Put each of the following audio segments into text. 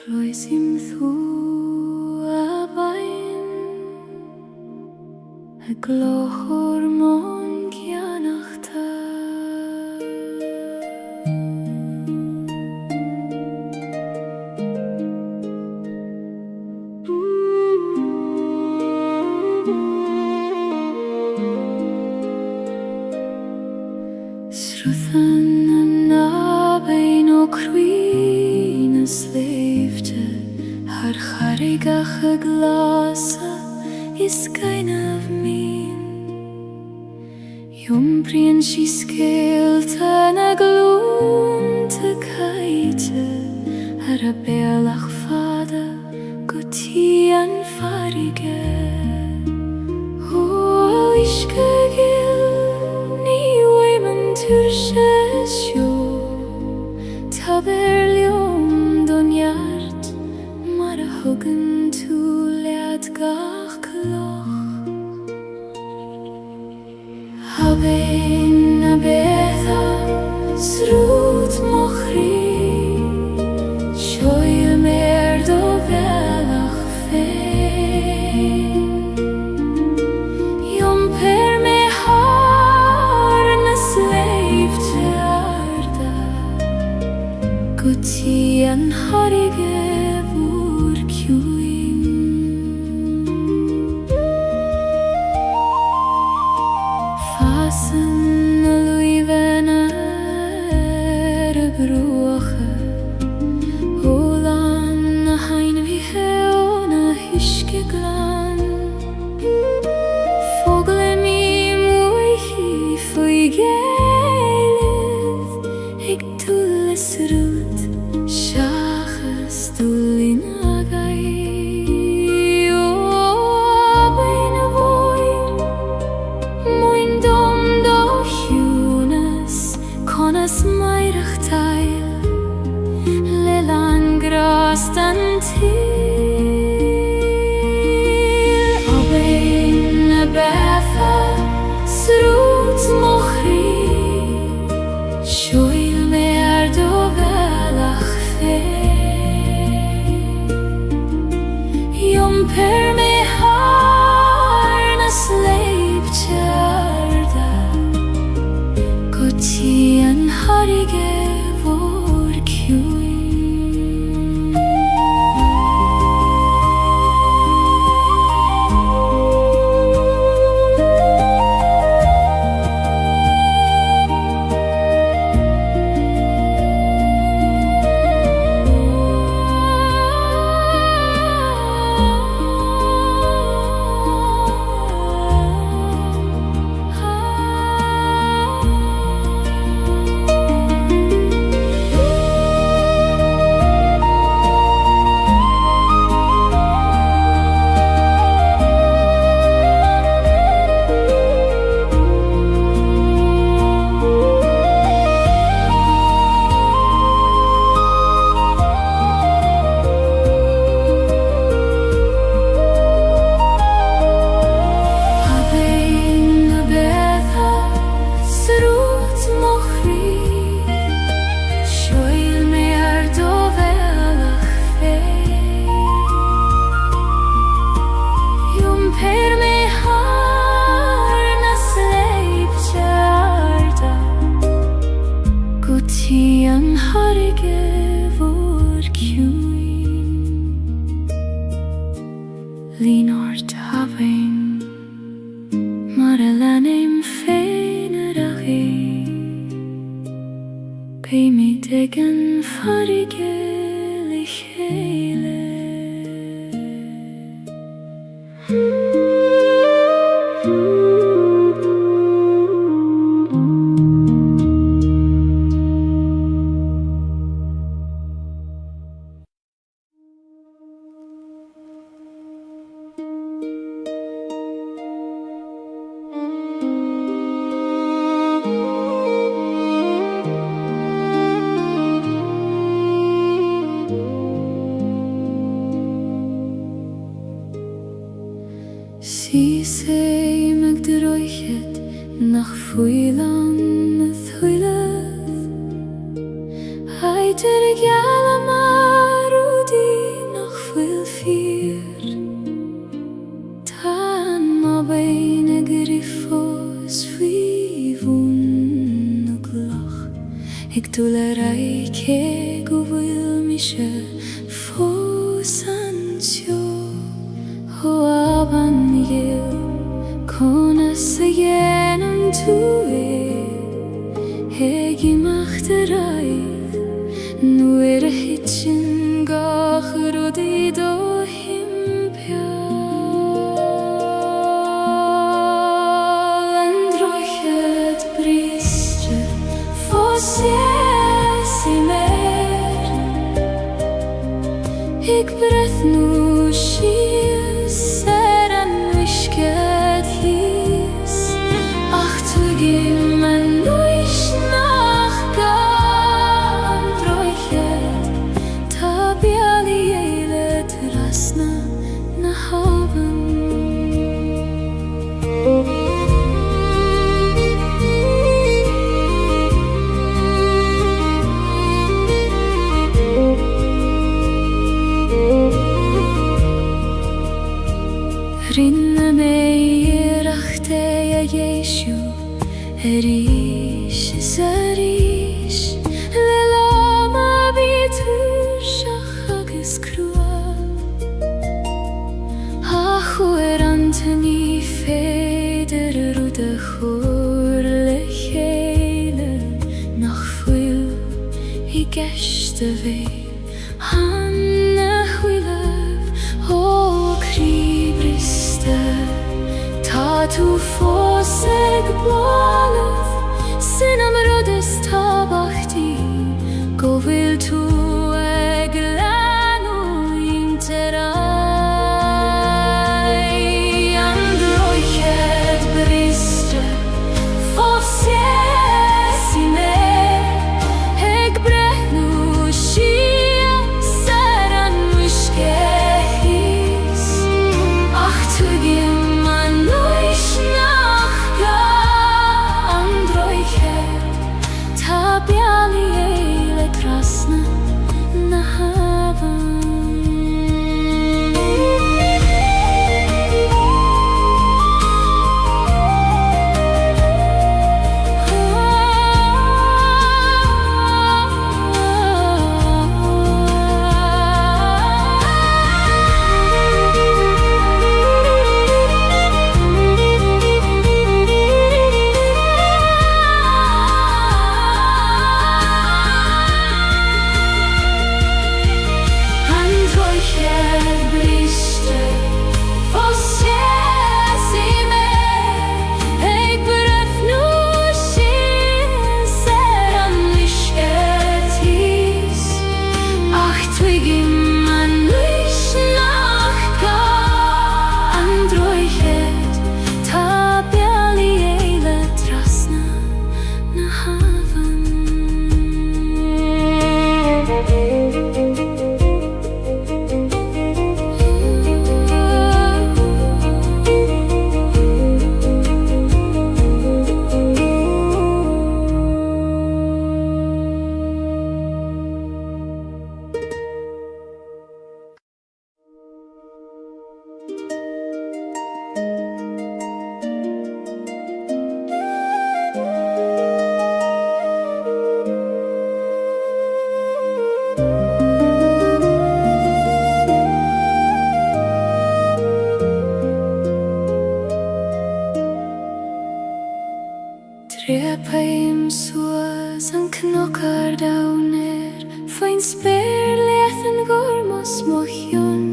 Cloisim thu a bain a glochor mon gianachta Sruthan na bain o cruin sleefte har charigach a glasa is kind of mean Jumbrien she scaled na gloom te kaite har a belach fada gotian farige O iske gil ni women tursesjo taberlium donjart mar a huggen to leat gach kloch Habein a betha srut mochri shoyl mer do velach fein Jom per me har na slave te arda Gutian harige vur kjuin Fasen a luiven a bruache Olan a hain vi heon a hiske glan Fogle mi muichi foi Gaeilge Ik tulles rut Shachas tullin agai O abein a voin Moin dom do hjunes Konas meirach teil Lelan grastan til Abein a betha Srut mochri Shoyl mer do velach fein Jom per me har na sleip tjarda Gotian harige vor kjuin Gotian harige vor kjuin Linort havein Mar a lanim fein ragi Pei mi degen farige lichele Si sei meg droichet nach fuilan thuileth Haiter gyala marudi Ik dolerai che guvil mishe fosancio ho aban yil konas yenam tue hegi machterai nuer hitchen gachrudi do himpia androchet bristre fosse mer ik breth nu shies seran wishket his ach tu gim an nuish nach gandrochet tabiali eilet rasna na haven Rinne mei rachte ja Jeshu Erish zarish Lelama bitur shachagis krua Achu anteni feder rude chur lechele Nach fuil I geshte ve Hanne huilev O kribriste Ta tu foseg balev Sinam rodes tabachti Govil tu eglanu interai Androchet bristre Fosse mer Heg brehnu shia Saran mishkehis Ach tu gim an nuish nachga Androchet tabiali eile krasna na haven Trepaim suas an knockar downer Fain spyr lethen gormos mochion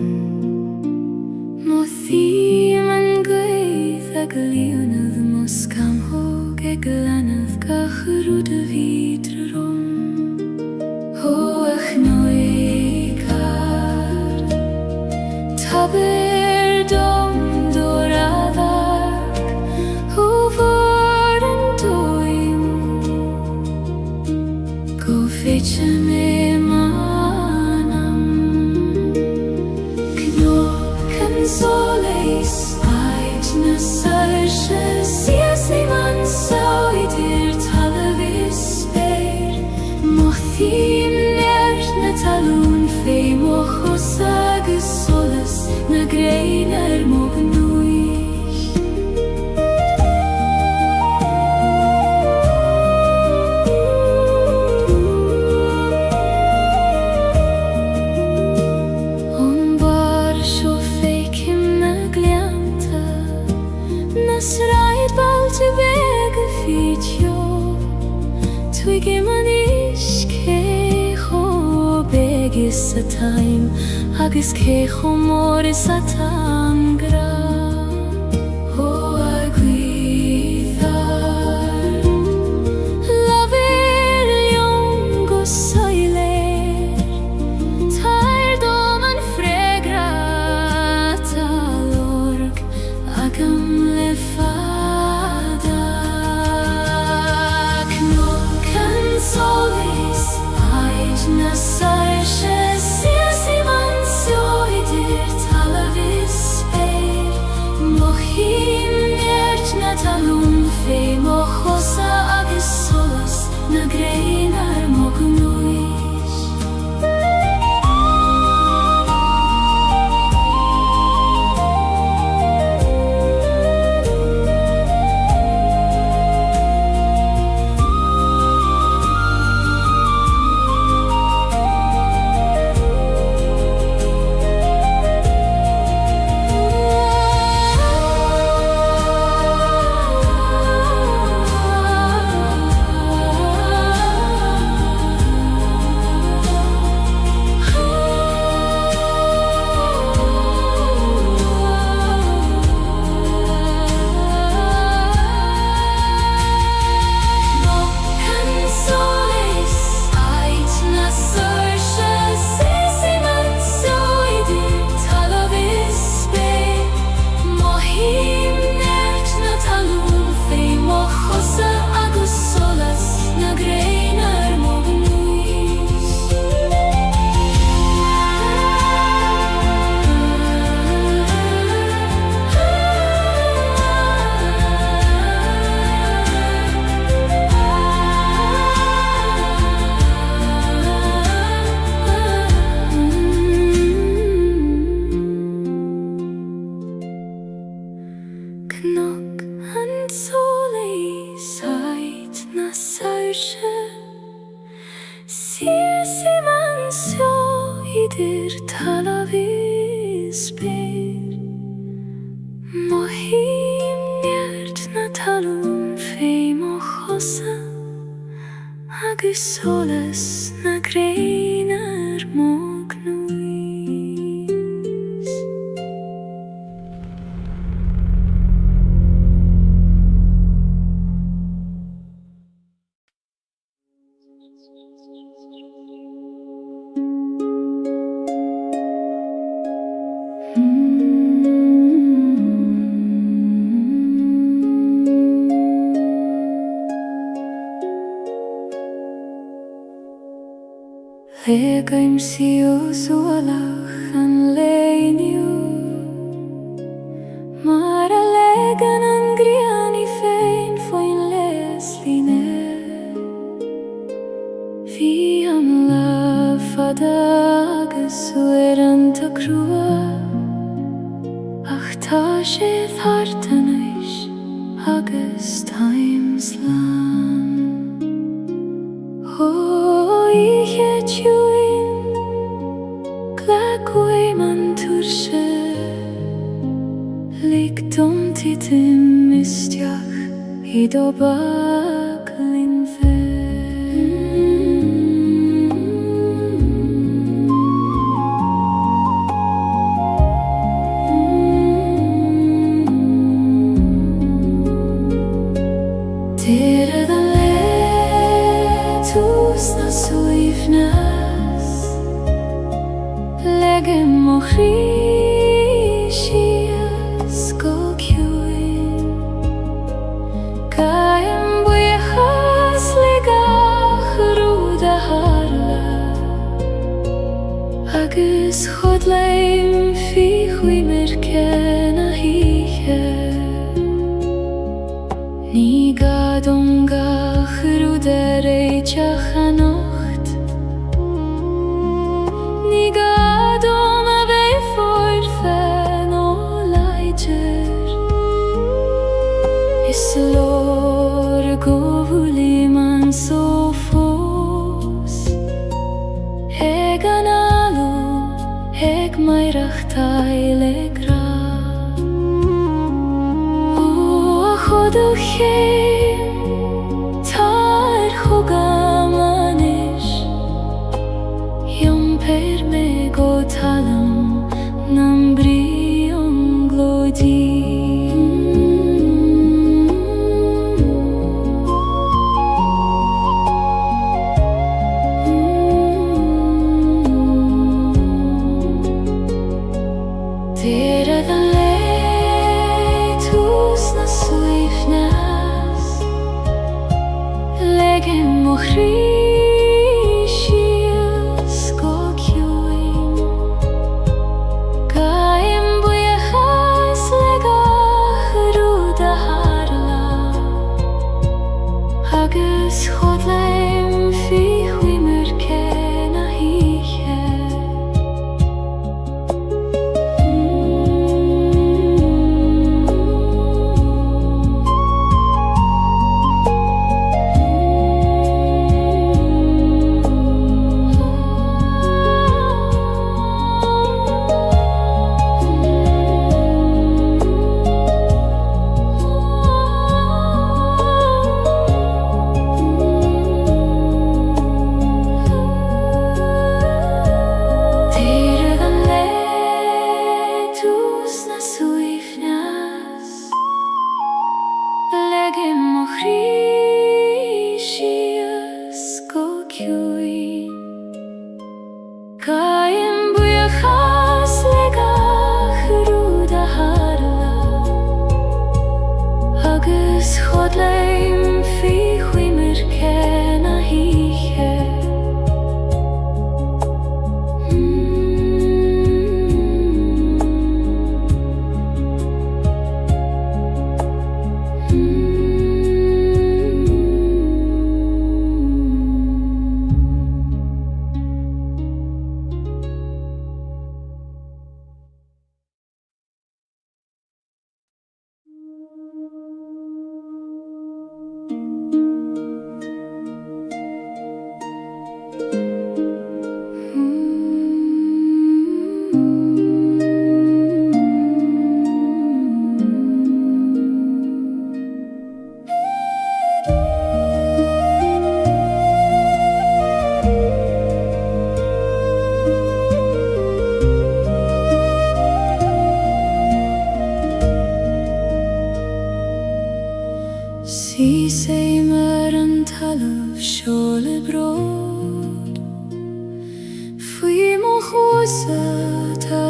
Mo thim an gweith ag leonydd mos cam hog ag lanydd gachrwd y fydr rom Ho ach noegar Taber dom doradag Ho vor an doim Go fetche me manam Knocken soleis Ait na salche Sias ni man sau I dir talavis speir Mothim nert na talun Fei mochos agus solas Na grein mognúich sa time agus cé chomór is a tam gra ó a gwyddar Lafir lion go soiler Tair dom an fregra talorg ag am le fada Cnoc an solis haid na sarshe Siasi man sioidir talavis speir Mochim nert na talum fe mochosa agus solas na greinar mognuis Cnoc an solis haid na sarshe Siasi man sioidir talavis speir Mohim nert na talum fe mochosa agus solas na greinar mognuis Legaim siu zualach an leiniu Mar a legan an griani fein foin les line Fi am la fada agus uer an ta crua Ach ta sé thartanais agus times lan Oiche tjuin Glacui man turshe Lik dom titim mistiach I do baklin fe Tere da letus na suifnas Legem mochrishias go kjuin Kaim buichas ligach ruda harla Agus chodleim fi chui merken a hiche Ni gadongach ruda reichach a nocht Ni gadom a vei forfen o leiger Is lor govuli man so fos Eg an alu, eg mairach taile gra O a choduchim tair chogam anish Yom per me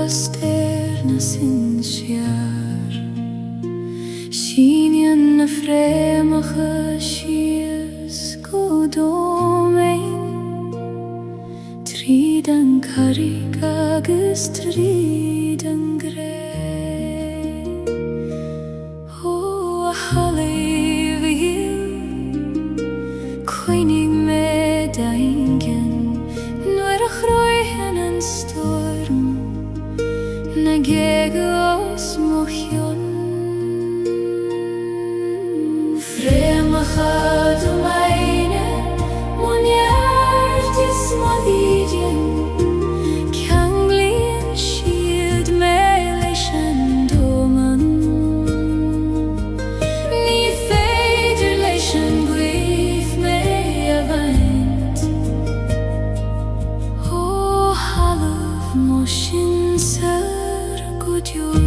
sterna sin sjar Sínjan na frémacha sias go domain Tríd an carig agus tríd an gré Ó a haléh hill Coinnig me daingen Nuair a chroichen an storm Na Gaeilge os mochion Frémacha do meine Munyart is modidien Ceanglíonn siad me leis an dóman Ní féidir leis an gcuimh me a bhaint Ó halamh mo sin sar go deo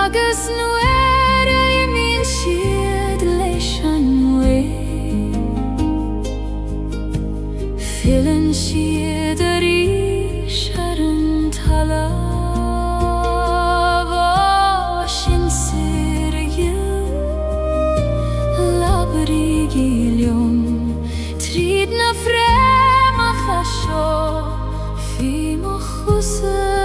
Agus nuair a imíonn siad leis an mhuir Filann siad a rís ar an talamh Ó sin sir a ghill labhraigh I liom Tríd na frémacha seo Bhí mo chusa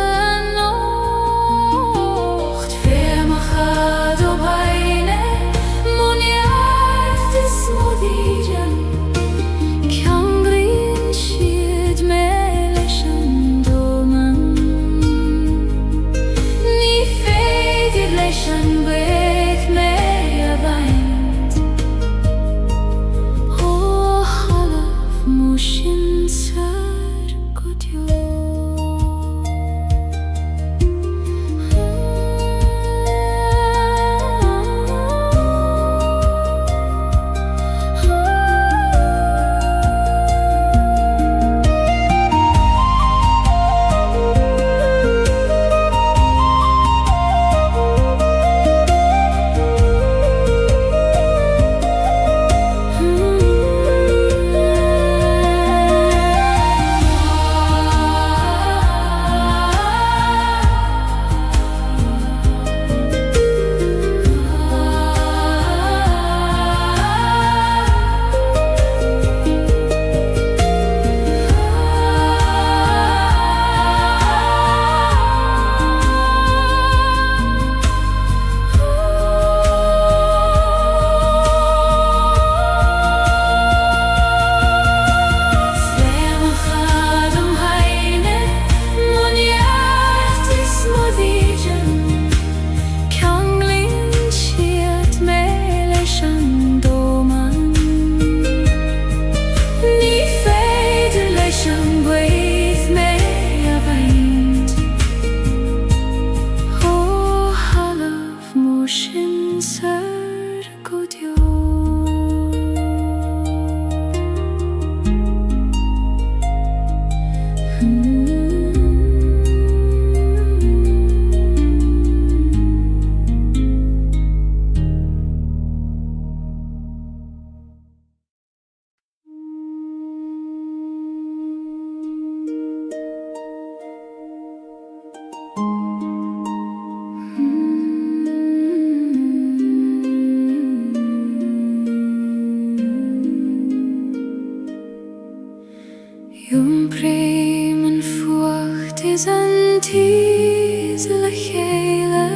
is an tis le chéile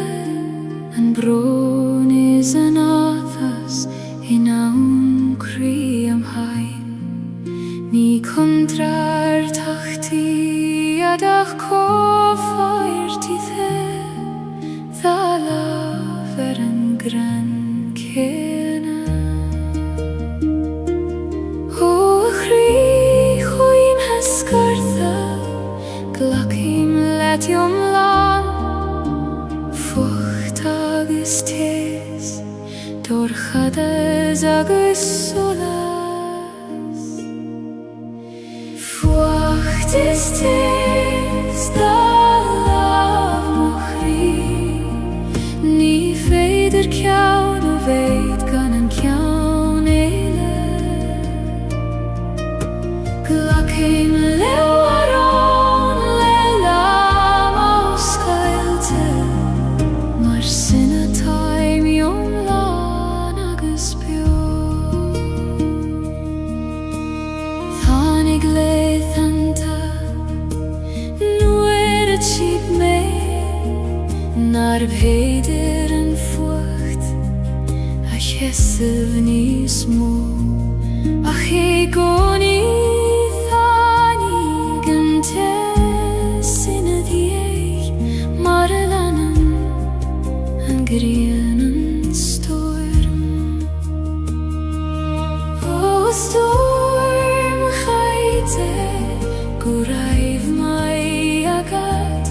An bron is an áthas in aun crí am hain Ní contrar tachti adach cófáirtí the Dha laf an gran céna Ó chrí chuoin hescartha Glacim letiom lan Fucht agus tes Dorchadas agus solas is tis da lav mochri Ni feider kjaun og veit gan en kjaun eile Glakim lewaron le lam og skailte Mar sinna taim jom lan agus bjó Thanig leith anta Nu tjip me Nar bheidir an fucht A chesav ní smó Ach é goni thanig an te Sinna diech Mar a lanan An grian an storm O storm chaite Guraif mai agad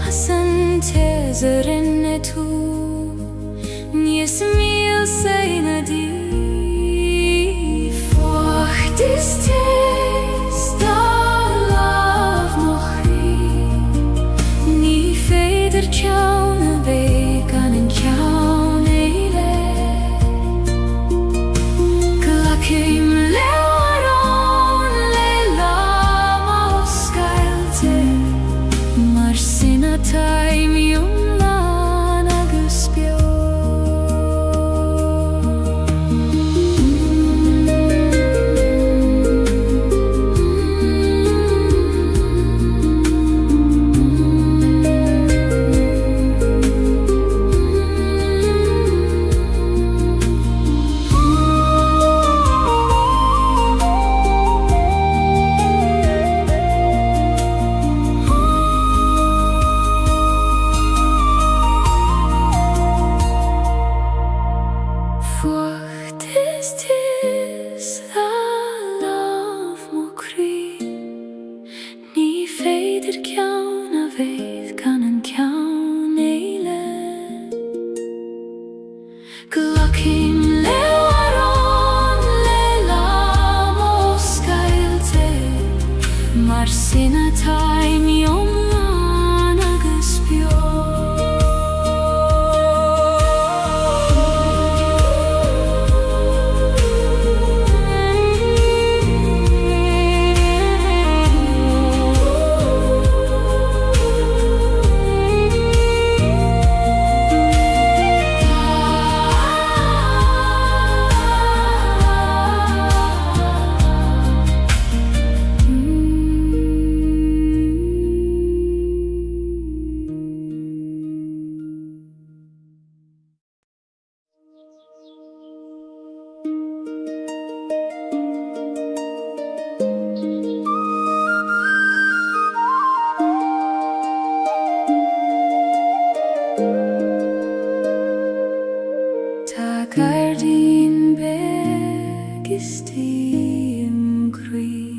Hasan tezer inne tu Nies mil seina di Fucht is tes da lav mochri Ni feider kjaun a veik an en kjaun eile Glakim lewaron le lam og skailte Mar sinna taim jom lan agus bjó Fucht is tis da lav mochri Ni feider kjaun a veith gan en kjaun eile Glakim lewaron le lam og skailte Mar sinna taim jom lan agus bjó Ta gardin beg is im kri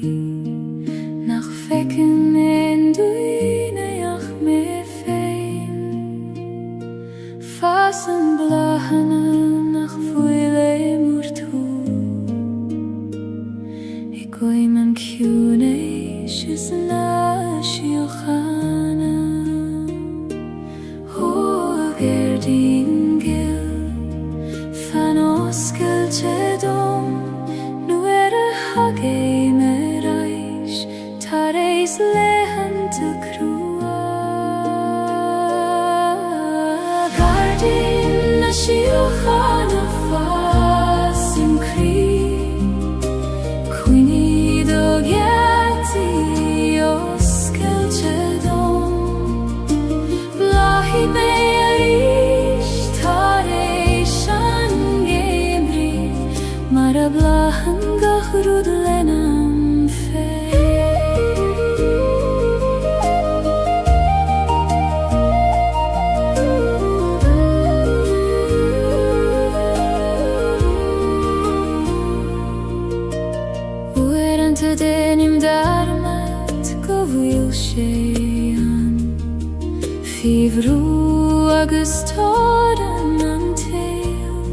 Nach fekken en duine ach me fein Fasen blahane nach fuile murtu Ik oi man kjune shisna shiochana Ho gardin gil Oskelche dom Nu hage me reich Tareis lehen te krua Gardin na shiochana fas im kri Quini do geti oskelche dom Blahi me arish tareis Mara blahan gahrud lenam fe Ueran te denim darmat govil shean Fivru agus toran antel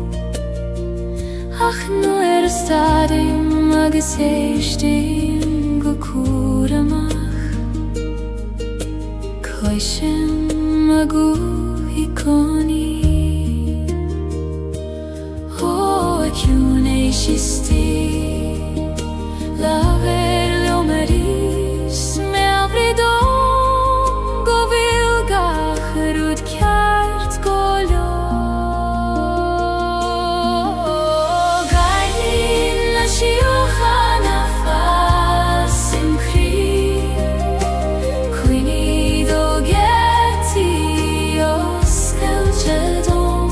Ach nu stadim agus eistim go kuramach Shem agu ikoni O kyune shisti La ver lo maris me avridon Govil gachrud kjart golo Gailin la shiochana fasim kri Quini do geti os elchedon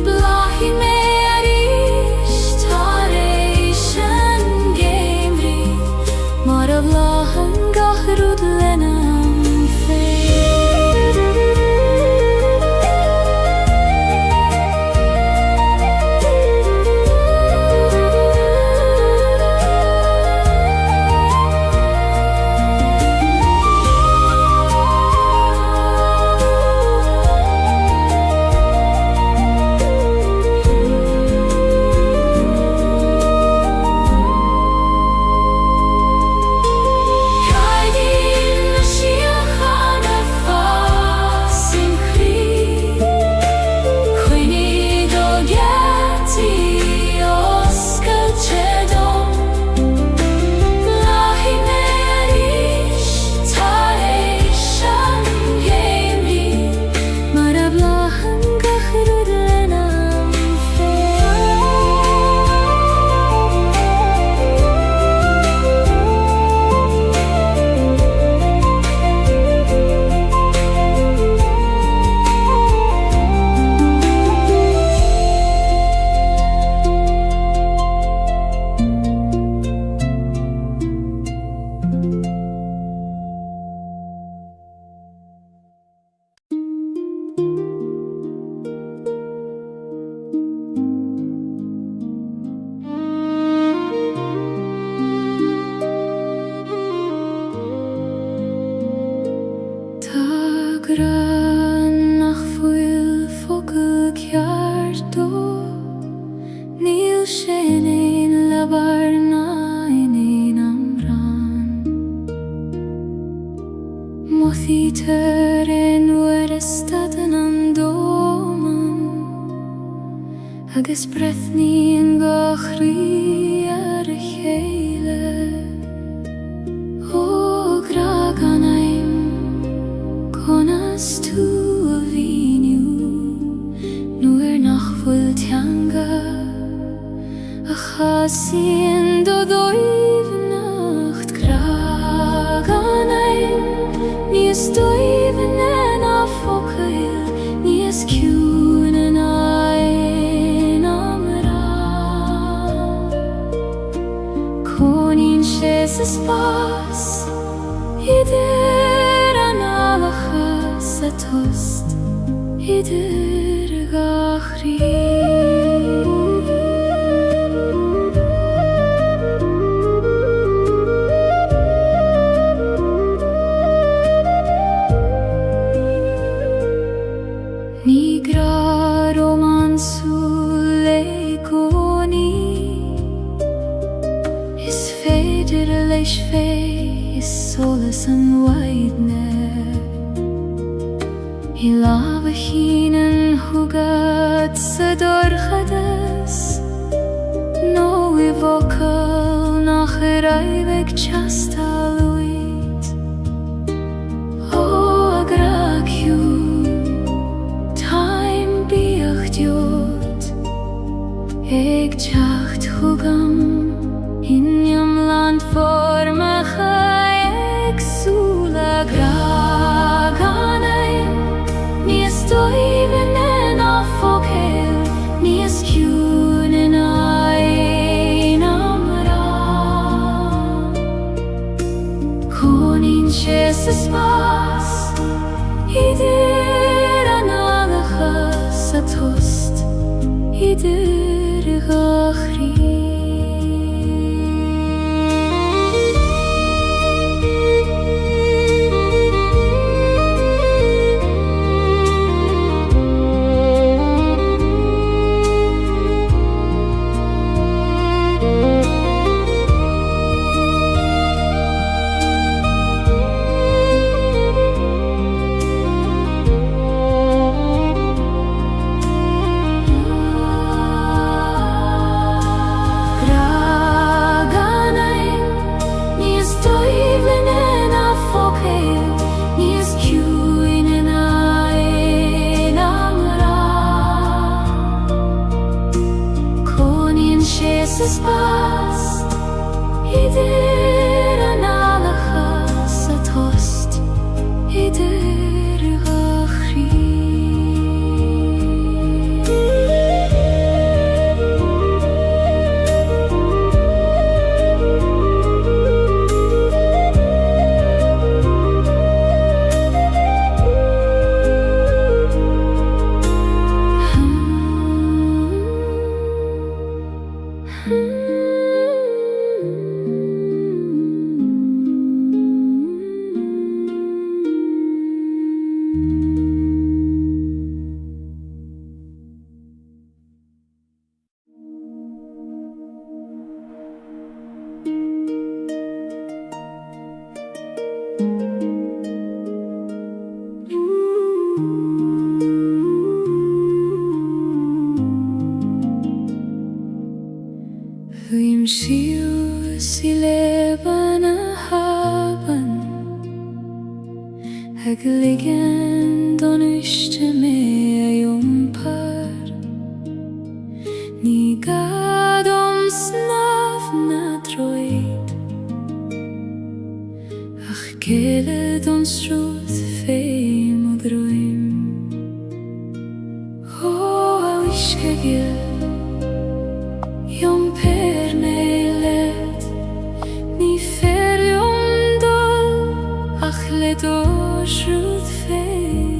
Blahi me arish tareishan gemri Maravlahan gachrud lenam fei Nach fuil focal kjarto Nil shenein lavarna in amran Mothiter en werestaden andoman Agus brethni en gachri ar Gaeilge O graganaim Konas tu avinu Nuer nachful tianga A chasien do doiv nacht Graganaim Nies doiv en a focail Nies kiun en ein amra Konin shes espas Ider analachas atost Ider gachri Nigra romansu leikoni Is feder leish fei Is solas an waidne Ilava hinen hugat sador chadas No evokal nach raivek chastaluit O agrakju Time biachdiot Eg chacht hugam Inyam land formacha Eg sula graganaim Nies doiven en a focail Nies kiun en ein amra Konin shes espas Ider analachas atost Ider gachri is pas idir an alachas a tost idir gachri. Vim shiu si leben haben Gaeilge don ishte me par Ni gadom snav na droid Ach kele don struth feim og droim O a wishke gil Jom per nelet Ni fer jom dol Ach let o shrud feim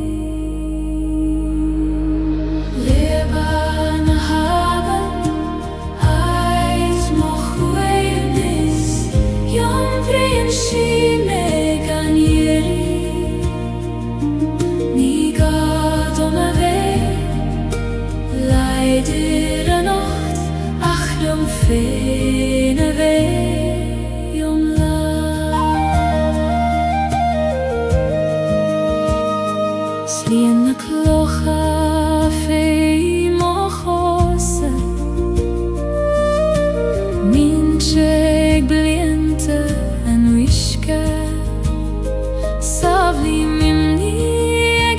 Leban haben Eit moch weivnis Jom prien shi me ganjeri Ni gadom a vei Leider a nocht Jom fene vei jom la Slien na klocha fei mochose Mincheg bliente en wishke Savli mimni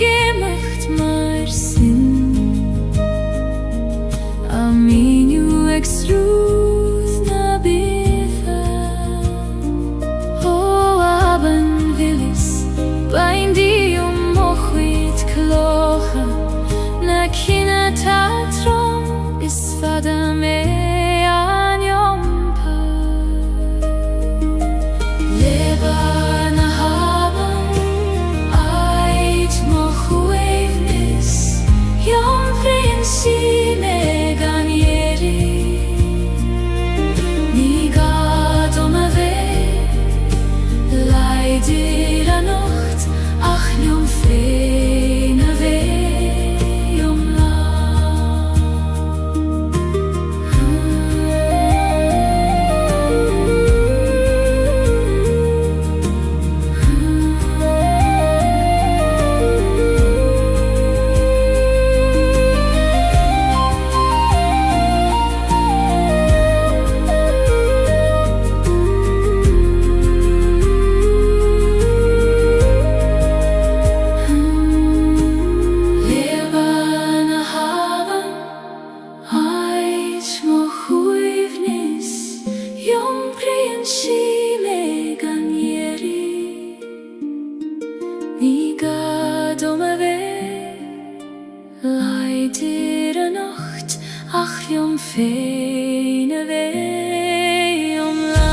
gemacht mar sin Aminu extruth na bitha O aben vilis Bain di mochwit klocha Na kina tatrom Is fada me an yom par Leban haben Eit moch weivnis Jom prien si me Leider a nocht, ach jom fene vei jom la Leider a nocht, ach jom fene vei jom la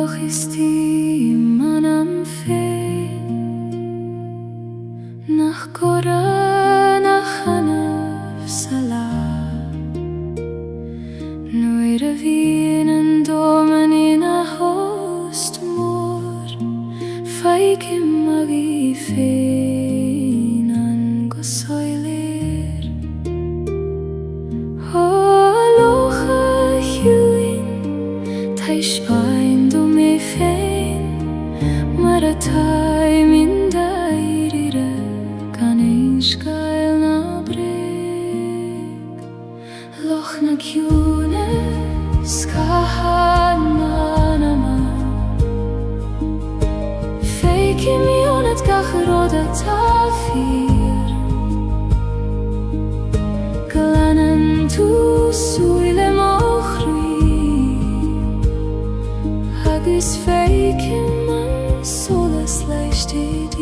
Doch ist die man am Fee nach Gora, nach Hanaf Salah Noire Wien domen in a host mor Faik imma vi feinan go soiler Holocha hjuin Taish ein du me fein Maratai min dairire Gaeilge gael na breg Loch na kjune Skahan manama Feiki mionet gach roda tafir Glanen tu suile mochri Hagis feiki man solas leicht dir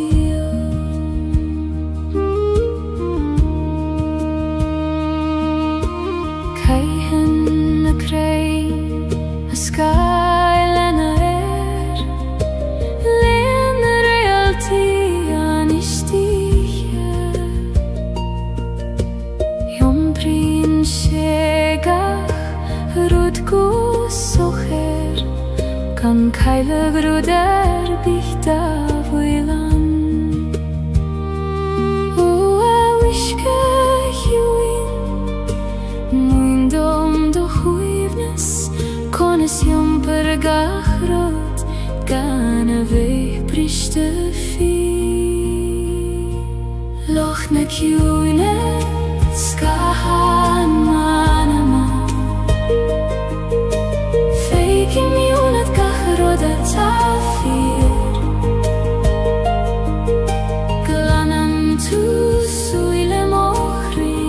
Skyline Len realty anistiche Jom prin shegach Rudgu socher Kan Gaeilge gruder bichta voilan Ua wishke hjuin Muindom do huivnes Kones jom per gachrot Gana vei prishte fi Loch na kjune Skahan manama Feiki mionet gachrot a tafir Glanan tu suile mochri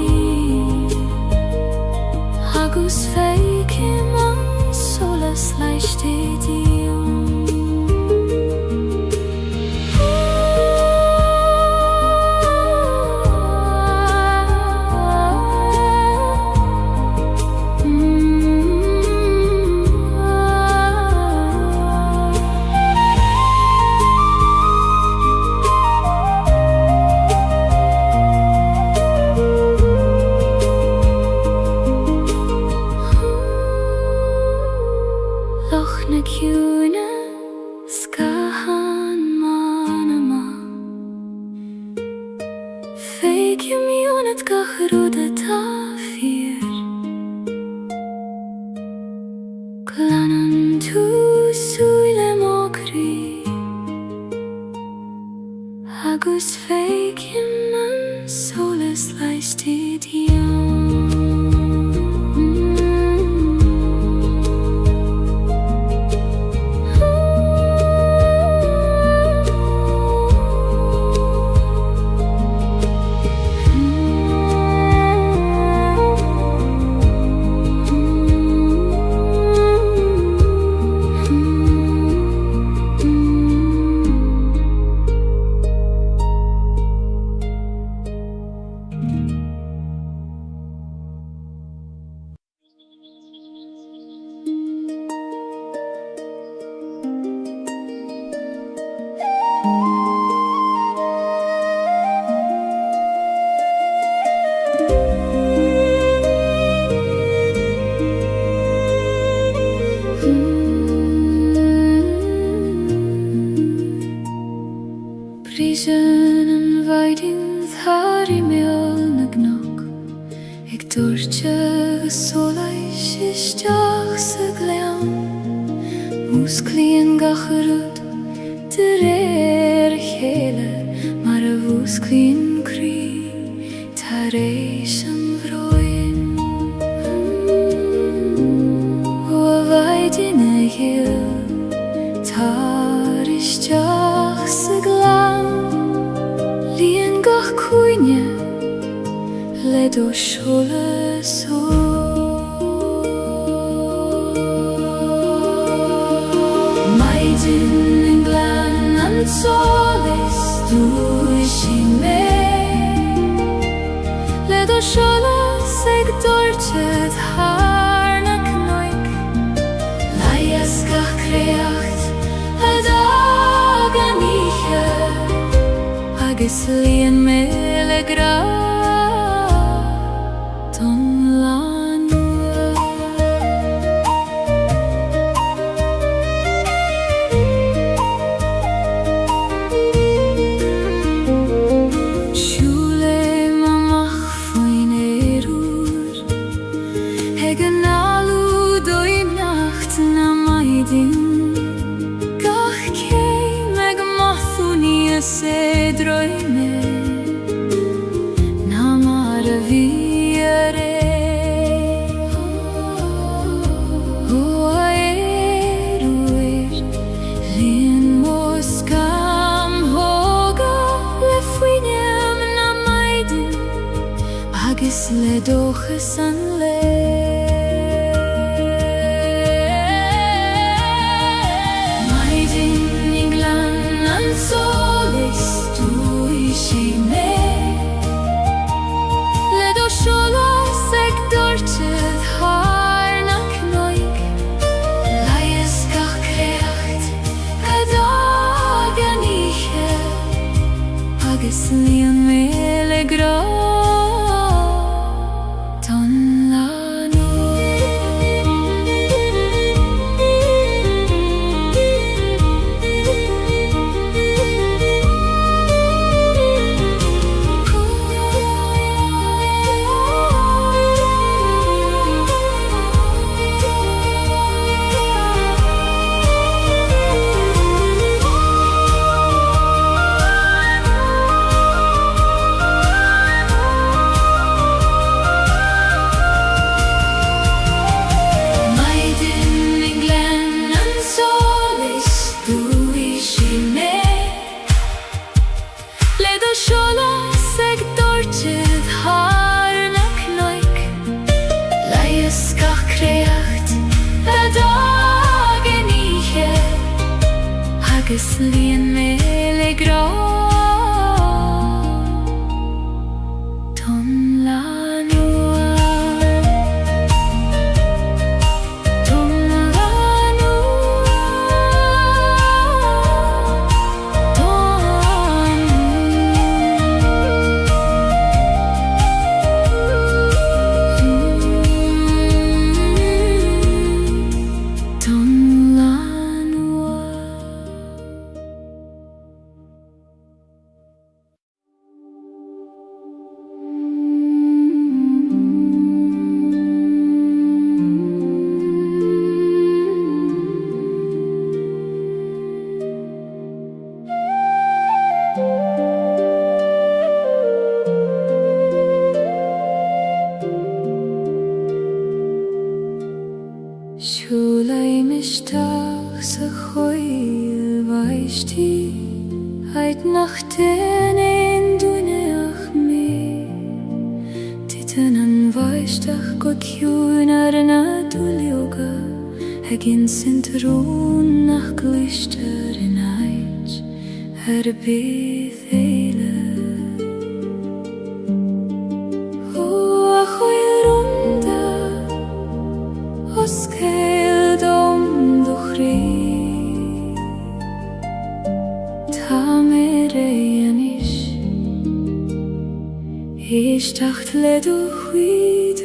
Agus feiki man solas leicht dir Loch na kjune Skahan manama Feiki mionet gach roda tafir Glanan tu suile mokri Agus feiki man solas leicht dir Prisen en weiding thar I mel na gnog Ik dúirte solas isteach sa glean Mús clian gacharúd de chéile Mar a bhús clian crí tar éis an bhróin Ó a weiding a ghéil tar isteach sa glean Líon gach cúine le do solas Maidin in glan an solas dúis I mé Le do solas ag dúirte thar na cnoig Laias gach creacht Adaganiche agus líon mé le gra ton lánua. Siúle mamach faoin éirúr ag an alú dói nacht na maidin gach céim ag mathúní a sé droime na mar a bhí a ré. Ó a éirúir líon mós cam thóga le faoinem na maidin agus le dóchas an le. Solas ag dortid harnach noig Laies gach creacht adaganiche agus líon mé le gra ton Solas ag dortid harnach noig Laies gach creacht adaganiche agus líon mé le gra ton lánua. Ton lánua. Siúlaim isteach sa chóil bhaistí ait nach den ein dúineach mé Titan an bhaisteach go ciún ar na dúilioga ag in sintarún nach glistear in ait ar bith éile. Ó a chóil rúnda os céil dom do chrí Tá mé ré anis Isteacht le do chuid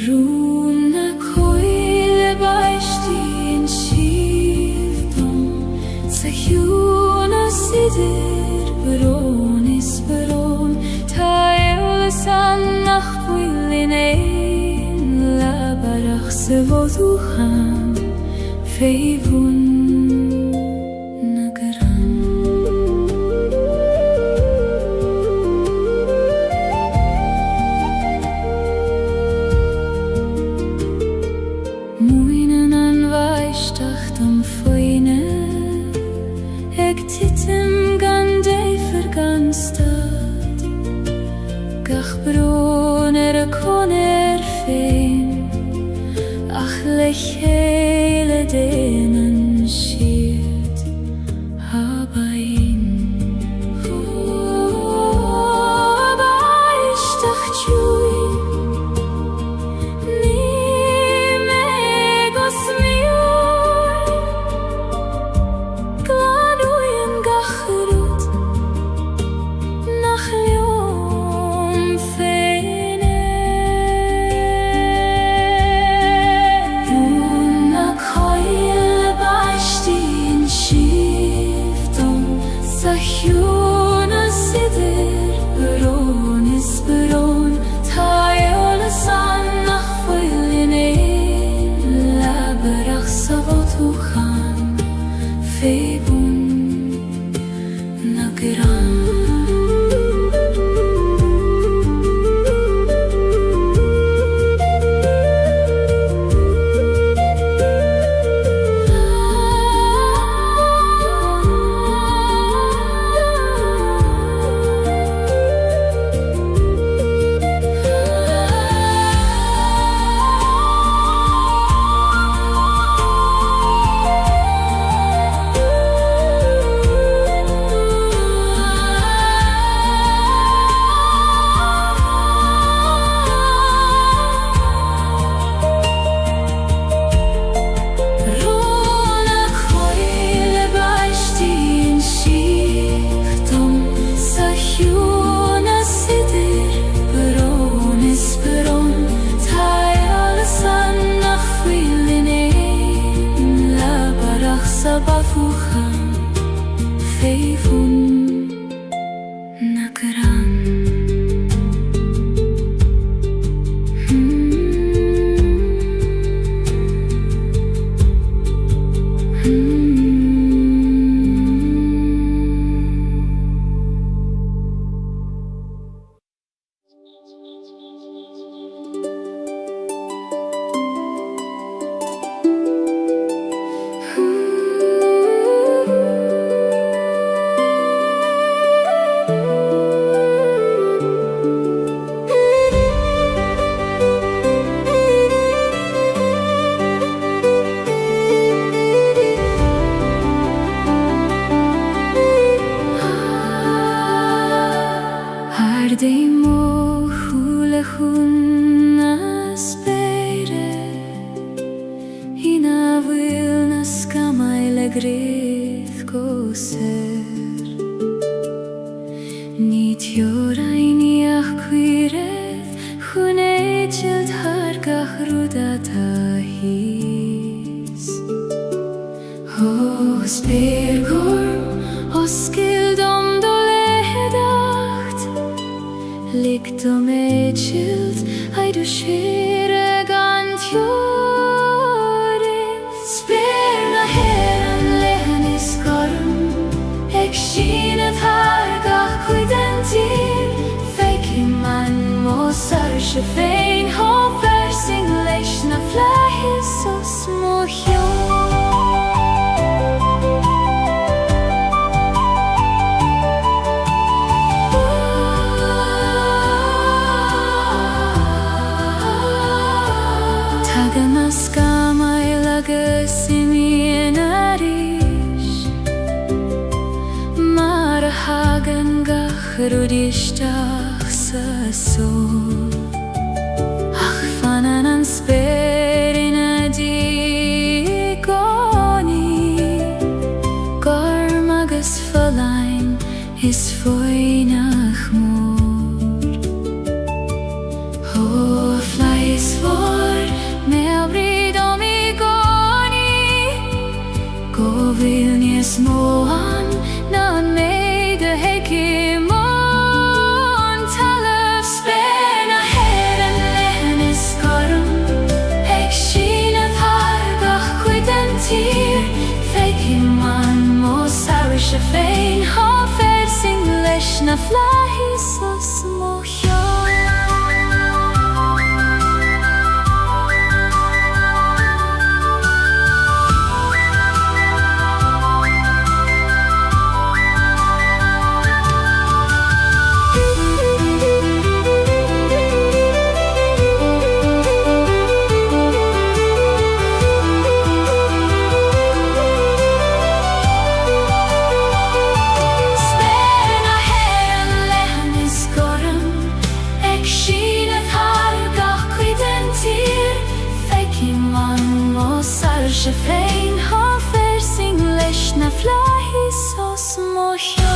rún na chóil baistí in síl dom sa hiún a sidir barón is barón Tá eolas an nach bhuiil in éin labarach sa bhódúchan féibhún na garan. Muoinen an bhaisteacht an foine ag titim gan déifar gan stad gach brón a con féin ach le chéile déanaan siad habain. Baisteach dúin ní mé gos grith go ser Ní teoraini ach cuireth Chune tilt har gach ruda ta hís O spyr gorm Oskild do lehedacht Likt tilt Ai du skire gant Spyr na heran lehen is gorm Ek skynet har gach cuidentir Feiki man mosar se fein Ho versing leis na flahis o smochio Rudistach sa sol Ach fanan an sperin a digoni Gorm agus falain is foi nach mor Ho fly is for me abrid om I goni Go vilnies moan nan me de hekim Se fein ha versing leis na flahis o smochio Se fein ha versing leis na flahis o smochio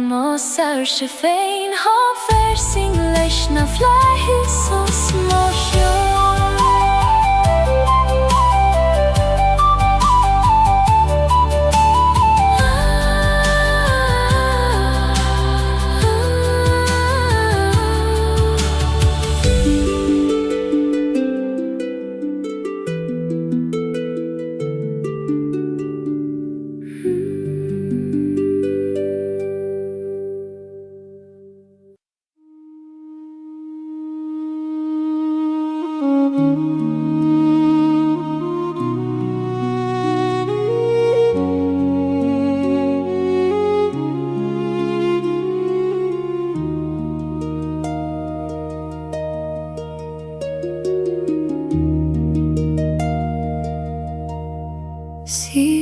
Mosar se fein ha versing leis na flahis o smochio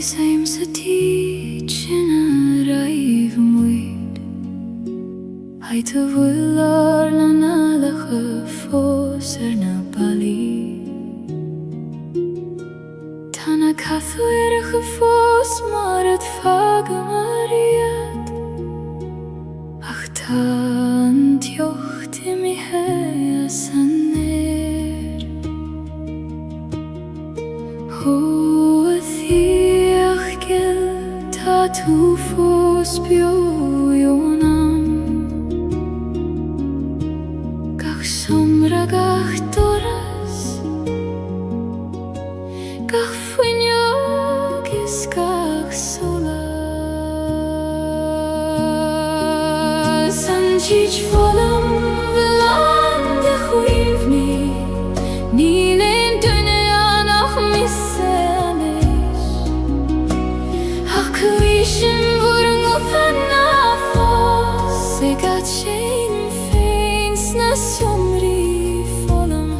Same sa teaching a raiv muid Hai te vular na nalache fos na bali Tana kathwyrige fos mar het fagam ariad Ach tan tjocht I mi hea saner Tu fos bioionam Gach somra gach doras Gach fuinjogis gach solas Sanjich volam velande chuivni Nile somri vollem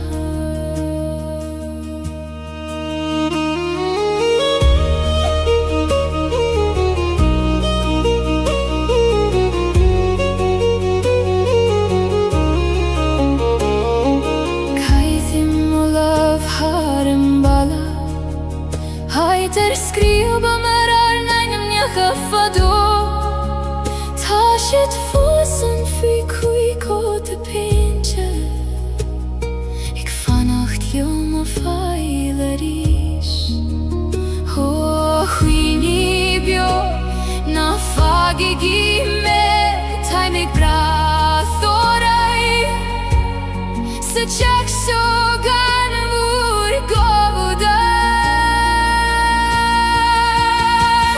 Kajtim olav harem bala Hajter skriva merar nejnum një hafado Tashit fosen fi kuj kote pinche Ik vannacht joma failerish Huini bjo na fagigi me Tajmik brathoraj Se qak sogan mur govuda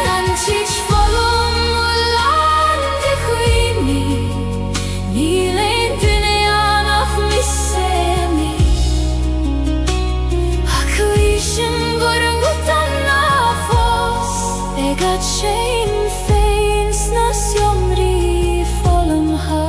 Nanqich volum ulan de huini Nilin dünyan af misemi Aklishin gorgutan nafos Egat shein feins nas jomri volum ha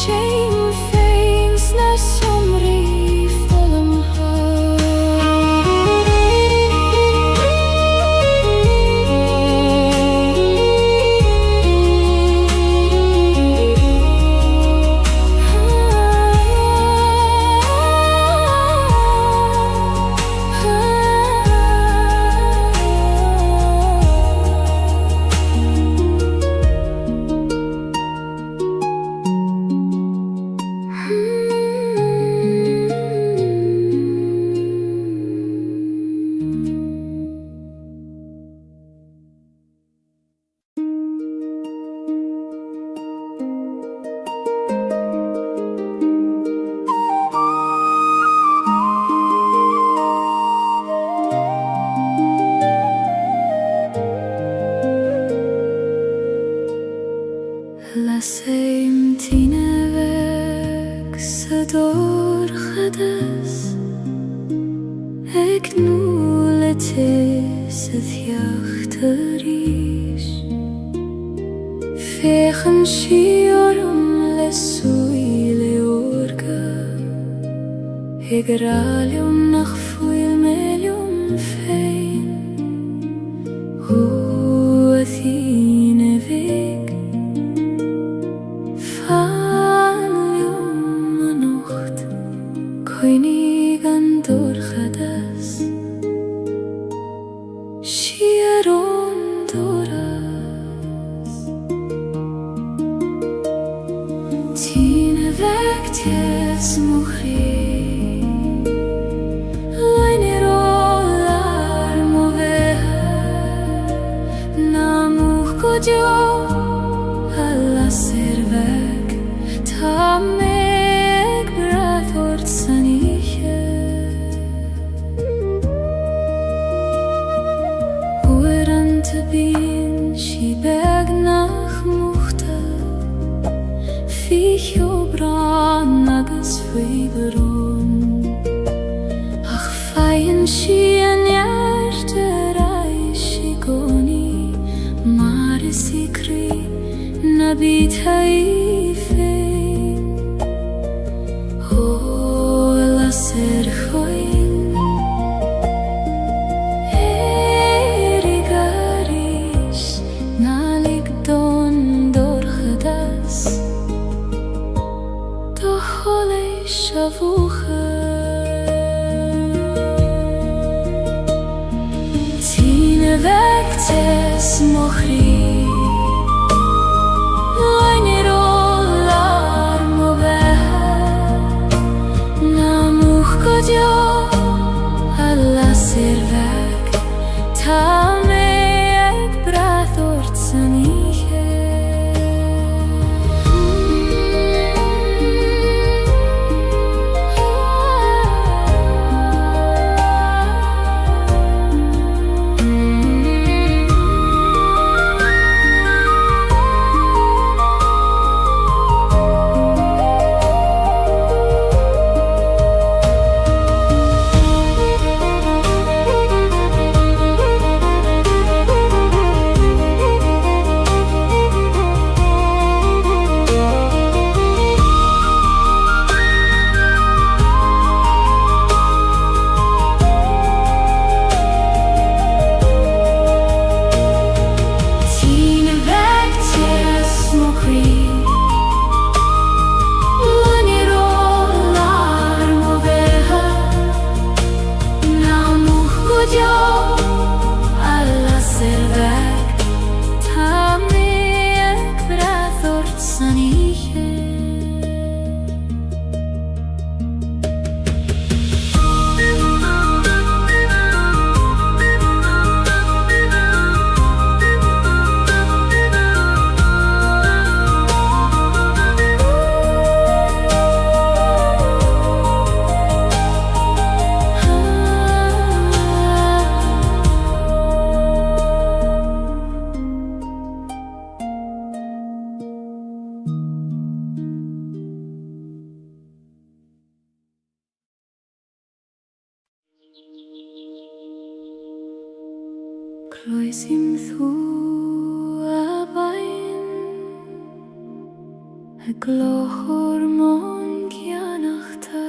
Shame things na somri vollem Laseim tine weg se dorgedes Ek nule tis het jachterish Vegen shiorum le suile orga Ik ralium nach fuil melium fein Hoe thine weg Koinigan dorgedes Shieron doras Tine vektes mukhri Laine rolar moveha Namuch kodjo Alla servek Tamek brathort saniche Oerante bin shi beg nach muchte Ficho bran nagas feiberon Ach feien shi en jarte reishi goni Mare sikri nabit haifein Ser join Erigarish Nalik don dorgedas Dohole shavuche Tine vektes mochri Laine rola Cloisim thu a bain a glochor mon gianachta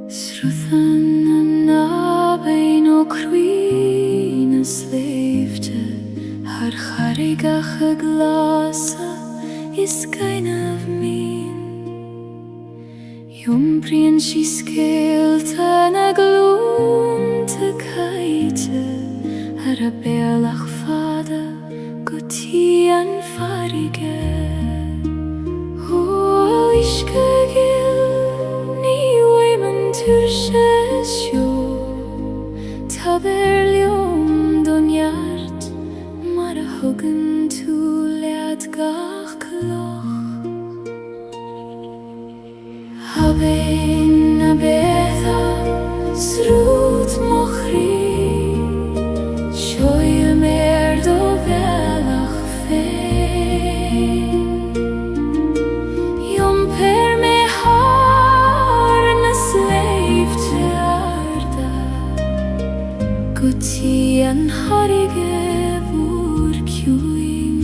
Sruthan na bain o cruin a sleifte har charigach a glasa is kind of mean Jumbrien si skeelte na gloon te kaite har a bealach fada gotian farige O iske gil ni woimen tursesjo Taberlium donjart mar a huggen tu leat gach kloch Habein a betha srut mochri Shoil mer do velach fein Jom per me har na slave te arda Guti an harige vur kjuin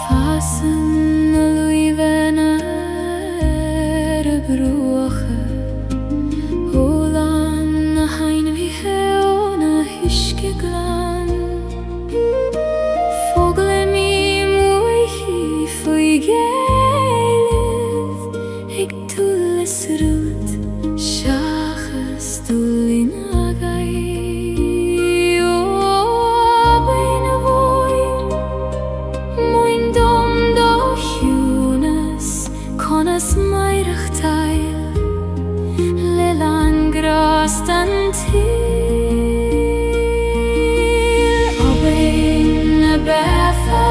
Fasen a luiven er a bruache Olan a hein vi heon a hyske glan Fogle mi muichi foi Gaeilge Eg tulles rut Shachas tullin agai O abein a voin Moin dom do hjunes Konas meirach teil Lelan grastan til Abein a betha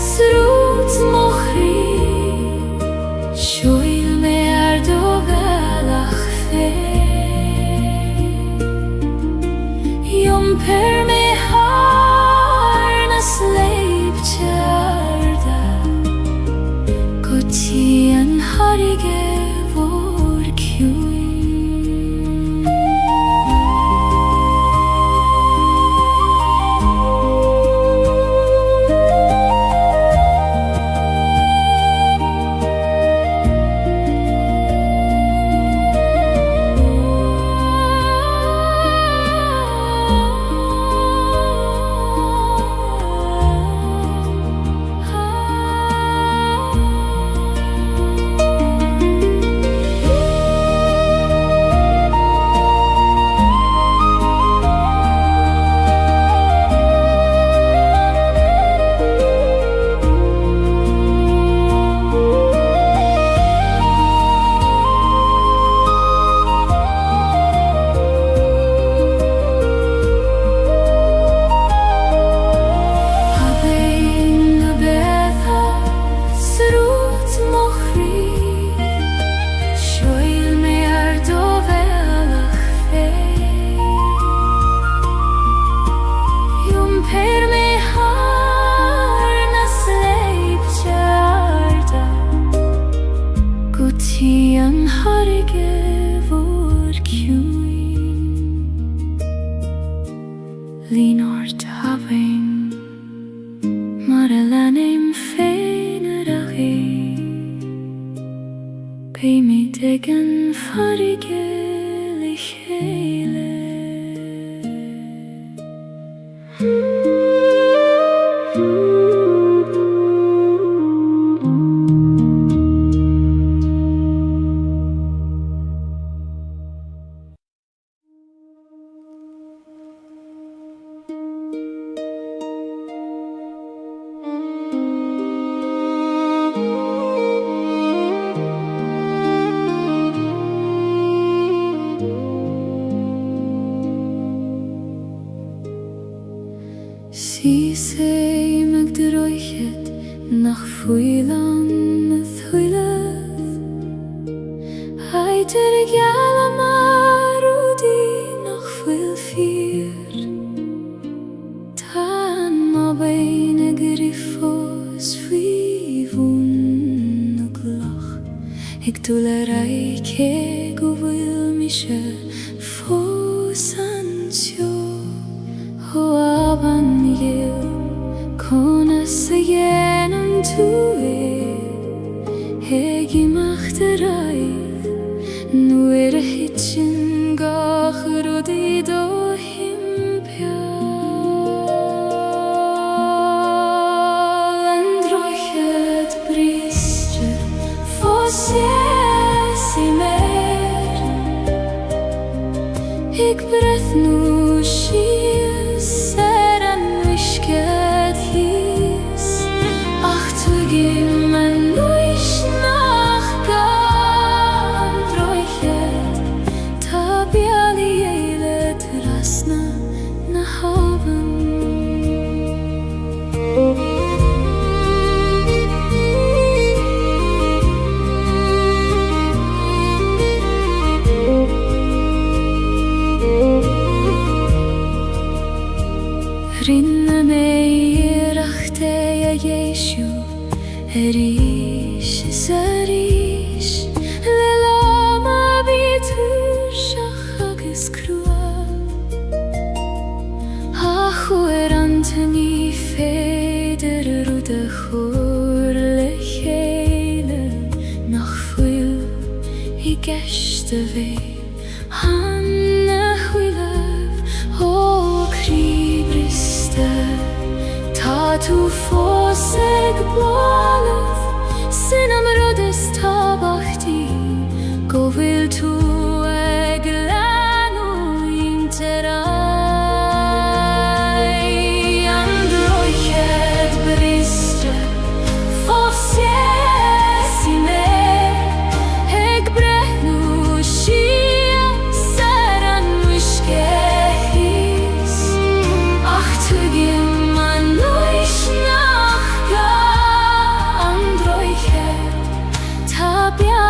Srut mochri Shoil mer do velach fein Jom per me har na sleip tjarda Goti an harige vor kjuin An harige vor kjuin Linort havein Mar a laneim fein a ragi Pei mi degen farige lichele Si sei meg droichet nach fuilan thuileth Hai ter gyala marudi الفير تان ما بين griffos flyvun og glach Ik tulerai ke guvil mishe fosansjo Ho aban yil kona se genom tue Hegi machterai nu hitchen gach rudi do himpja Landrochet bristre fosses i mer Ik breth nu skies an wisket his Ach tu gimmen nuish nach gandrochet Tabiali eilet rasna na haven Rinne mig rachte ja Jeshu Erish zarish Lelama bitur shachagis krua Achu antani feder rude chur lechele Nach fuil I geshte ve Hanne huilev O kribriste Ta tu foseg blalev Sinam rodes tabachti Govil tu eglanu interai Androchet bristre Fosses i mer Eg brehnu shia Seran wishkehis Ach tugim man nuish nachga Androchet Tabia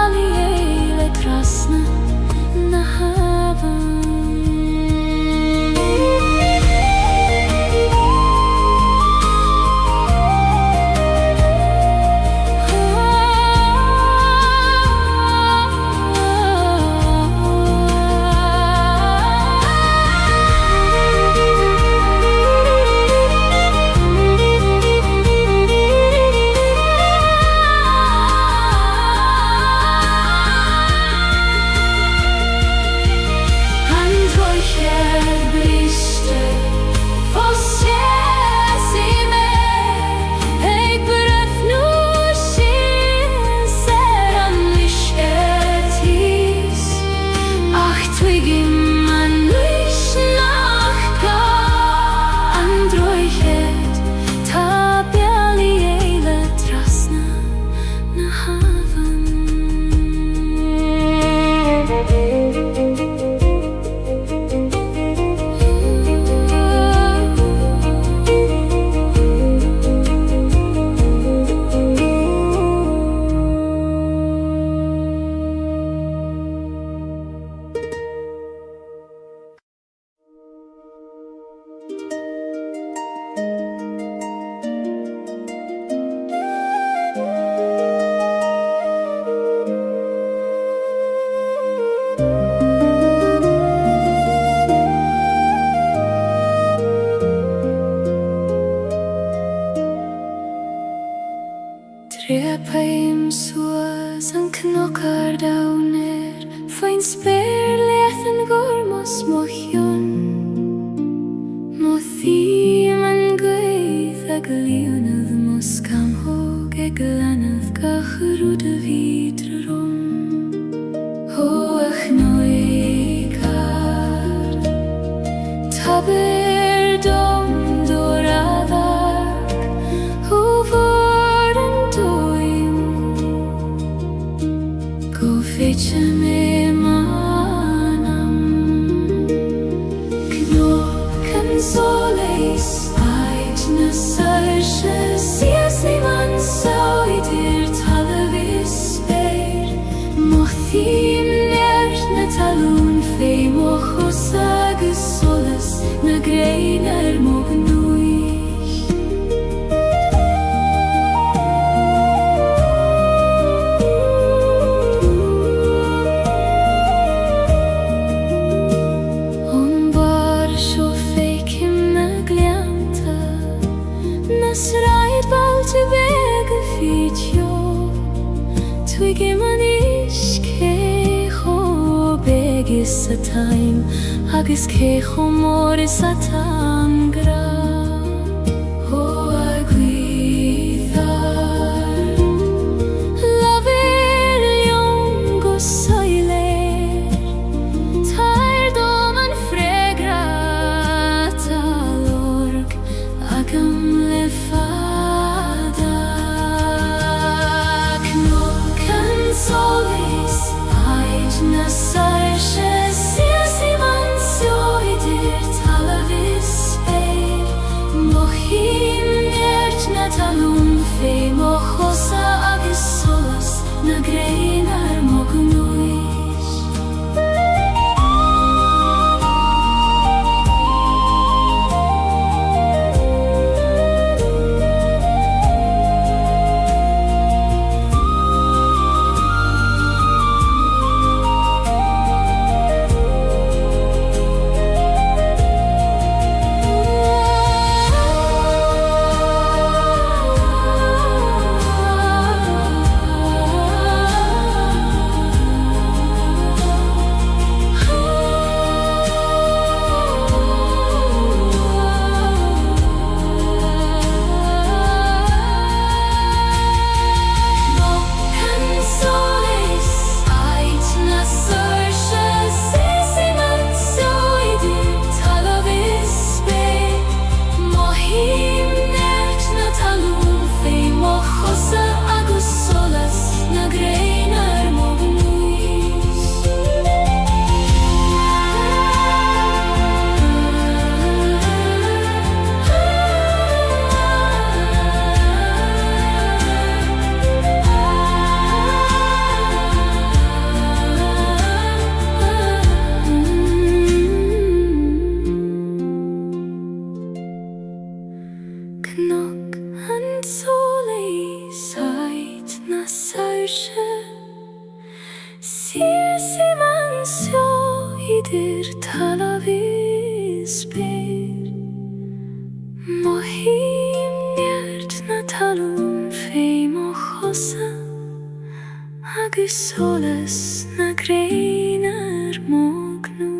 sa time agus cé chomór is a tangra ho a gwyddar Lafyr lion go soiler tair dom an fregra talorg ac ymlefada Cnwc yn solis haid na sarse sias I mansio I dyr talafis speir Mochim ert na talwn fe mochosa agus solas na grein ar mognwys Cnwc yn solis haid na sarse sias I mansio I dyr talafis speir Mohim niert na talwn fe mochosa agus solas na grein ar mognwys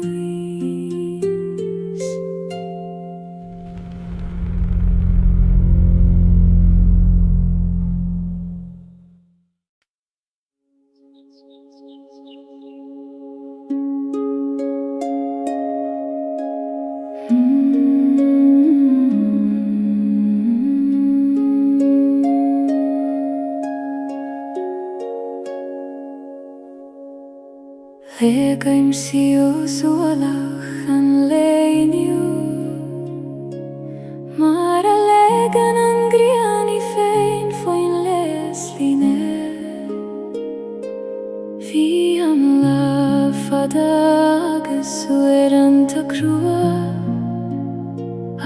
Legaim si o zualach an leiniu Mar a legan an griani fein foin lesline Fi am la fada agus uer an ta crua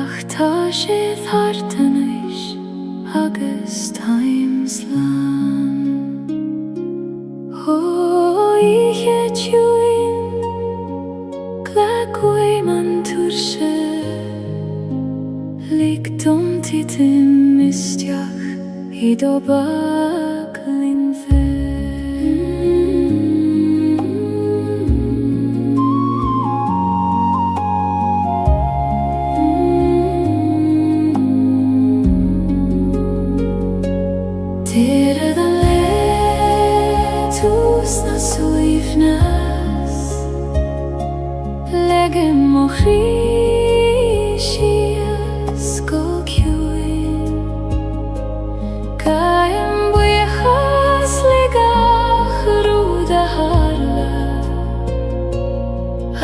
Ach ta sé fartanis agus times lan I tjuin Glagway man turse Likdom titim mistiach I do baklin fe Tira da letus na suifnas Legem mochrishias go kjuin Kaim buichas ligach ruda harla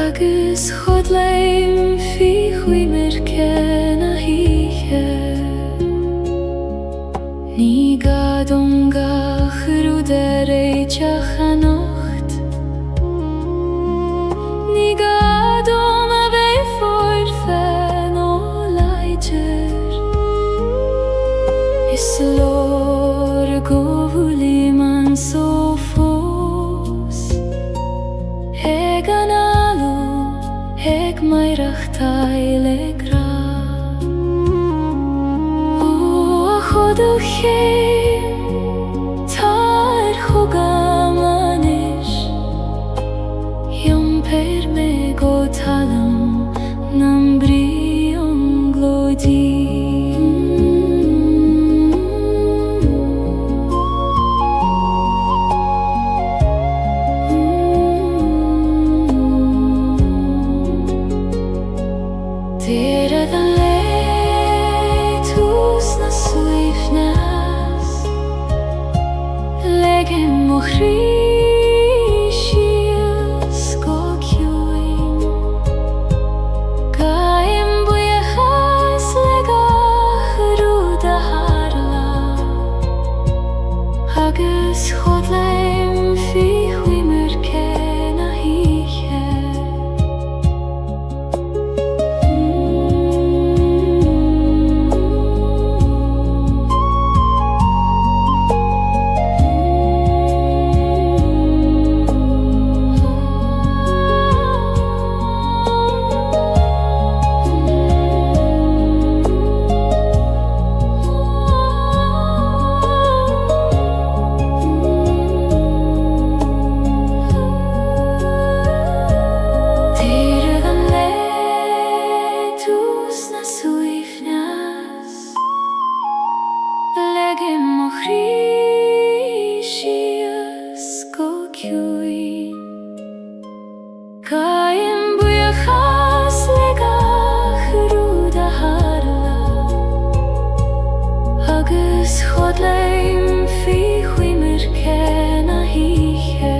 Agus chodleim fi chui merken a hiche Ni gadom gach ruda reichach a nocht Ni gadom a bei forfen o leiger Is lor govuli man so fos Eg an alu, eg mairach taile gra O a chodu chem, tair chogam anish Yom per me letus nas suifnas legem mochrishias kokiuin Gaim buyahas legach ruda harla Hagus chodleim fi huimer kena hiche Gaim buyachas legach ruda harla Agus chodleim fi huimer kena hiche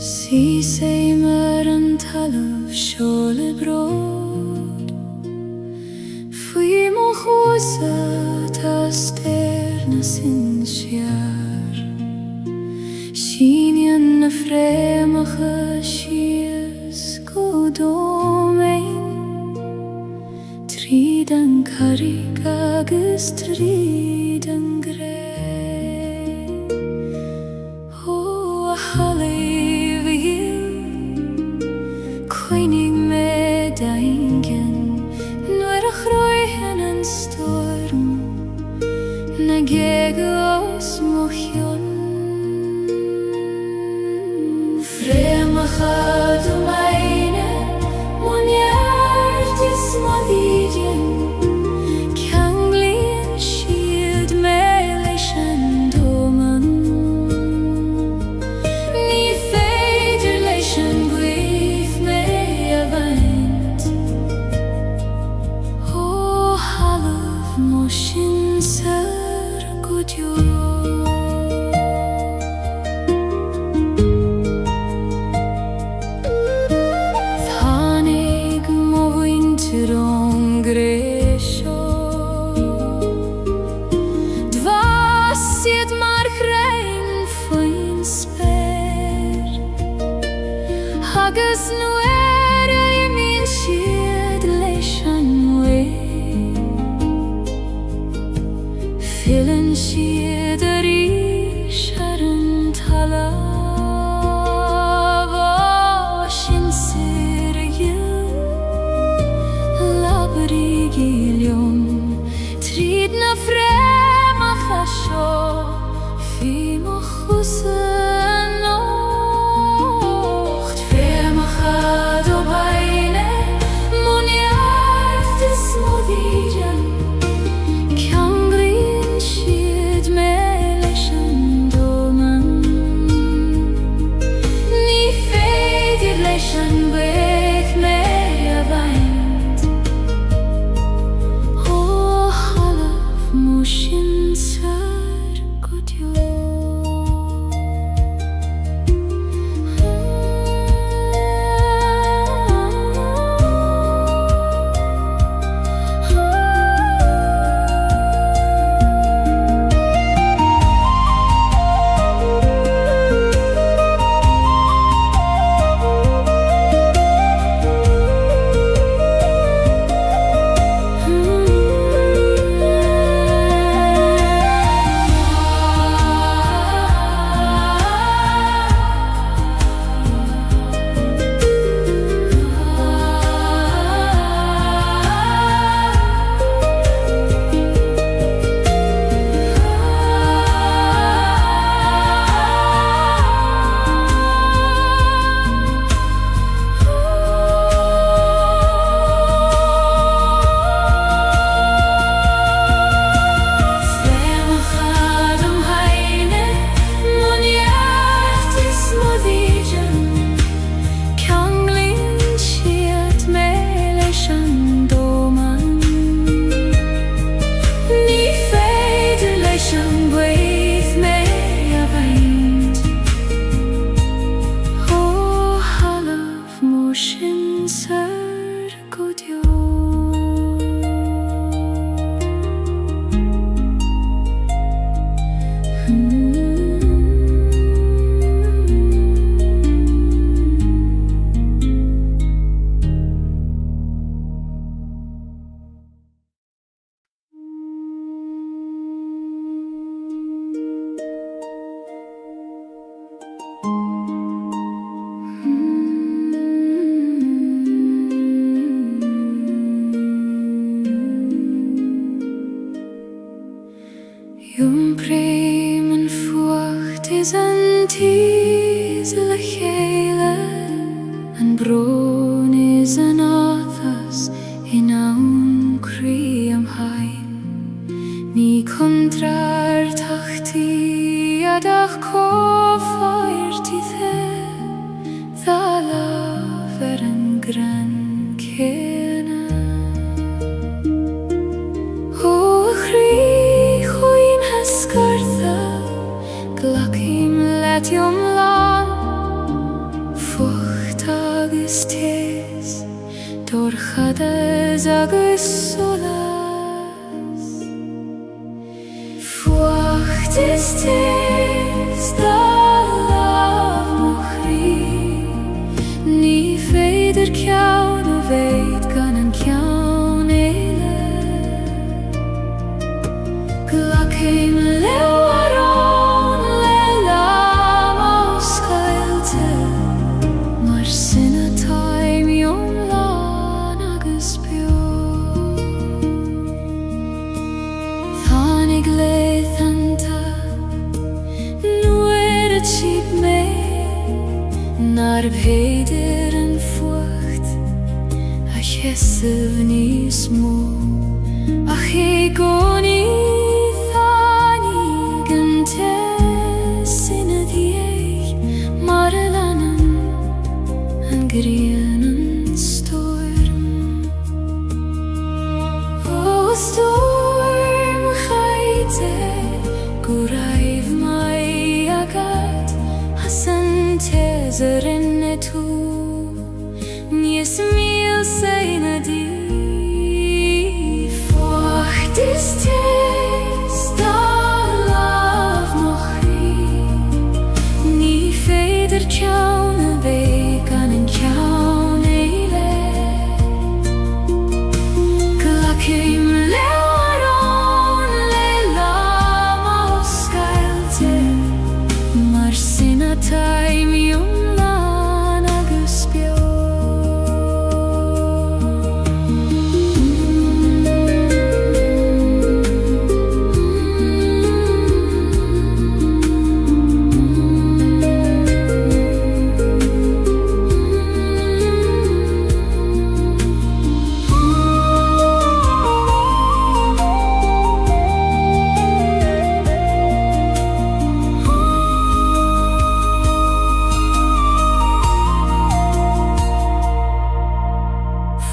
Si seimer an taluv shole brod Fui mo chosa ta sterna sin sjar Shinyan na fremacha shias godomein Tridan karig agus tridan grey Oh, hallelujah Koinig me daingen Nuer a chroihen an storm Na gegos mochion Fremacha du meine Mon hjertis modidjen Kanglien shield me leishan domen Ni feider leishan gwif me avant Oh, halov moshin ser godjo Thanig mo winter on gresho Dvasiet mar grein foin sper Hagus nuere I min shield leishan we Fillen shield ari sharan talav Oshin sirgil labri gilium Tridna frema chasho fi mochusen nocht Frema chad o beine Mon hjertis modidjen Kanglien shield me Jum prim en fucht is an tiesel Gaeilge, an bron is an athas in aun cri am hain. Ni kontrar tachti adach kofair tithe, dhala ver an gran kena. O chri chuin hesgartha, glachim let yom lan, fucht agus tes, dorchades agus solas. Fucht is tes, da lav mochri, ni feider kjaun o veit gan an kjaun eile. Glachim lewaron le lam os Gaeilge, mar sinna taim yom lan agus bio. Tháinig leithanta, nuair a tíb mé, nar bhéidir an fucht, a cheisibh níos mó, ach é gcónaí tháinig an tes ina dhiaidh, mar a leanann an grian an storm. O storm chaite, go raibh mai agad, as an tes a rinne tú, níos míl saoine dí. Fucht is tes, da lav mochri, ni feidir kjaun a bheith gan an kjaun eile. Glachim lewaron le lam os Gaeilge, mar sinna taim yom lan agus bio.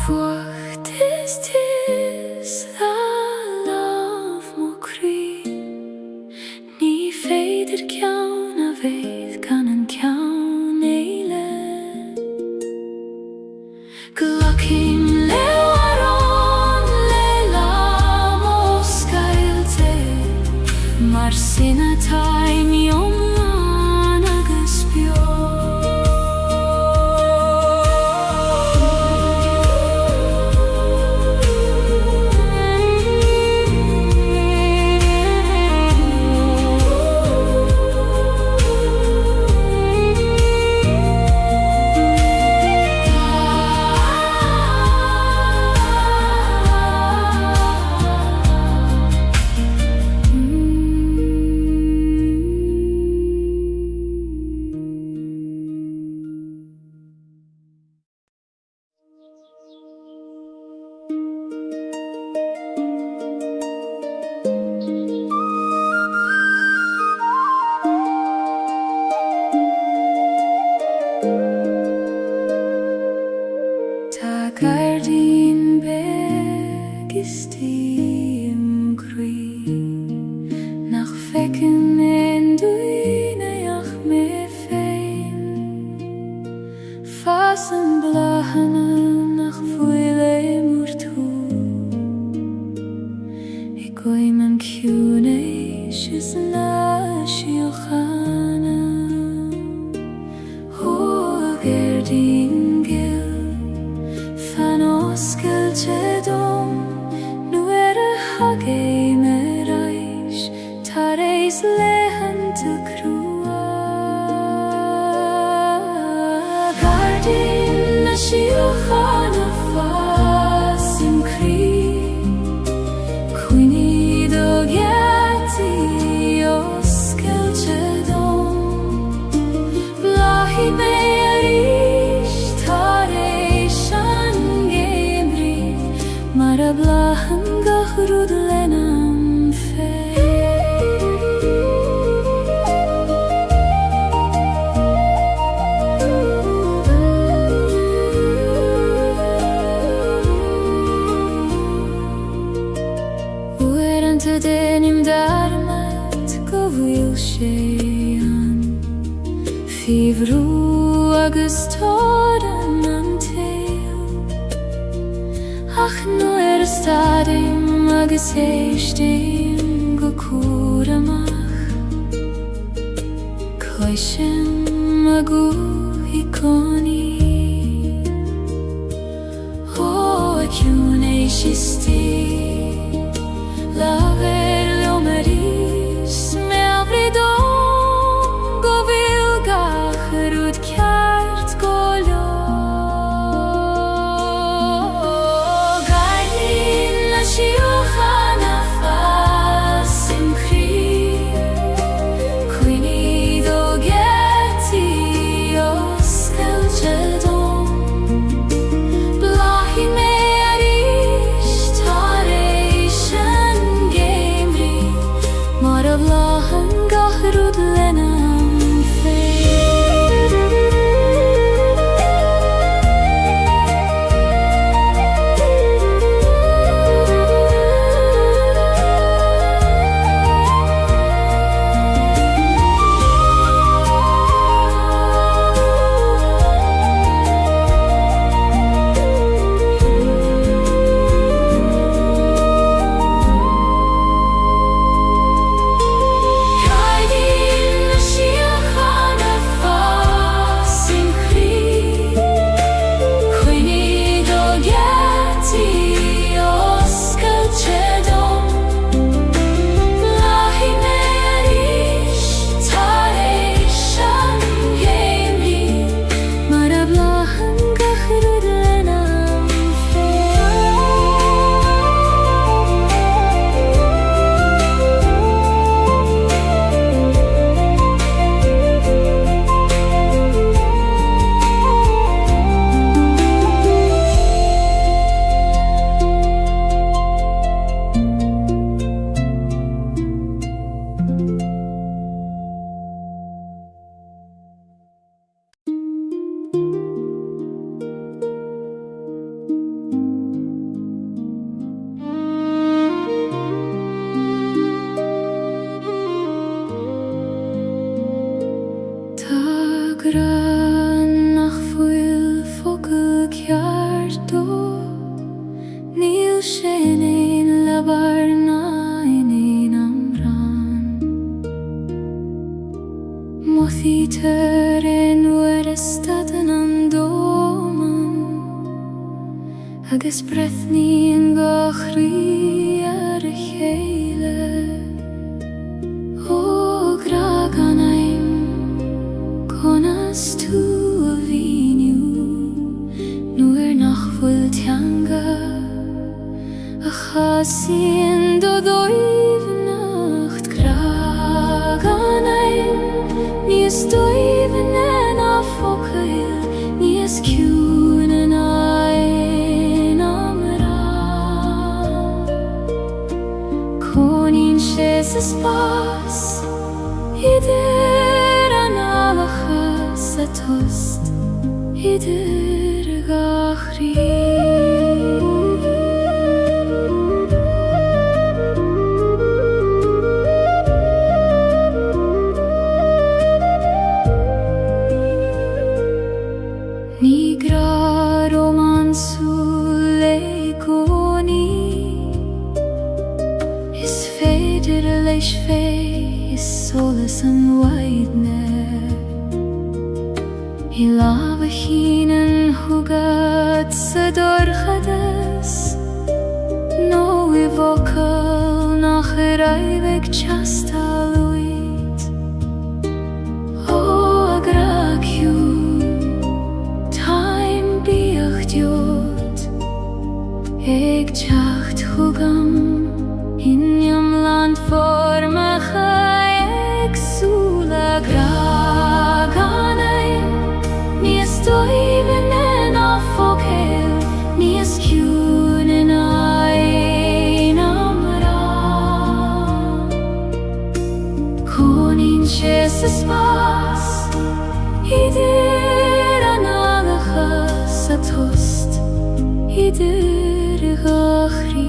Fucht is tes, da lav mochri, ni feidir kjaun a bheith gan an kjaun eile. Glachim lewaron le lam os Gaeilge, mar sinna taim yom lan agus bio. Ta gardín beg is tím crí, nach fecin en duineach me féin. Fas an blachana nach fuile múr tú, I goim an ciúnéis is snash yochana Gerdingil fanoskel chedom nuere hage merais tareis lehant krua Gardin nashiochana fasim kri Quini dogeti oskel chedom Blahi mearish tareishan gemri Mara blahan gahrud lenam fe Uerante denim darmat Gaeilge Fivru agus toran an tail Ach no stadim agus eistim go curamach Coishim agu hikoni O acune shisti Laver leomeris me avridom Go vilgach rud kjart golio Gailin la shiochana fasim kri Quini dogeti oskel chedom Blahi mearish tareishan gemri Mara blahan gahrud lenam fe Gran nach fuil focal kjarto Nil shenin labarna in amran Mothiter en werestaden an doman Agus brethni en gachri ar cheile O graganaim Conas tu avinu Nuer nachful tianga A chasin do doiv nacht Graganaim Nies doiv en a focail Nies kunen ein amra Conin shes spas Ider analachas a tost Ider gachri Nigra romansu leikoni Is feder leis fei solas an waidne I lava hinen hugad sa dorchades No I vocal nach raivek chastaluit O agraciu Time biach diod Eg chacht hugam In jam land formacha Eg sula graganai Ni estoy venena fokel Ni escunen ein amra Konin chese spas Idir analacha sa tost Idir gachri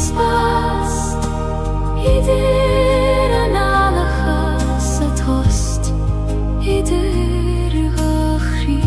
Spas Idir analacha sa tost Idir gachri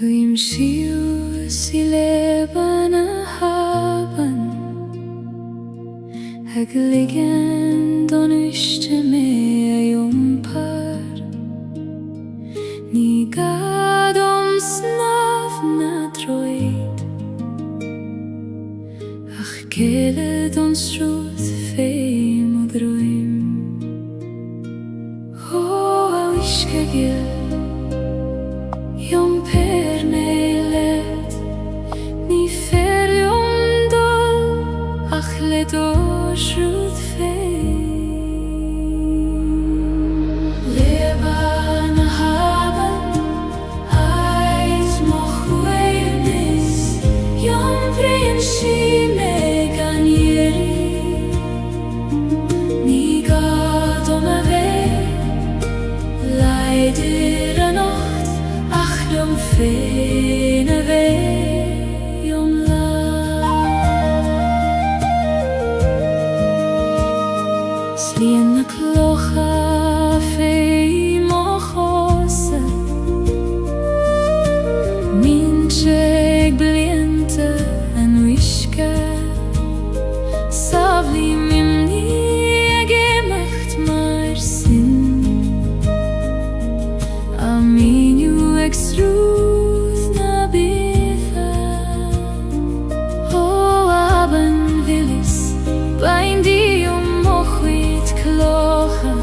Vim shiu si leban haben Hag liggen don ishte me par Ni gadom snav na droid Ach kele don struth feim og droim O au ishke gil Jom per neilet Ni fer jom dol Ach le dorsrud fein Leban haben Eis moch weirnis Jom prein shi megan yeri Ni gadom ave Leider anoch Dom fene vei om la Sliena klocha fei mochose Mincheg bliente en wishke Savli mimni gemacht mar sin Aminu exruth na bitha O aben willis Bain di mochwit klocha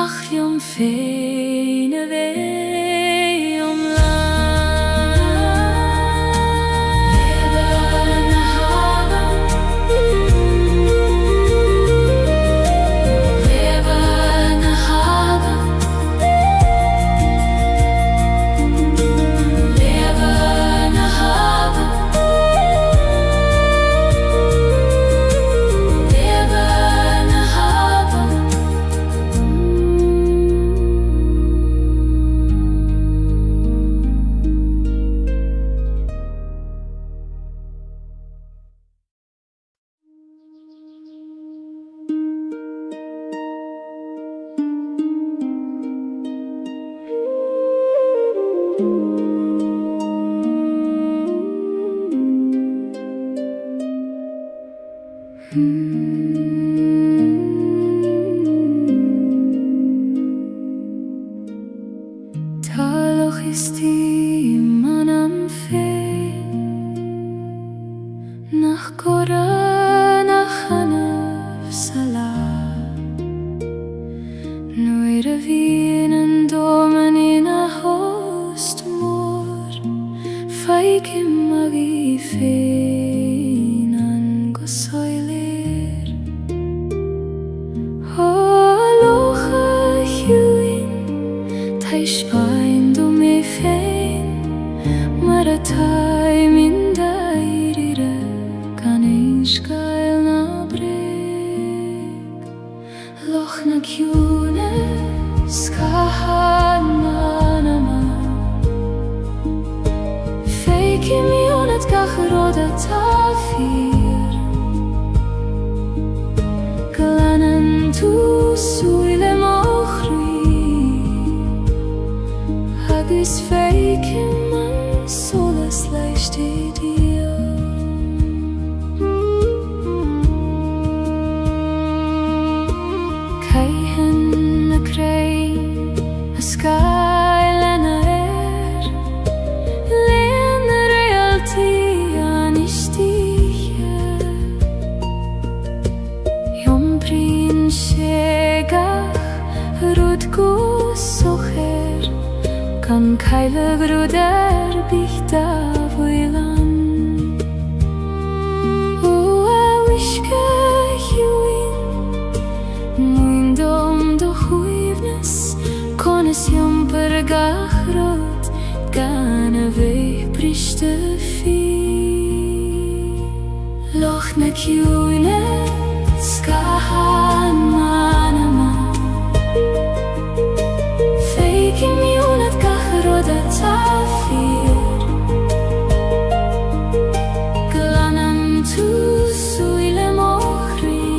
ach jom fene weh om Taloch ist die man am Fee nach Koran nach Hanaf Salah Noire vienen domen in a host mor Faik magi feinan gosoiler Holocha huin Taish Maratai min dairire Gaeilge Gael na breg Loch na kjune skahan manama Feiki mionet gachroda tafir Glanen tu suile mochri Hagis feiki solas leicht dir Keihen na krei a skylana Len realty an istige Jom prin shegach rudgu socher Kan keile gruder bich da voilan O a wishke huin Muindom do huivnes Kones jom per gachrot Gana veich brishte fi Loch na kjune skahan manama Feiki mionet gachroda tafir Glanan tu suile mochri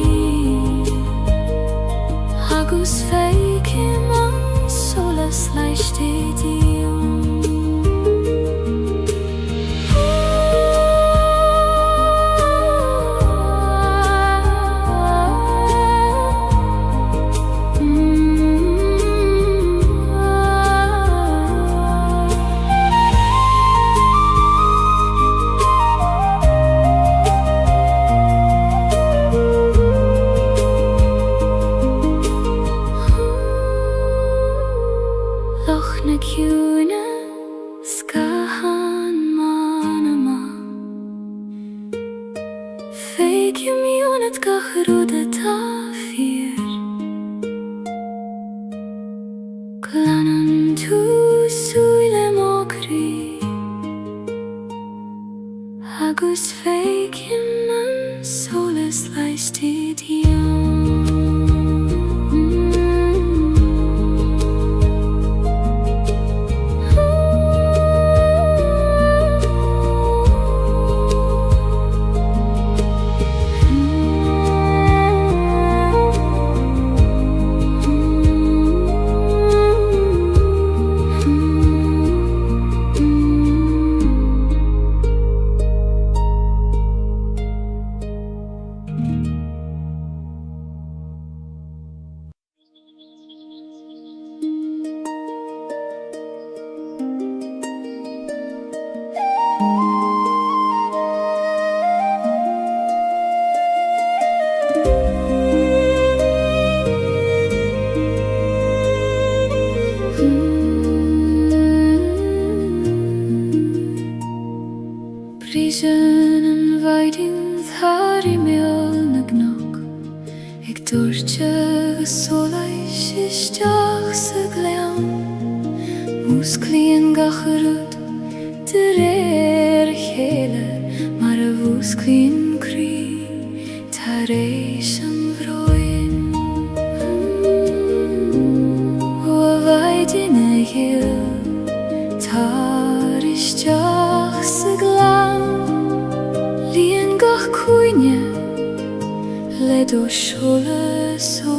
Hagus feiki man solas leicht dir na kjune skahan manama Feiki mionet gachroda tafir Glanan tu suile mokri Hagus feiki man solas leicht dir vaidin thari meol nagnok ik dortje solai shisteach sagleam musklien gacharut der hele maar musklien kri tareishan vroin o vaidin hil taristeach sagleam lien gach kuinje le do shole so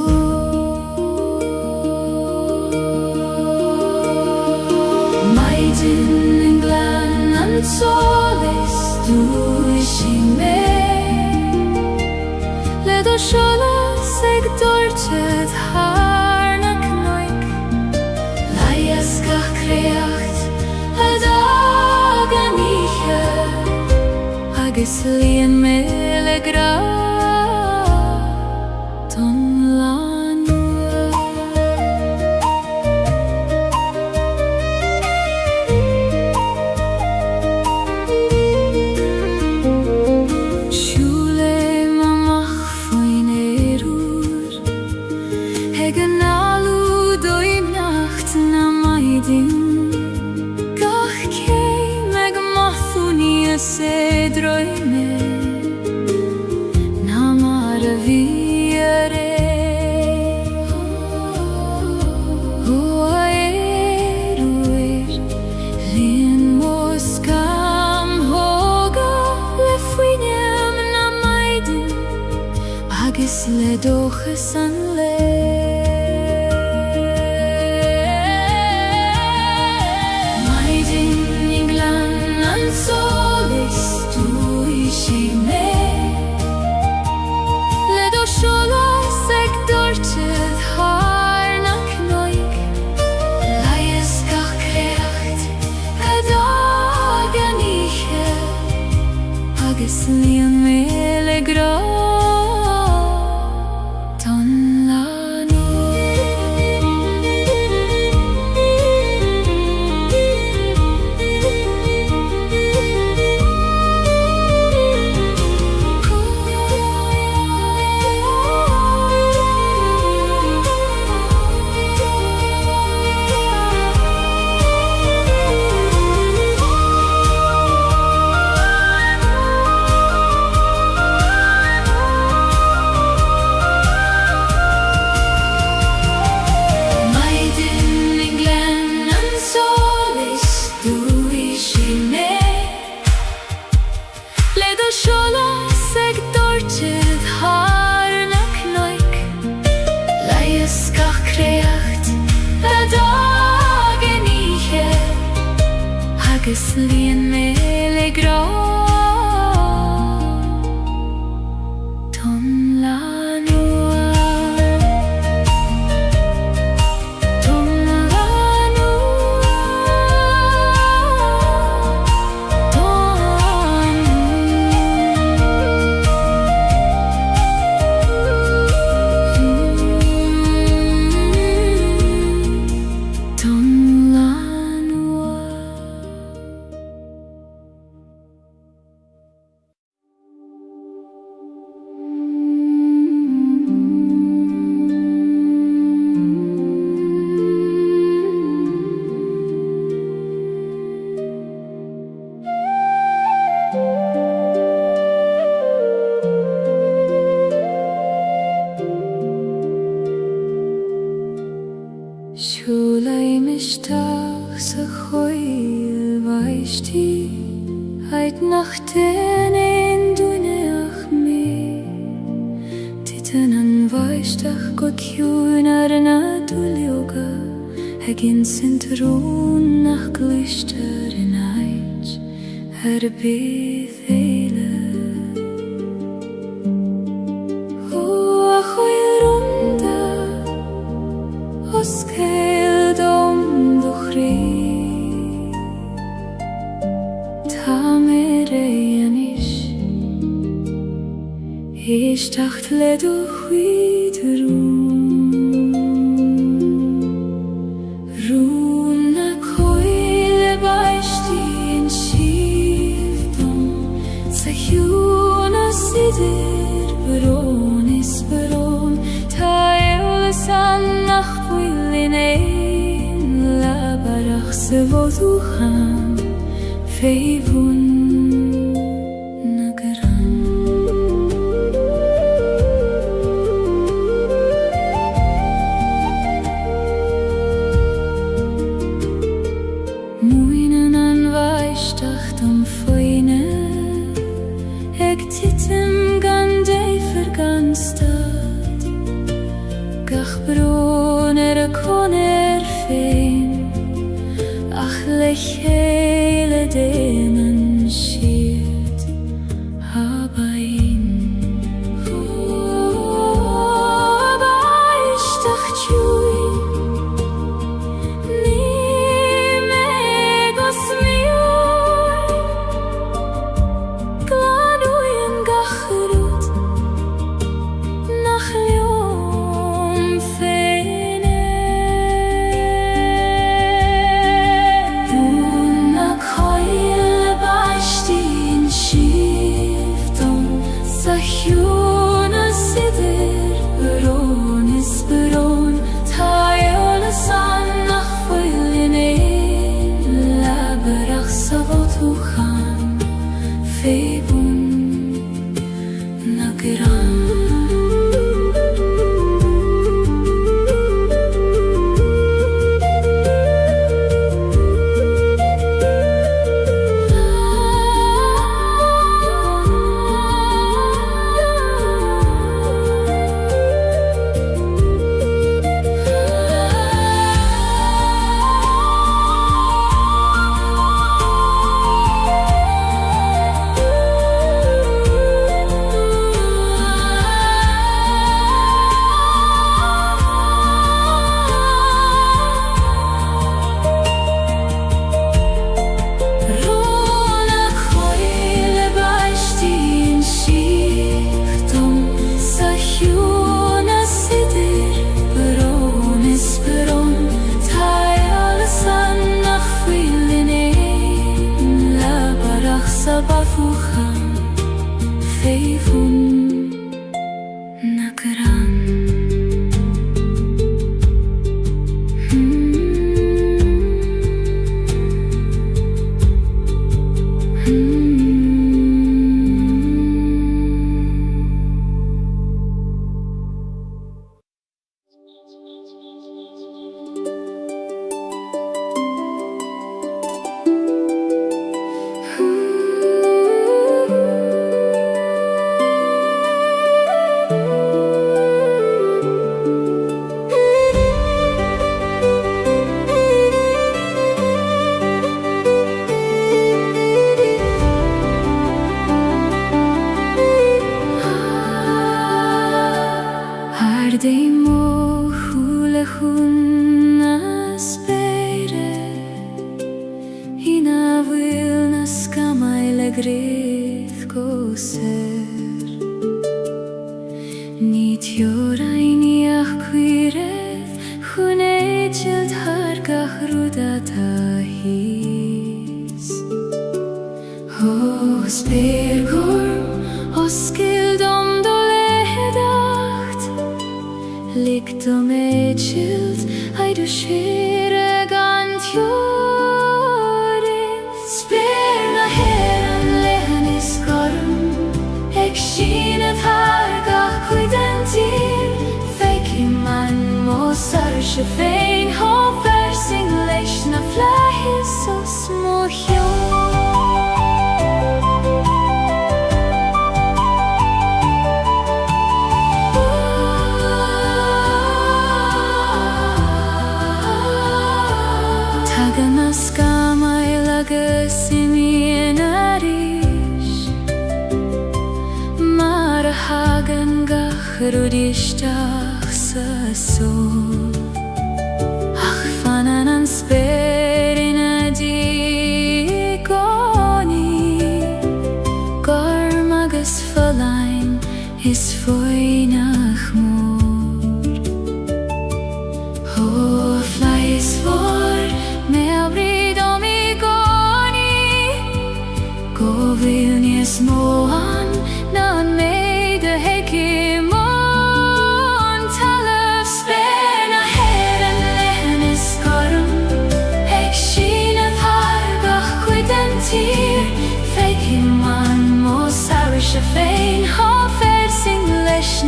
maidin in glan an solis du ishime le do shole seg dorchet harnak noik laias gach kreacht adaganiche agis lien mele gra se drøyme namara viere ruer lin moskam hoga le fuinem na maidin agis le dochesan le maidin inglan an so Shola seg dorchet harnak noik laies gach kreacht adaganiche agis lien mele gra ton lano Shola seg dorchet harnak noik laies gach kreacht adaganiche agis lien mele gra ton lanua ton lanua Shulai mishtach sa choil vaishti Heit nacht en duneach me Titen an vaishtach god hjun na dulioga Hegin sintrun nach glister in eit bith eile O a choil runda Os cael dom duchri Ta mere anish Ish tacht le duchwid Run na coil baishti in shivdom Sa hiu sidir bron is bron Gaeilge san nach bhuilean la barach sa bhódúchan féibhún na gcrann Muoineann an bhaisteach dom faoine ag titim gan déifear gan stad Gach brón a conair féin ach le chéile déanann siad habainn baisteach tiúil féibhún na gcrann féibhún na gcrann Dei mo hula chun spére Hina bhfuil na scamaile gréith go ser Ní teorainníach cuireadh chun éitilt thar gach ruda tá híos Ó spéir gorm oscail dom do lehedacht Licht om éitilt aidu sire gan teorin Spéir na héan lehan is gorm ag sína thar gach cuidan tír Feici man mo sar se féin ho versing leis na fleithis os mo Scamail agus imíon arís Mar a hagan gach rudisteach sa sól Ach fanan an spéir ina dígóní Gorm agus folainn is foinach mór Ó fleis mór me abrid om I goni Go bhfuil níos mó an ná mé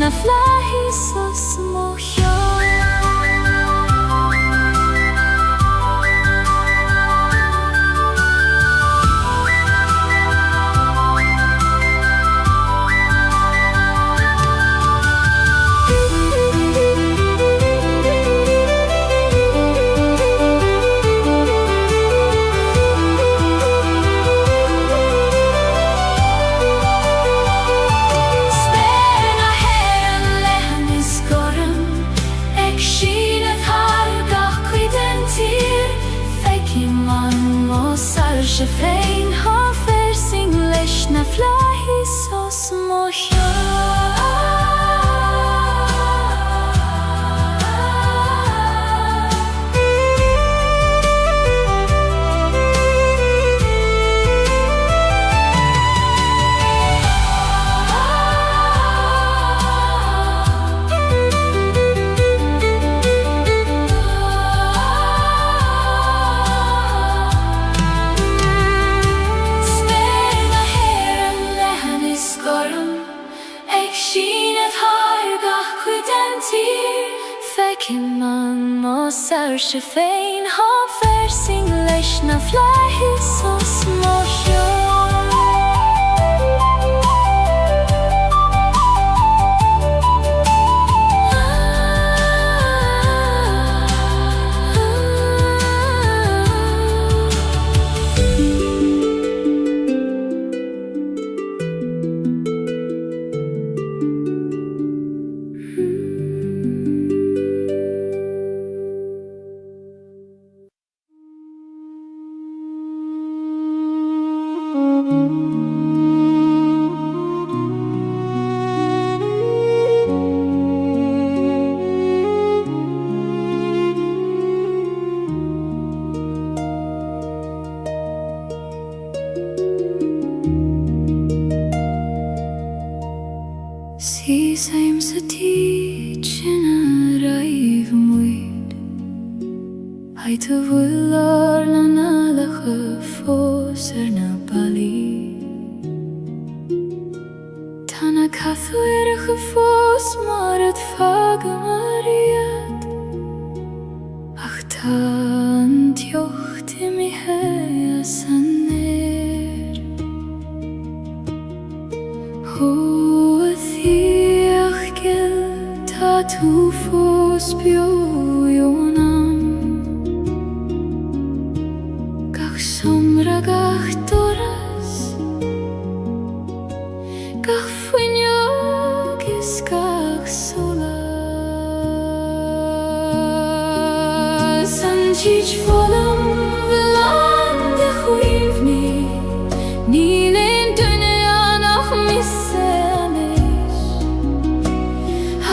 na flahi så små She fein har för sin ledsna flahi så små She fein har för sin ledsna flahi så små See same sa teaching arrive muid I to willar na nalacha foser na bali Tana kathuir gefos maar het faga mariat Ach tan tjocht I mi hea saner Tu fos bioionam Gach somra gach doras Gach fuignogis gach sola Sanjich volam velande chuivni Nilen dunya nach misseanish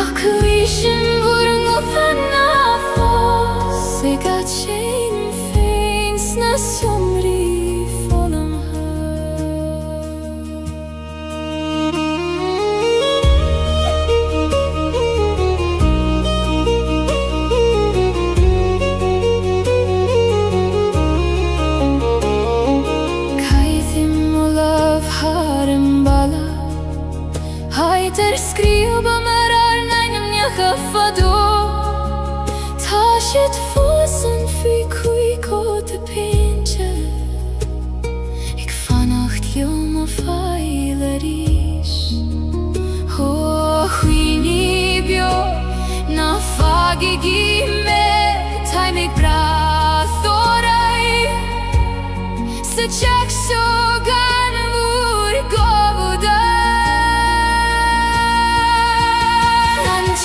Ach Shin vurung op nafos Se gat shein feins na somri volam Kaithim olav harem bala Haiter skriva marar nainam Fado Tashit fossen fi kui kote pinche Ik vannacht joma feilerish Ho huini bio Na fagi gime Taimig brathorai Se chak so gan vur govuda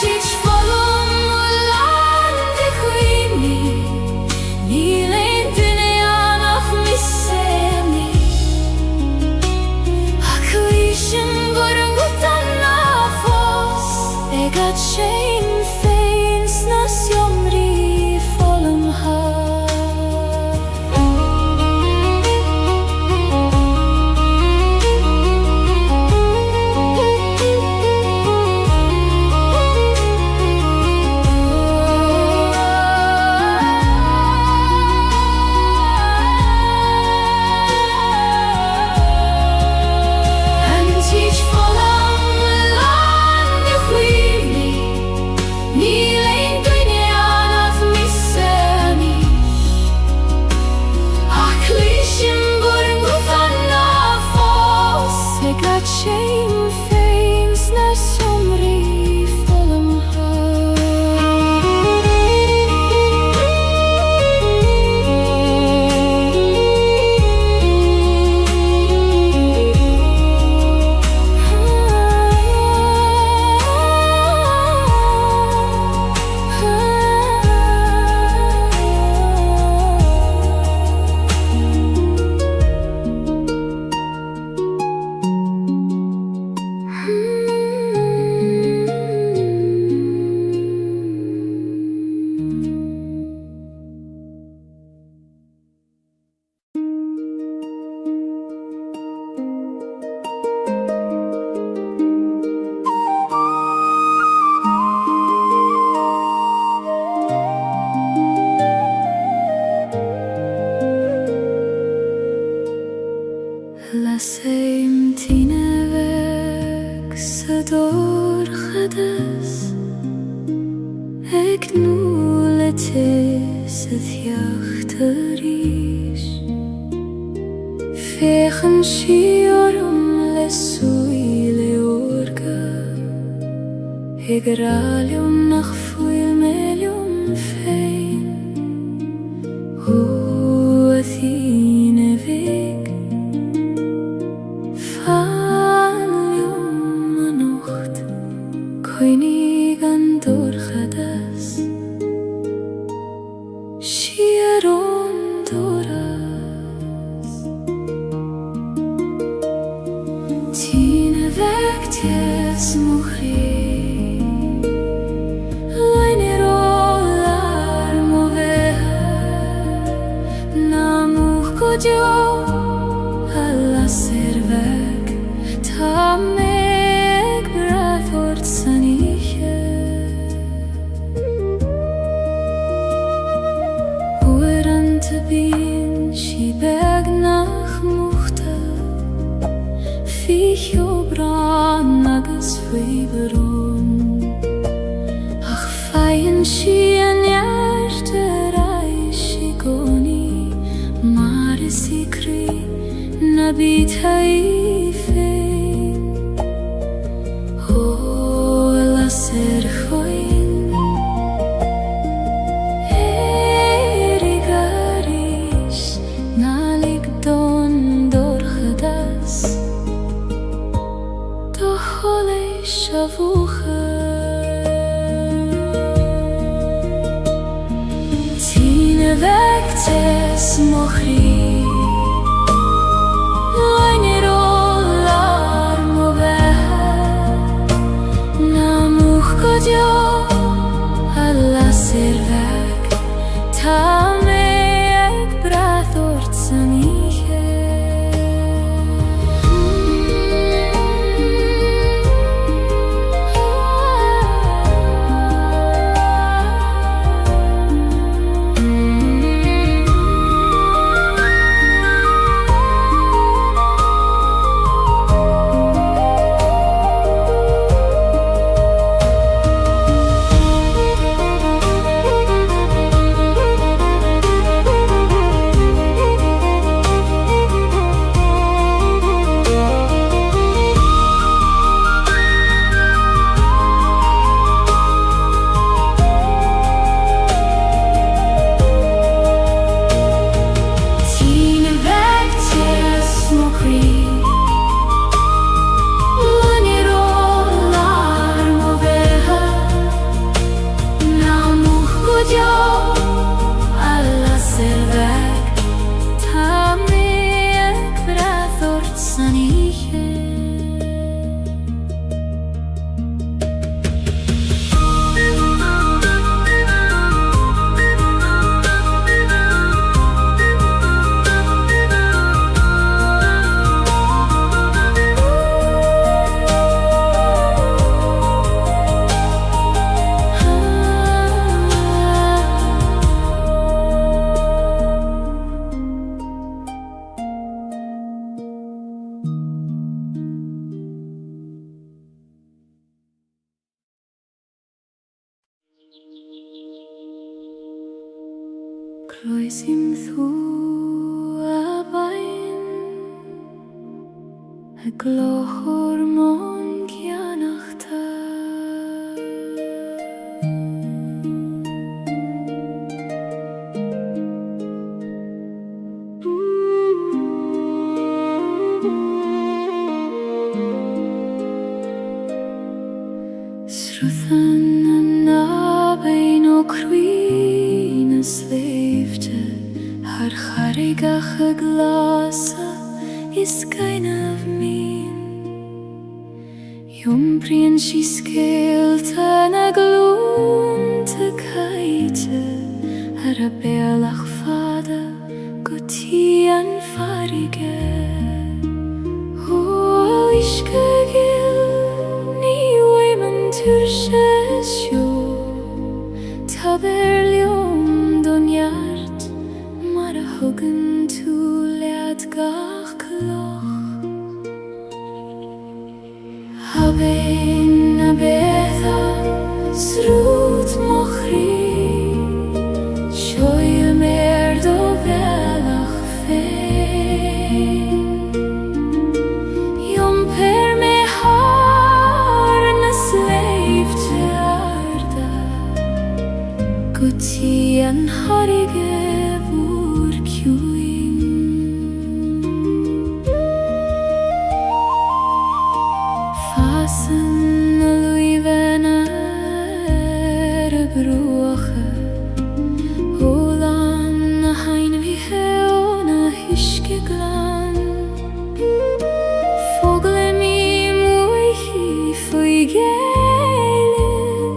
Teach volum ulande chuini Nilen dunya nach misseni Hakuishin vurung utan nafos Egat shein feins nas yomri volum ha Teach volam ulande chuini shame feins na somri fulm Laseim tinevek sador khadas ek nuletes het jachteris Fegen shiorum lesuile orga Egralium nach fuilmelium fein Athene vik Koinigan dorchadas Shiaron doras Tine vektes mukhri Lainer olar moveha Namuch kodjo Alla servek Tamek brathort saniche Oerante bin shibeg nach muchte Ficho bran nagas fiberon Ach feien shien jarte reishi goni Mare sikri nabit haifein Oh, la ser khoin Erigarish nalik don dor khadas Do hole shavucha Tine vektes mochri Lainer olar moveha Namuch kodjo alla servek Tamek brathort saniche Cloisim thu a bain glór món ceannachta. Sruthan na bain o cruin a sleifte, har charigach a glasa is kind of mean. Jumprien si skeelte na gloon te kaite, har a bealach fada gotian farige. O iske gil ni weiman turses jo, taberlium donjart, mar a huggen tu leat gach kloch. Habein a betha srut mochri, shoil mer do velach fein. Jom per me har na sleifte arda, guti an harige vur kjuin. Fasen a luiven a bruache, Olan a hein vi heon a hyske glan. Fogle mi moichi foi Gaeilge,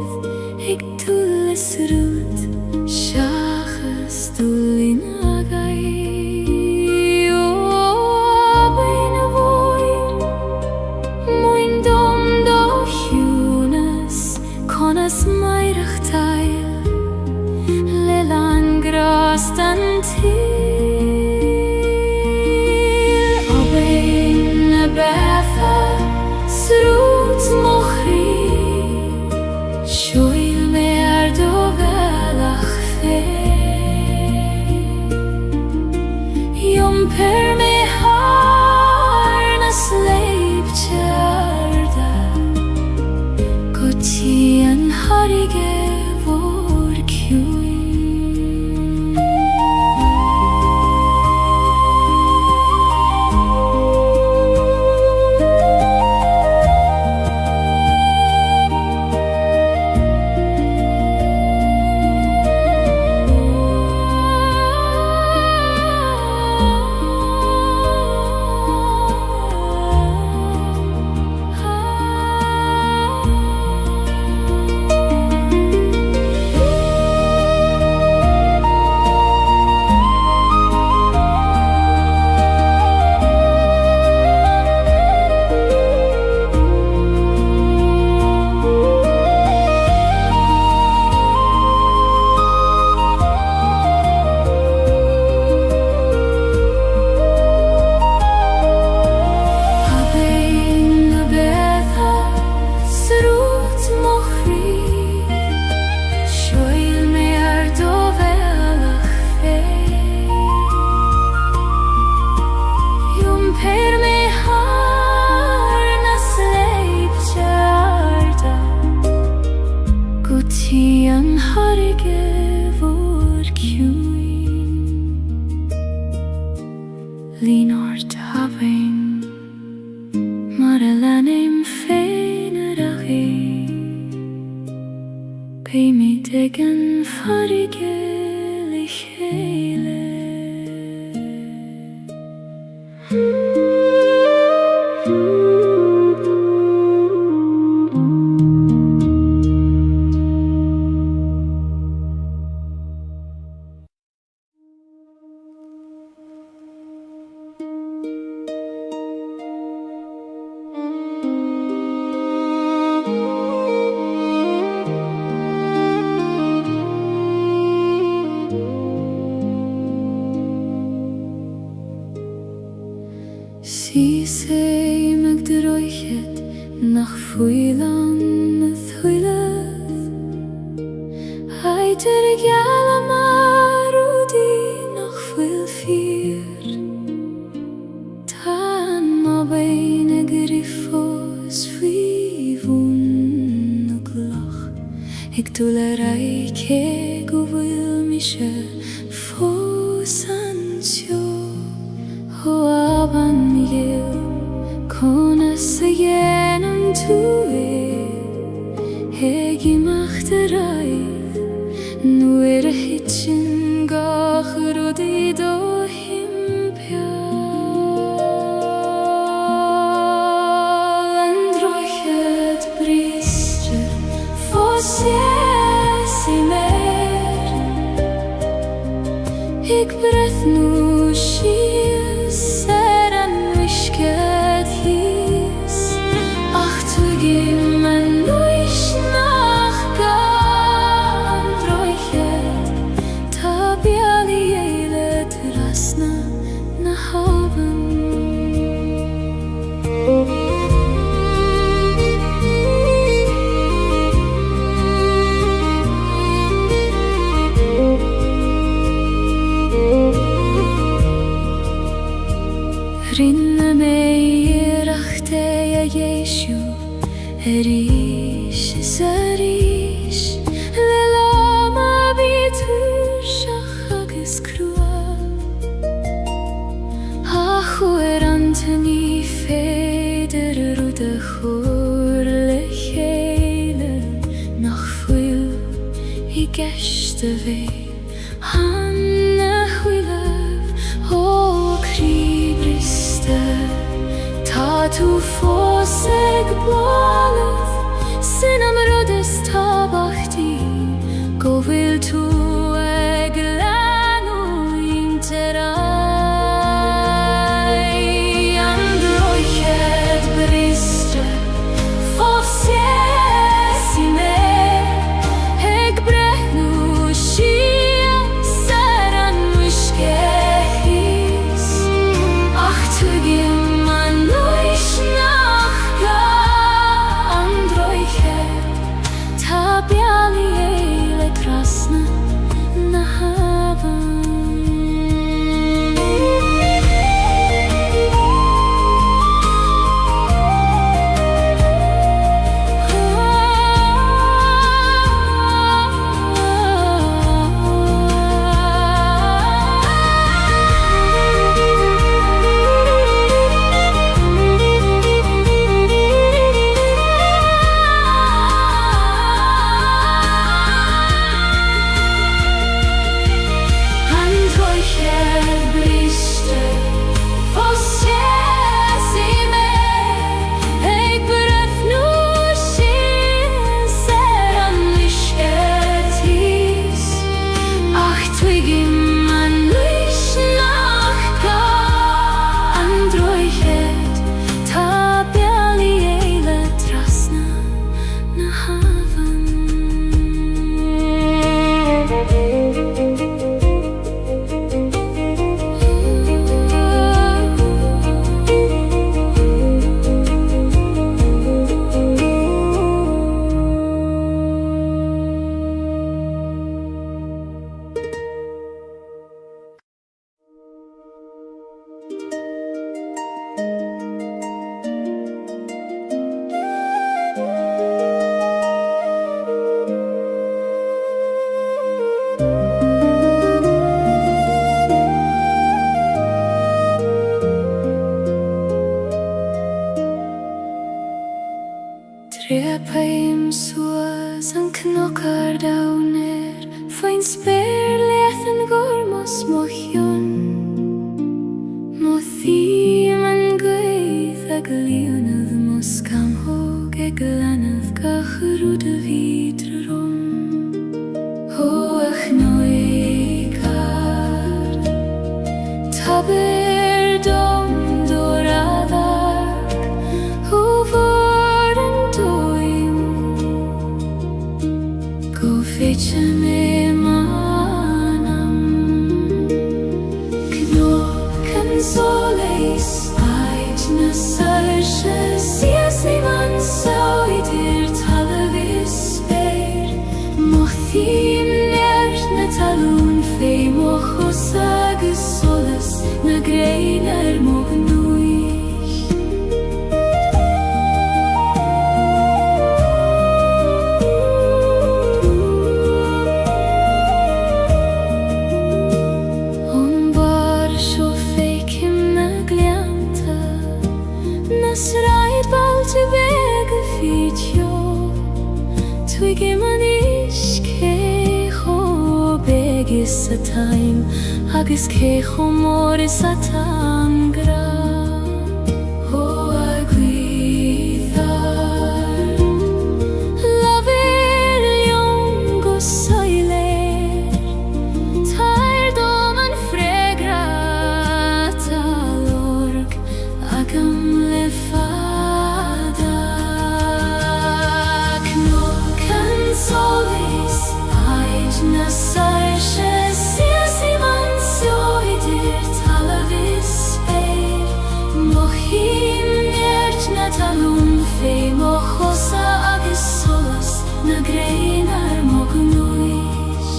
eg tulles rut, shachas tullin agai. O abein a voin, moin dom do hjunes, konas meirach teil, lelan grastan til. Abein a betha srut mochri, shoil mer do velach fein. Jom per me har na sleipte arda, guti an harige vår kjuin. An harige vår kjuin. Linort havein, mar a lanim fein a rachi, pei mi degen farige lichele. Si sei meg droichet nach fuilan a thuileth, Aider gala marudi nach fuil fir, Tan ma bein Tulerai che guvil mishe fosancio ho aban yil kona seyenam tue hegi machterai nuere hitchin gachrodi do himpia androchet brister Ik breth nu schies en wisket hies Ach tu gim en nuish nach gan droichet Ta biali eile trasna na haven Rinne mei rachte ja Jeshu Erish zarish Le lama bitur shachagis krua Achu anteni feder rude chur lechele Nach fuil I geshte ve Hanne huilev O Ta tu foseg bwalef Sin am rodes tabachti Govil tu eglanu interai Androichet briste Fosiesime Eg brechnu shia Seran wishkehis Ach tu gim Biali eile krasna na haven Trepaim suas an knockar downer Fain spare lethen gormos mochion Mothim an gweith ag leonadd moskam hog ag lanadd gachrwd y vidrum Ho ach noikar Taber dom doradar Ho Fece-me manam Knocken soleis Ait na sarche Sias iman sauidir talavis speir Mothim nert na talun Fei mochos agus solas Na greiner mognuich Sige man ishkecho begis a time Agus kecho moris a tangra Ho aguithar Lavir jongo soiler Tair doman fregrata lorg Agam lefada Knokan solis Aid na sarshe Siasiman soidir talavis speir Mohim nert na talun fei Mochosa agis solas Na greinar mognuis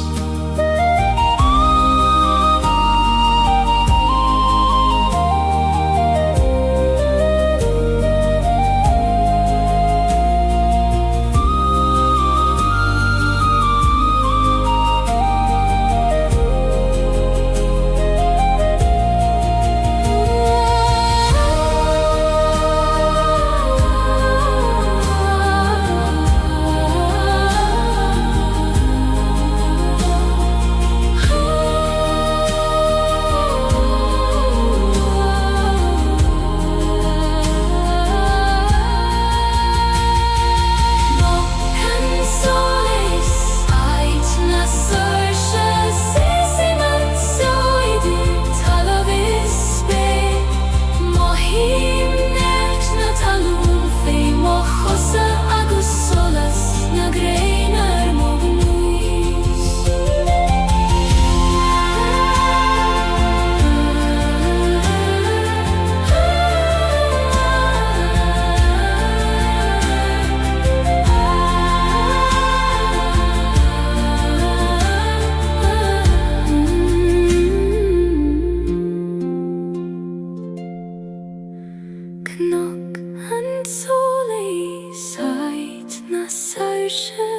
Knock and solis ait na sarshe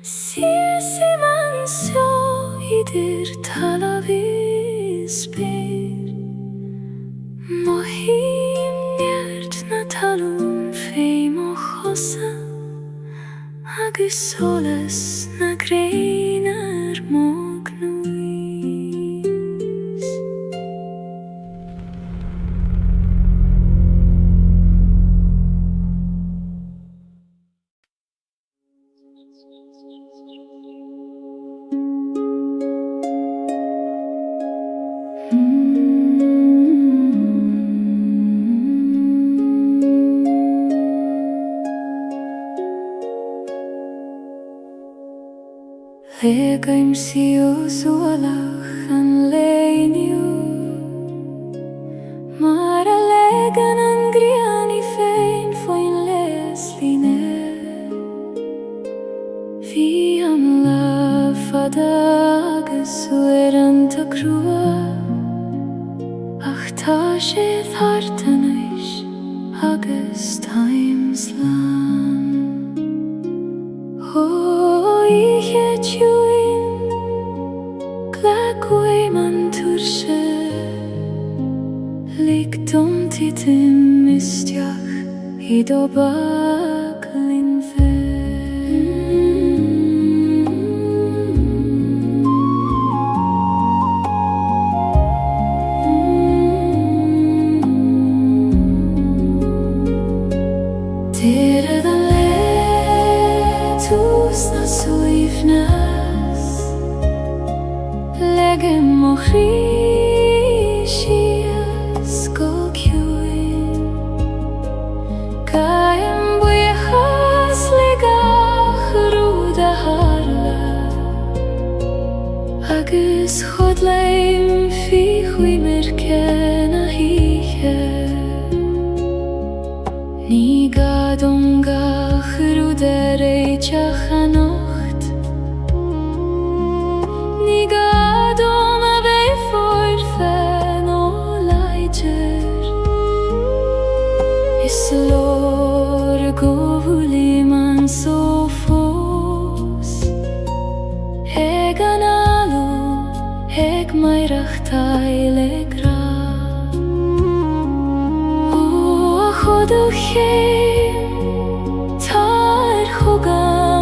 Siasiman soidir talavis speir Mohim nert na talun fei mochosa Agus solas na greinar mognuis Legaim siu zualach an leiniu Mara legan an griani fein foin lesline Vi am la fadagas ueran ta crua Ach ta sé thartanais agus times lan Ihe tjuin Glagwei man turshe Likdom titim mistiach Hido baklin fe Tere dan letus na suifnas Legem mochrishias golkjuin Kaim buichas ligach ruda harla Agus chodleim fi chui merken a hiche Ni gadom gach ruda reitjach a nocht Ni gadom a vei forfen o leidjer Is lor govuli man so fos Egan alu eg mairach taile gra O choduch Tar chogan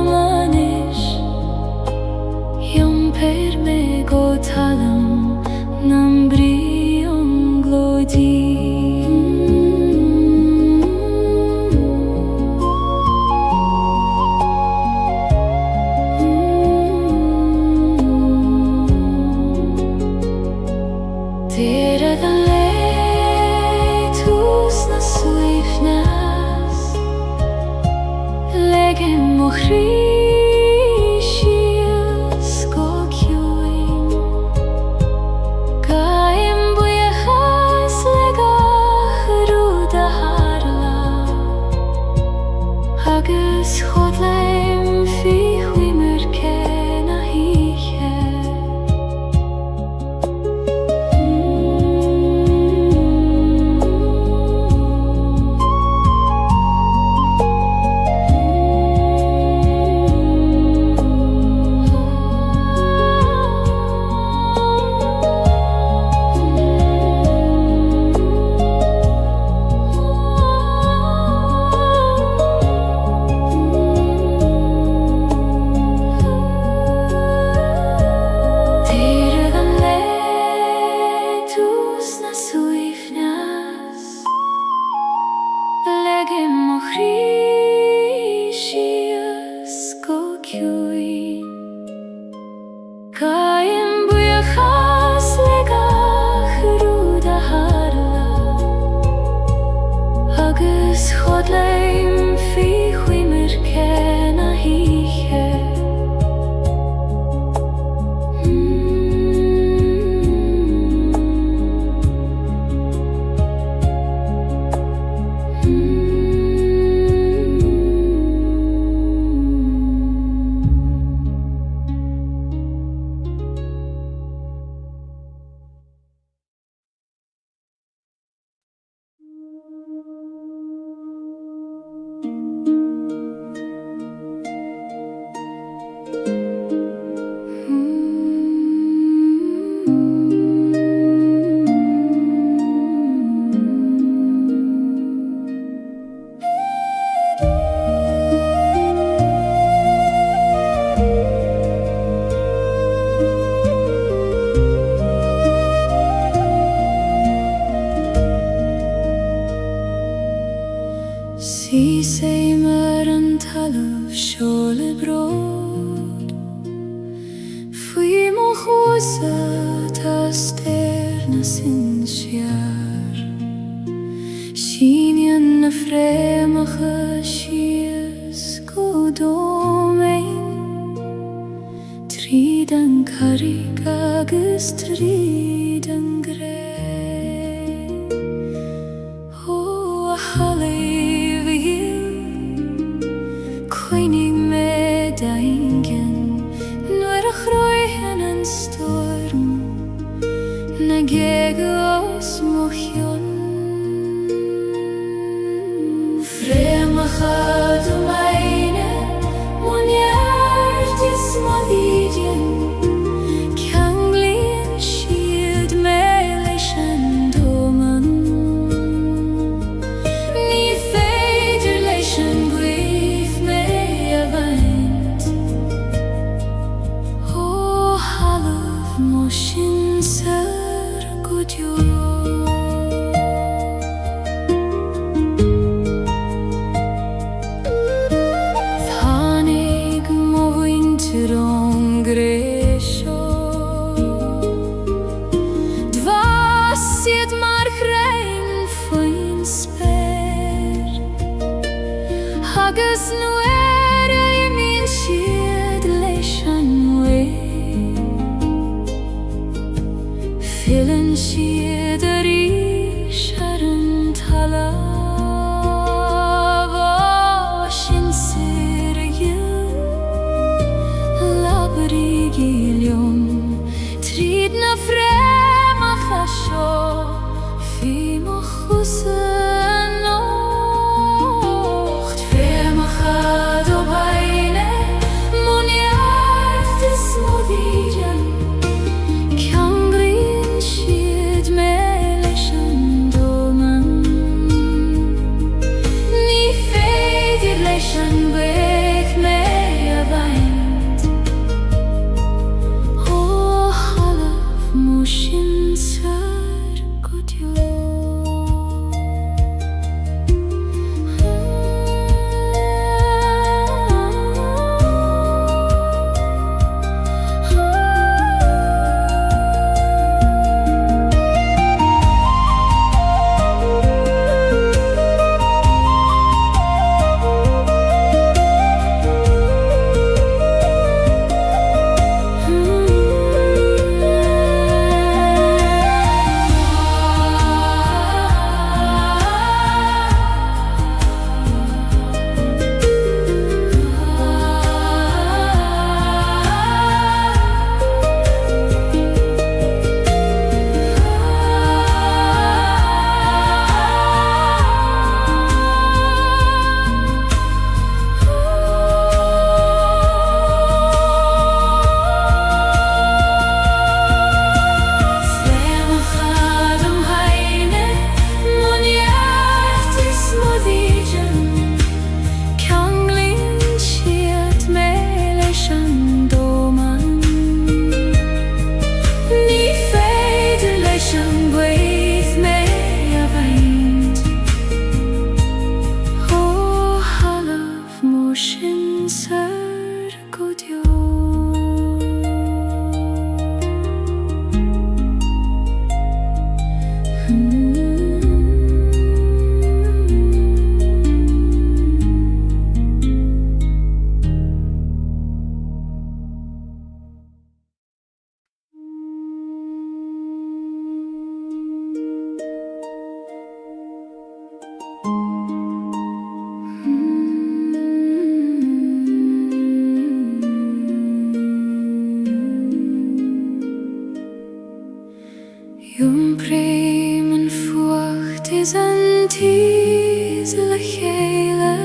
is an tis le Gaeilge,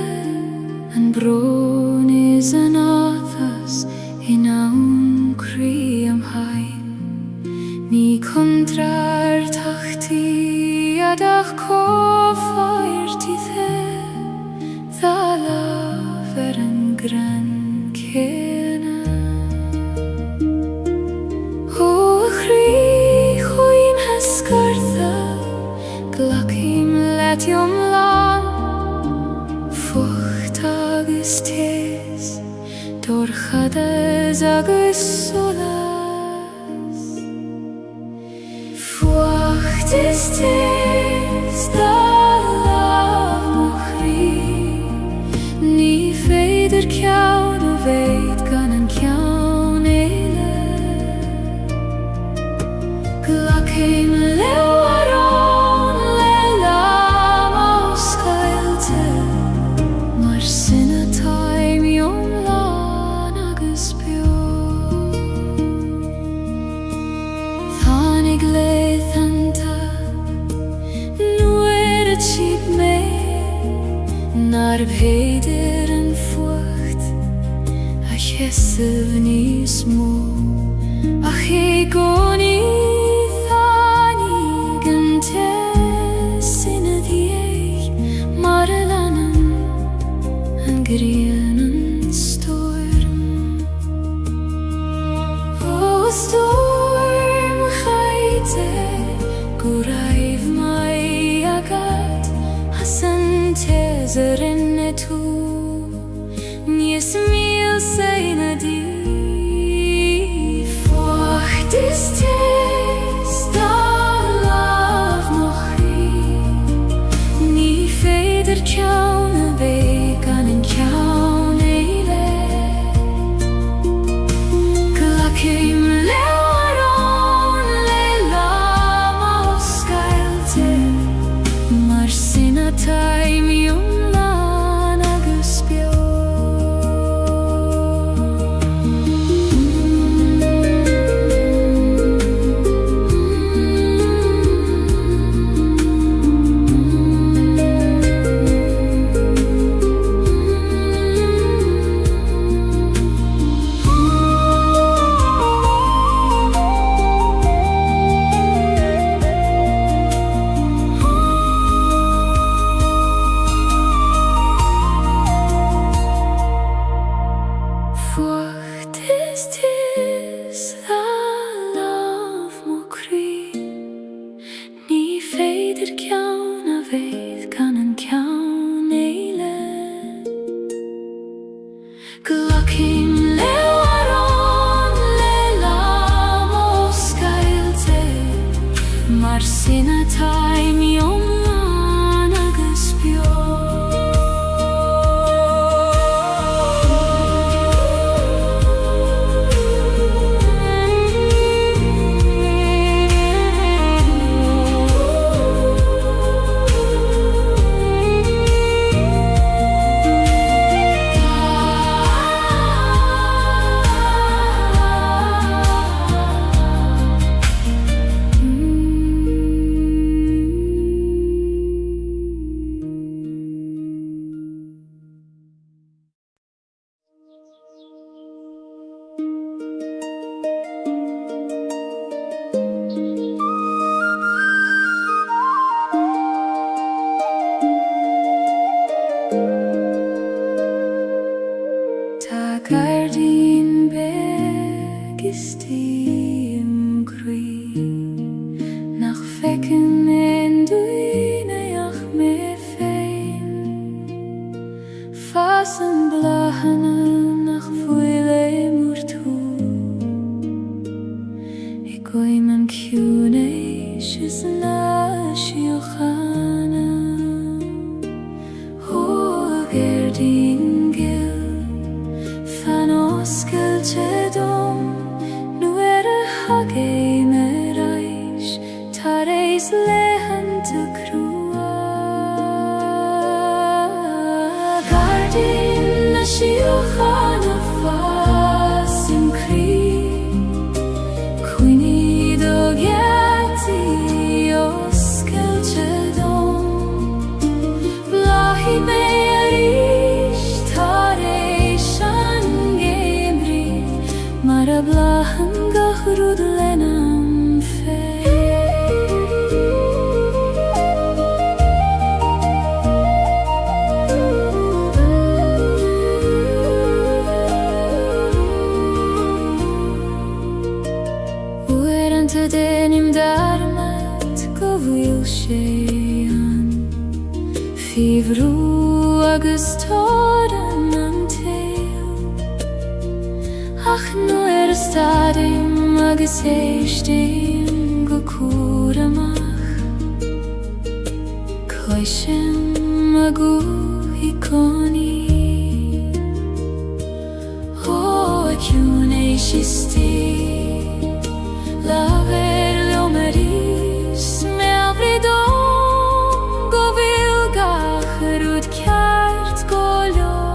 and bron is an authors in aun cream high. Ni contrar tachti adach kofair tithe, dhala veren gran kena. O chri choim heskartha, glachim letium lan, fucht agus tes, dorchades agus solas. Fucht is tes, da lav mochri, ni feider kjaun og veit gan en kjaun eile. Glachim lewaron le lam og skailte, mar sinna taim jom lan agus bjó. Thanig leithanta, nu det kjip med, nar bheidir en fucht, a chessev ni små, ach eg og ni thanig en sinne dieg, mar lanen en grenen storm. O storm chaite, guraiv mai agat, hasan tezer inne tu, nies mil seine di. Fucht is tes, da lav mochri, ni feider kjaun veik an en kjaun eile. Glachim lewaron le lam og skailte, mar sinna taim jom lan agus bjó. Fucht is tis, da lav mochri, ni feider kjaun a veit gan en kjaun eile. Glachim lewaron le lam og skailte, mar sinna taim jom lan agus bjó. Ta gardin beg is tim gry, nach fekken en duine ach me fein. Fasen blahane nach fuile murtu, ik gooi mijn kjuneisjes na shiochana. O gardin gil, fan oskeltje dom, nu det hage me reis, tar eis lehen te krua. Gardin na shiochana fasen kri, quini do geti oskeltje dom. gachrúd lenam fé. Uair anta dénim darmat go bhfuil sé an fíomhrú agus tóran an taol, ach nuair a stadim agus éistíonn go cúr amach, cloisim a gúthaí conaí. Ó ciún éis istí laver leomarís me abridón go bhfuil gachrúd ceart go leor.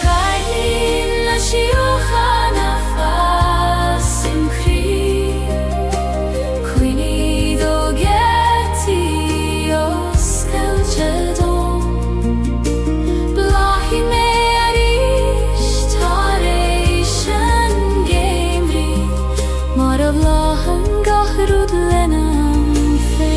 Gailín na siúchan a fas in chrír, cuoiní do gheartaí os Gaeilge dom. Blahí mé arís tar éis an géimrí, mar a bhlachan gachrúd lenam fé.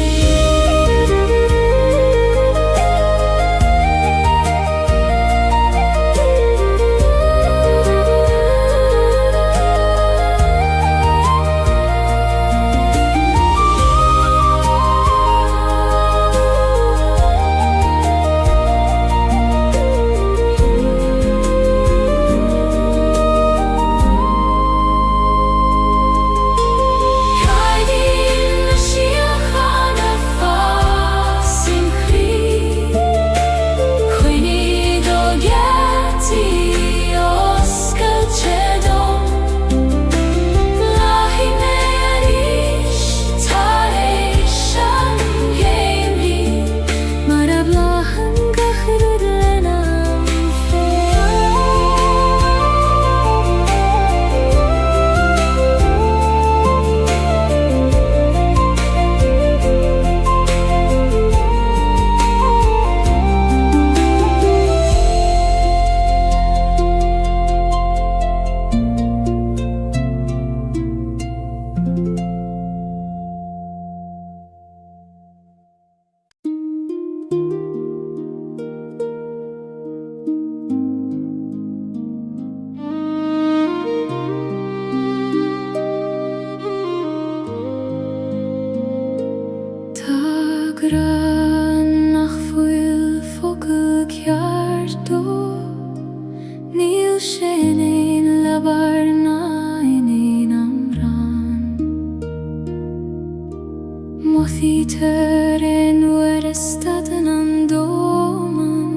Nach bhfuil focail ceart dó, níl sé in leabhar ná in amhrán. Mothaítear nuair a stadan an dóman,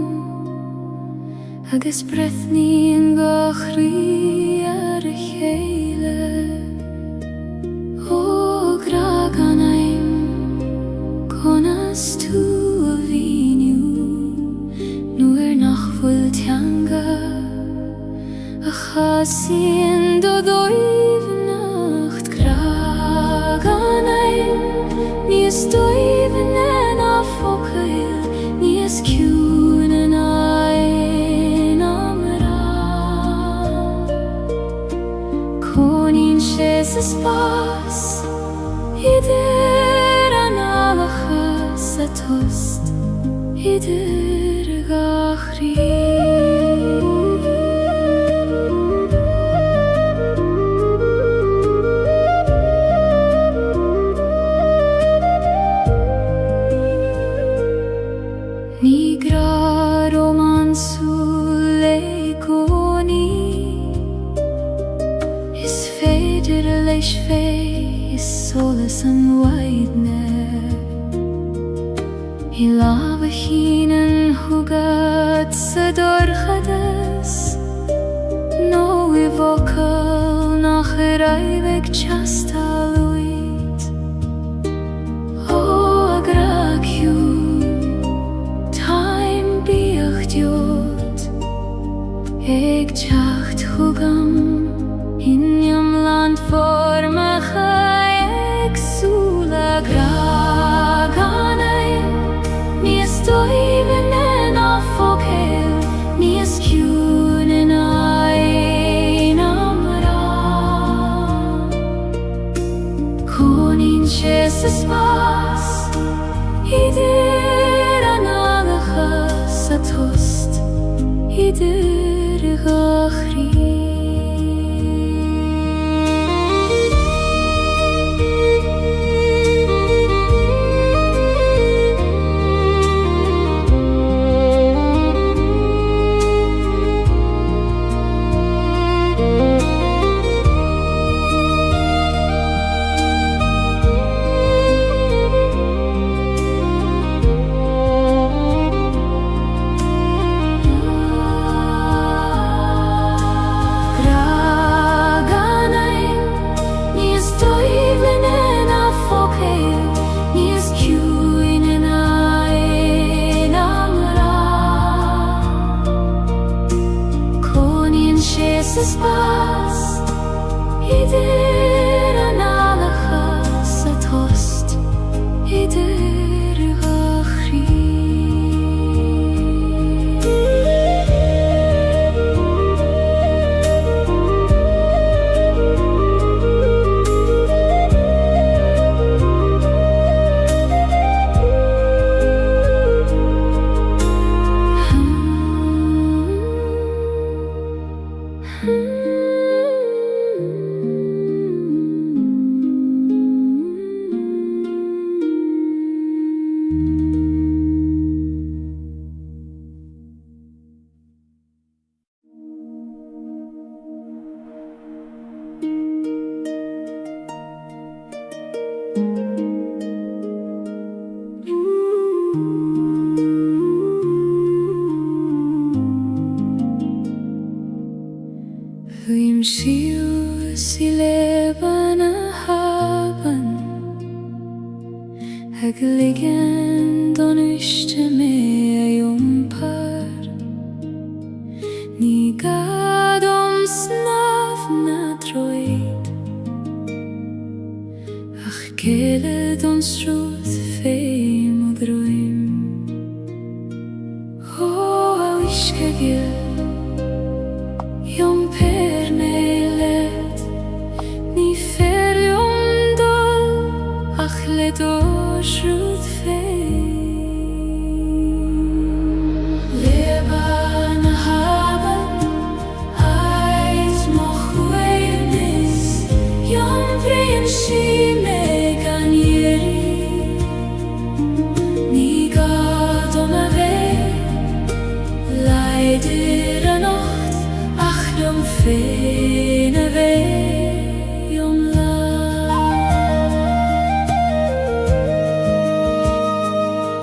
agus breithníonn gachraí ar a chéile. Ó gragannaim conas tú a bhíniú, nuair nach bhfuil teanga a chasaíonn do dóibhneacht. Gragannaim níos dóibhne ná focail, níos ciúna ná in amhrán. Coníonn sé sa spás idir an alachas a tost, idir gachraí. Ní gra romansú le coní, is féidir leis fé is solas an waidne. I lámh cínan thugad sa dorchadas, nó I bhocail nach raibh teastal uid. Ó a graciú táim bíocht diod, ag teacht thugam inniam land formacha agsúla. Gragannaim níos dóibhne ná focail, níos ciúna ná in is pas idir an alachas a tost idir achri. Huim shiu si leban a haben Hageligen don ishte me jumpar Ni gadom snav na droid Ach kele don struth feim og droim Oh, a wishke gil Jom per nelet Ni fer jom dol Ach le dorsrud feim Leban haben Eit moch weirnis Jom prien shi megan jeri Ni gadom a ve Leider a nocht Jom fene ve jom la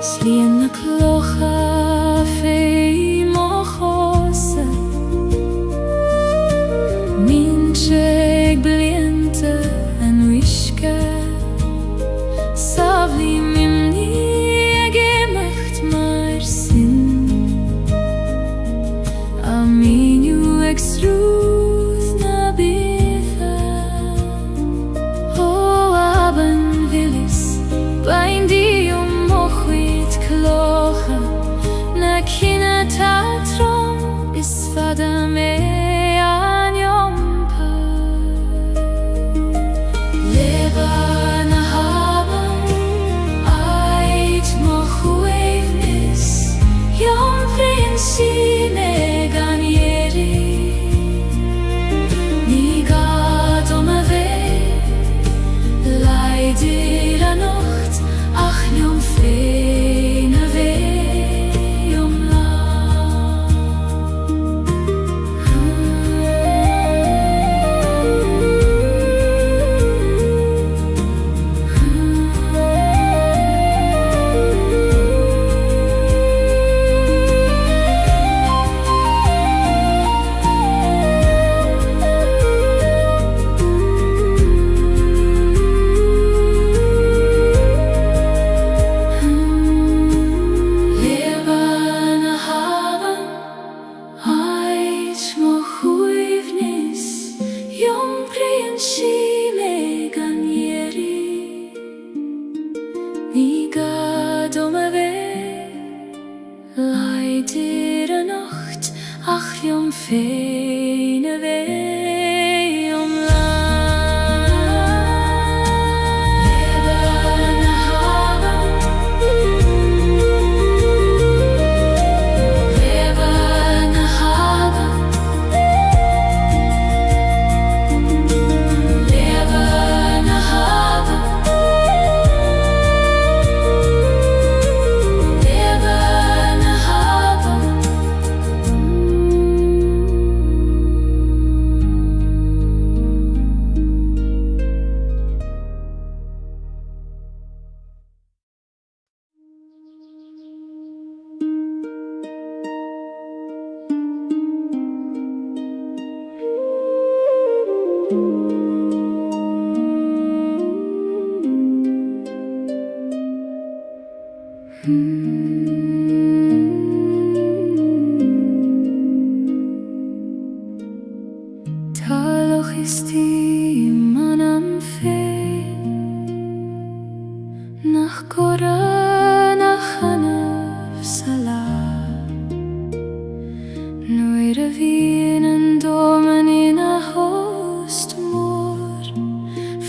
Slien na klocha fei mochose Mincheg bliente en wishke Savli mimni gemacht mar sin Aminu exruth na bitha Oh, aben willis Bain di mochwit klocha Na kina tatrom Is fada me an jompar Leban haben Eit mochwitnis Jom prinsi megan Ni gadom a ve Leider a nocht Ach jom fene ve jom la Ni gadom a ve Leider a nocht Ach jom fene ve jom la Leban haben Leban haben Leban haben Leban haben sti manam fein nach Gora nach hanaf salat Nuire vienen domen in a host mor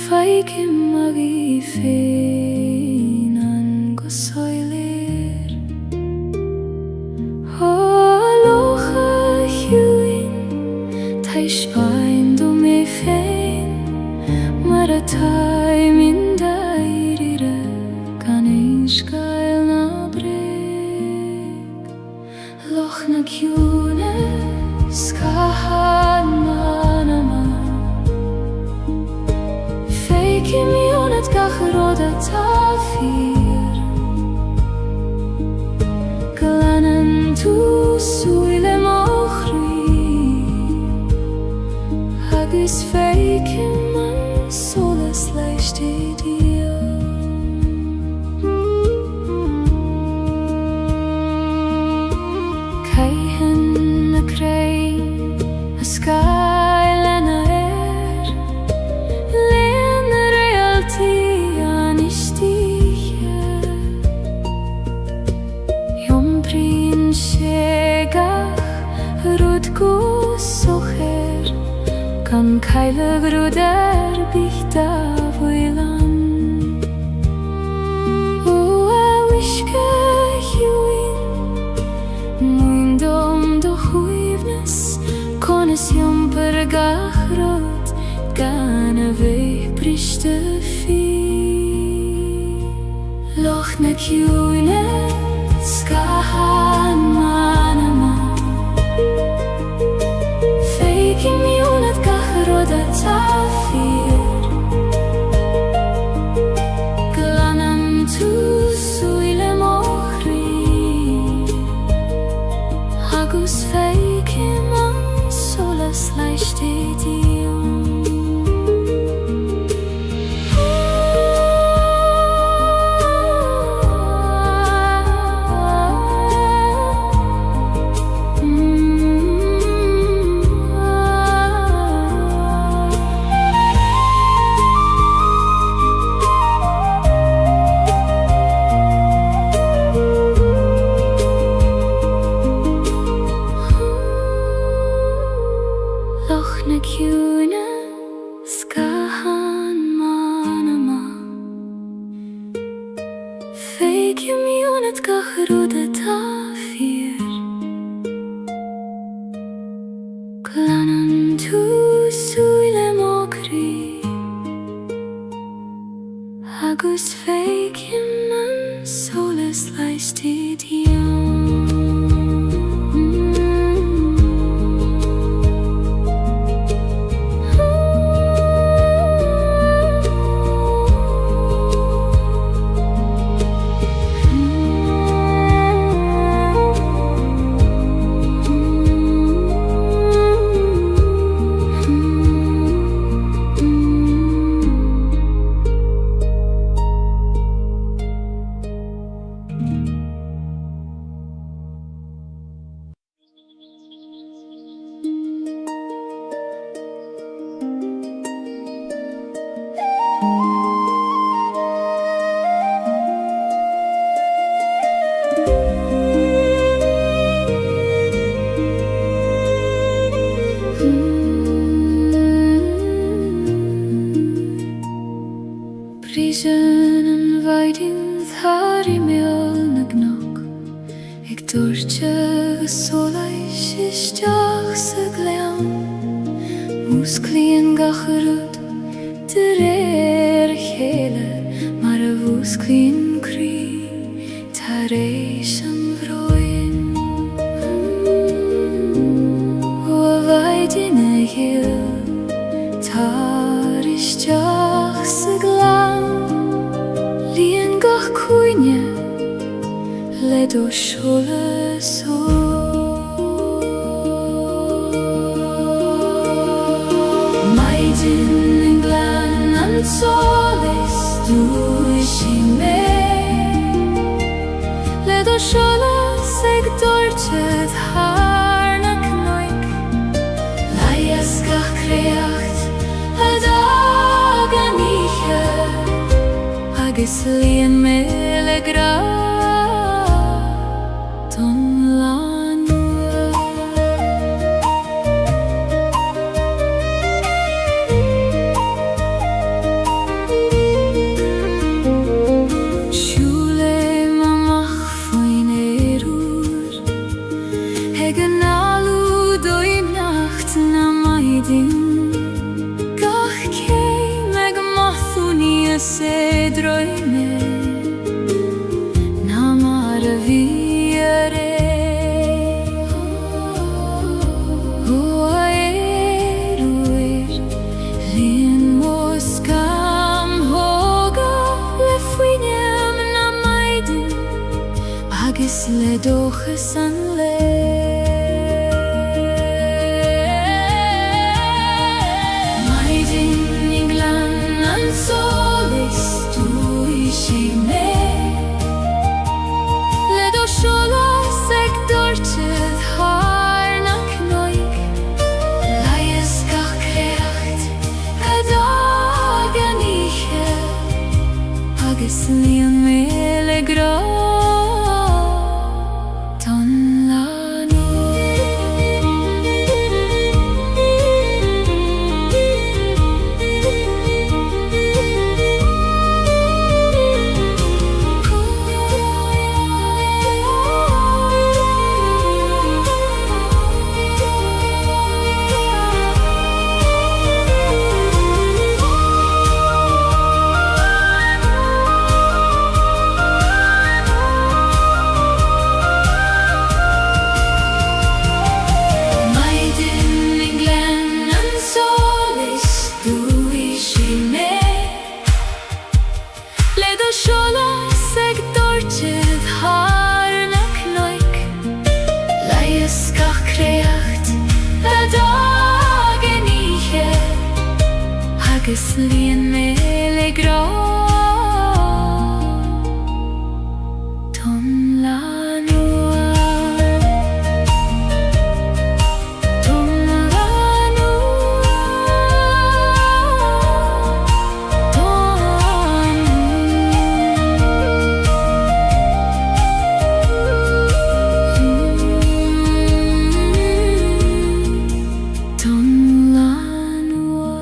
Faike magi fein an gosoiler Holocha huin Taish ein do me fein Maratai min dairire Gaeilge gael na breg Loch na kiune skahan manama Feike mionet gachroda tafir Glanen tu suile mochri Hagis feike man solas leicht idio Kaihen na krei a skylena Len realty anistiche Jom prin shegach rudgu socher Kan keile gruder bichta voilan O a wishke huin Muindom do huivnes Kones jom per gachrot Gana veich briste fi Loch na kiune skahan manama Feike mionet gachroda tafir Glanan tu suile mochri Hagus feike man solas leicht idio Loch na kiune skahan manama Feike mionet gachroda tafir Glanan tu suile mokri Hagus feike man solas leicht idio Brisen en weiding thar I meol na gnog Eg dortje gesolais isteach sa gleam Musklien gachrud der chele Mar a wusklien kri tareish am vroin O a weiding a hill tar isteach sa gleam Lien gach cuine le do shole so Maidin in glan an solis du ishi me Le lien mele gra ton lanua. Shule mamach foin erur hegen alu doi nacht na maidin gach kei meg mathuni se drøyme na maraviere hoa eruir lin moskam hoga le fuinem na maidin agis le doches an le lien mele gra ton lien mele gra ton lanua. Ton lanua. Ton lanua.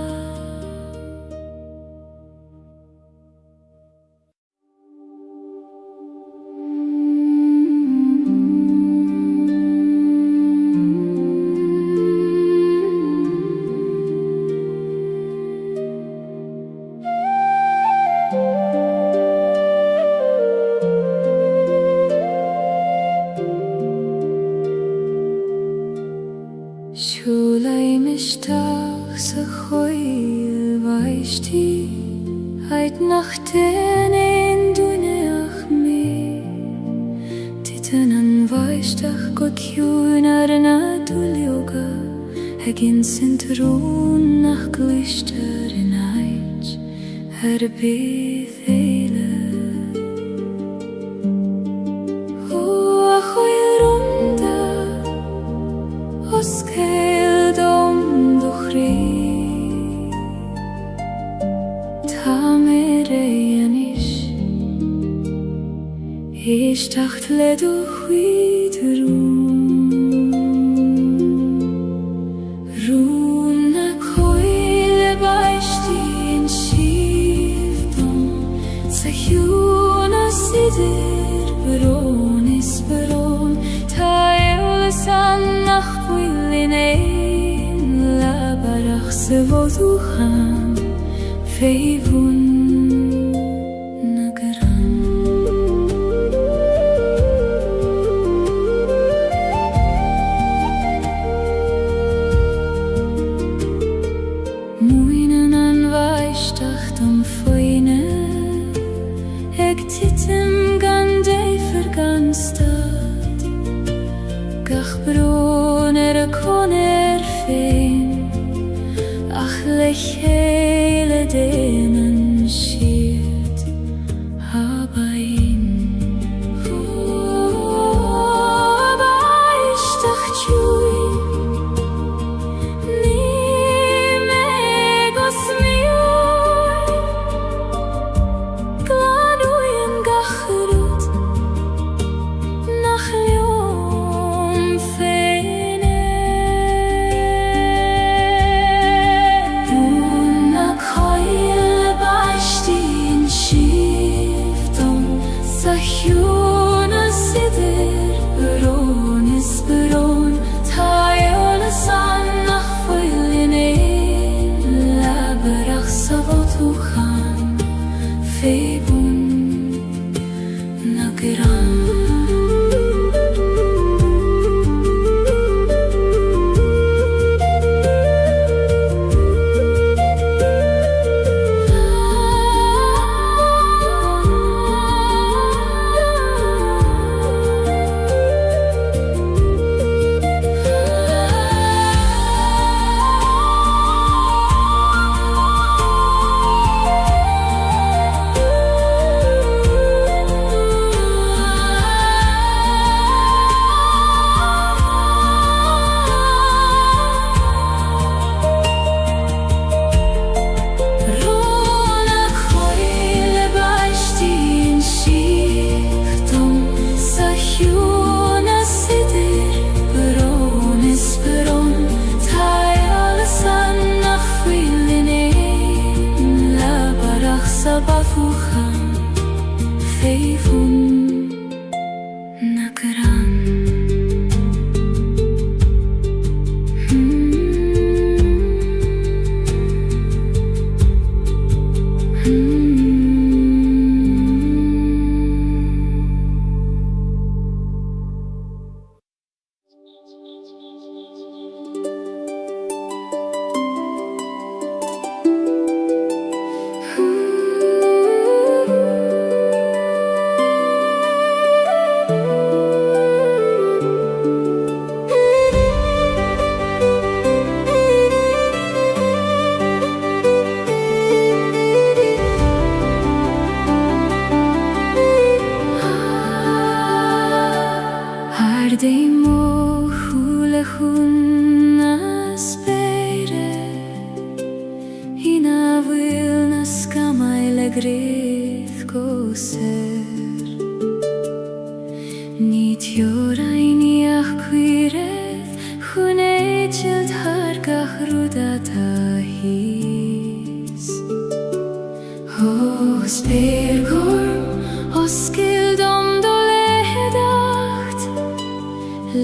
Shulei mishtach sa choil vaishti heit nach tenen duneach me titen an vaishtach got junar na dulioga hegin sintron nach glister in heit bethele Ich dachte, du wiederum Runa koile beistin shivdom Sahjuna sidir beron is beron Tael san nach willin ein Labarach se voducham Feivun hele denen schiert habain ich dacht chui ni me gos mi gladu lehunna spere Hina vilna skamaile grith koser Nit joraini achquireth Chuneichild hargach rudata his Hos pergorm oskildom dolehedacht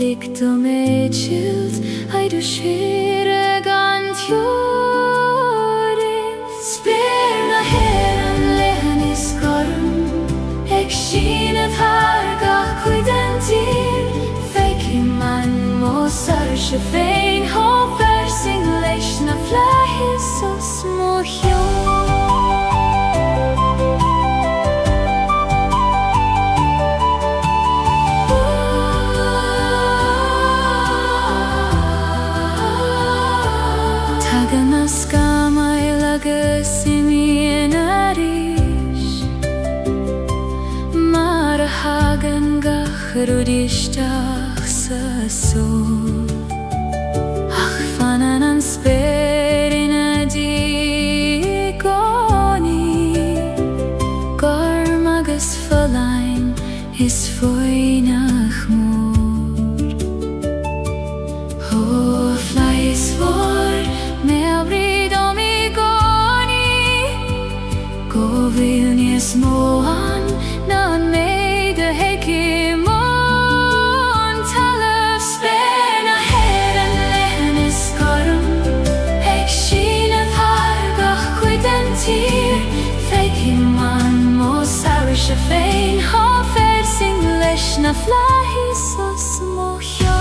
Likdom eichild aidu shiregant jorin Sperna heran lehanis korm Ek shinet hargach kuidentir Fekim man mosar shefein Hofer singleish na flahis os mohjon Rudishtach sa sol Ach fananan sperina digoni Garmagas verlein is foinach mor Hofla is vor me abridom igoni Govilnies moan nan meide hekim Shefein hofer singleish na flahis os mohjon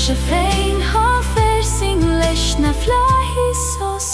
Shefein hofer singleish na flahis os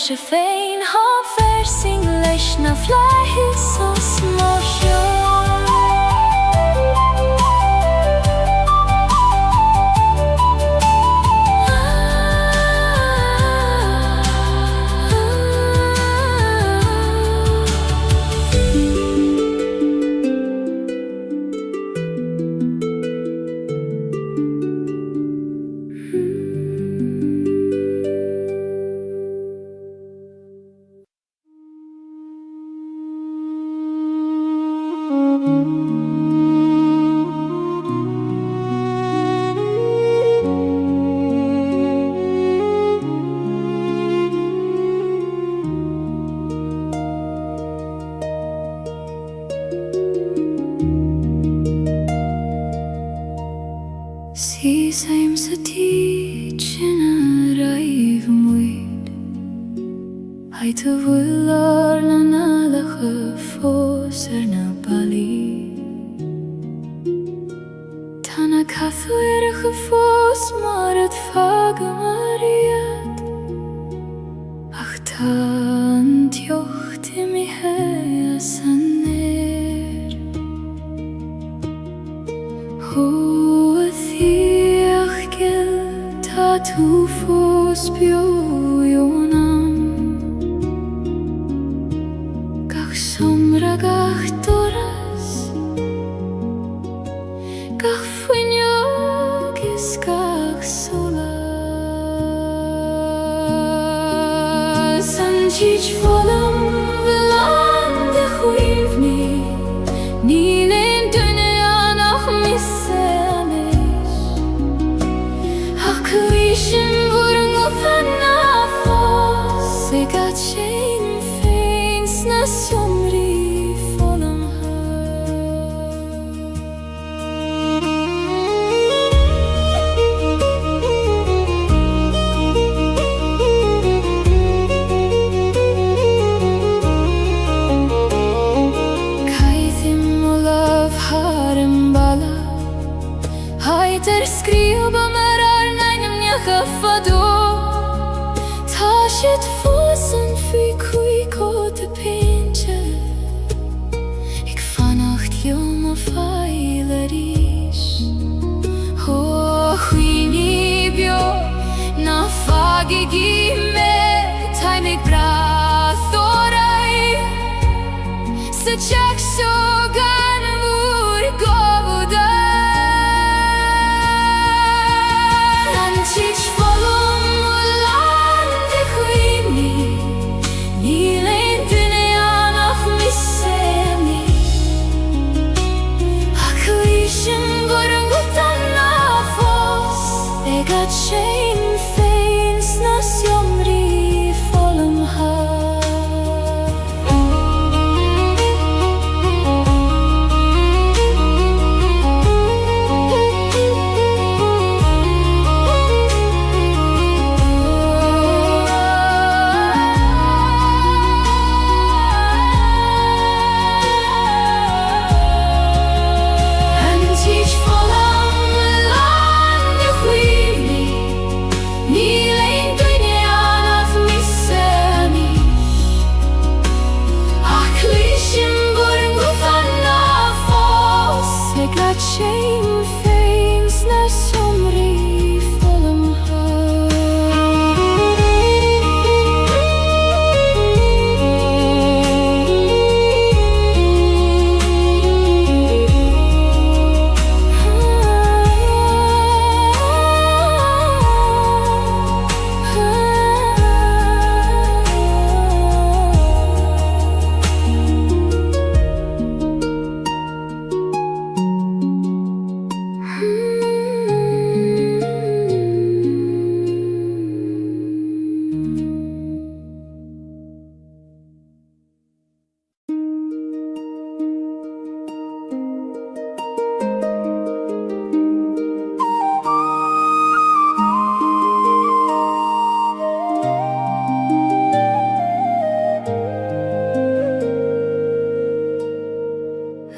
Shefein hofer singleish na flahis os mohjon Same city raiv muid Haite vular na nalache fos na bali Tana kathu erige fos mar het fage mariet Ach tan tjocht I mi heas aner Tu fos bioionam Gach somra gach doras Gach fuinjogis gach sola teach volum velande huivni Nilin dünya nach missemiş Haklışım vurgu fannafos Segat şeyin feins nasjomri volum Hayter skriva marar neinem njachafado Tashet fossen fy kui kote pinche Ik vannacht jom of eilerish Ho huini bio na fagi gime Taimig brathorai Se chak shogan vur govuda Teach volum ulande huini Nilin dünya nach missemiş Haklışım vurgu fannafos Egat şeyin feins nasjomri volum Shame feins nasjomri volum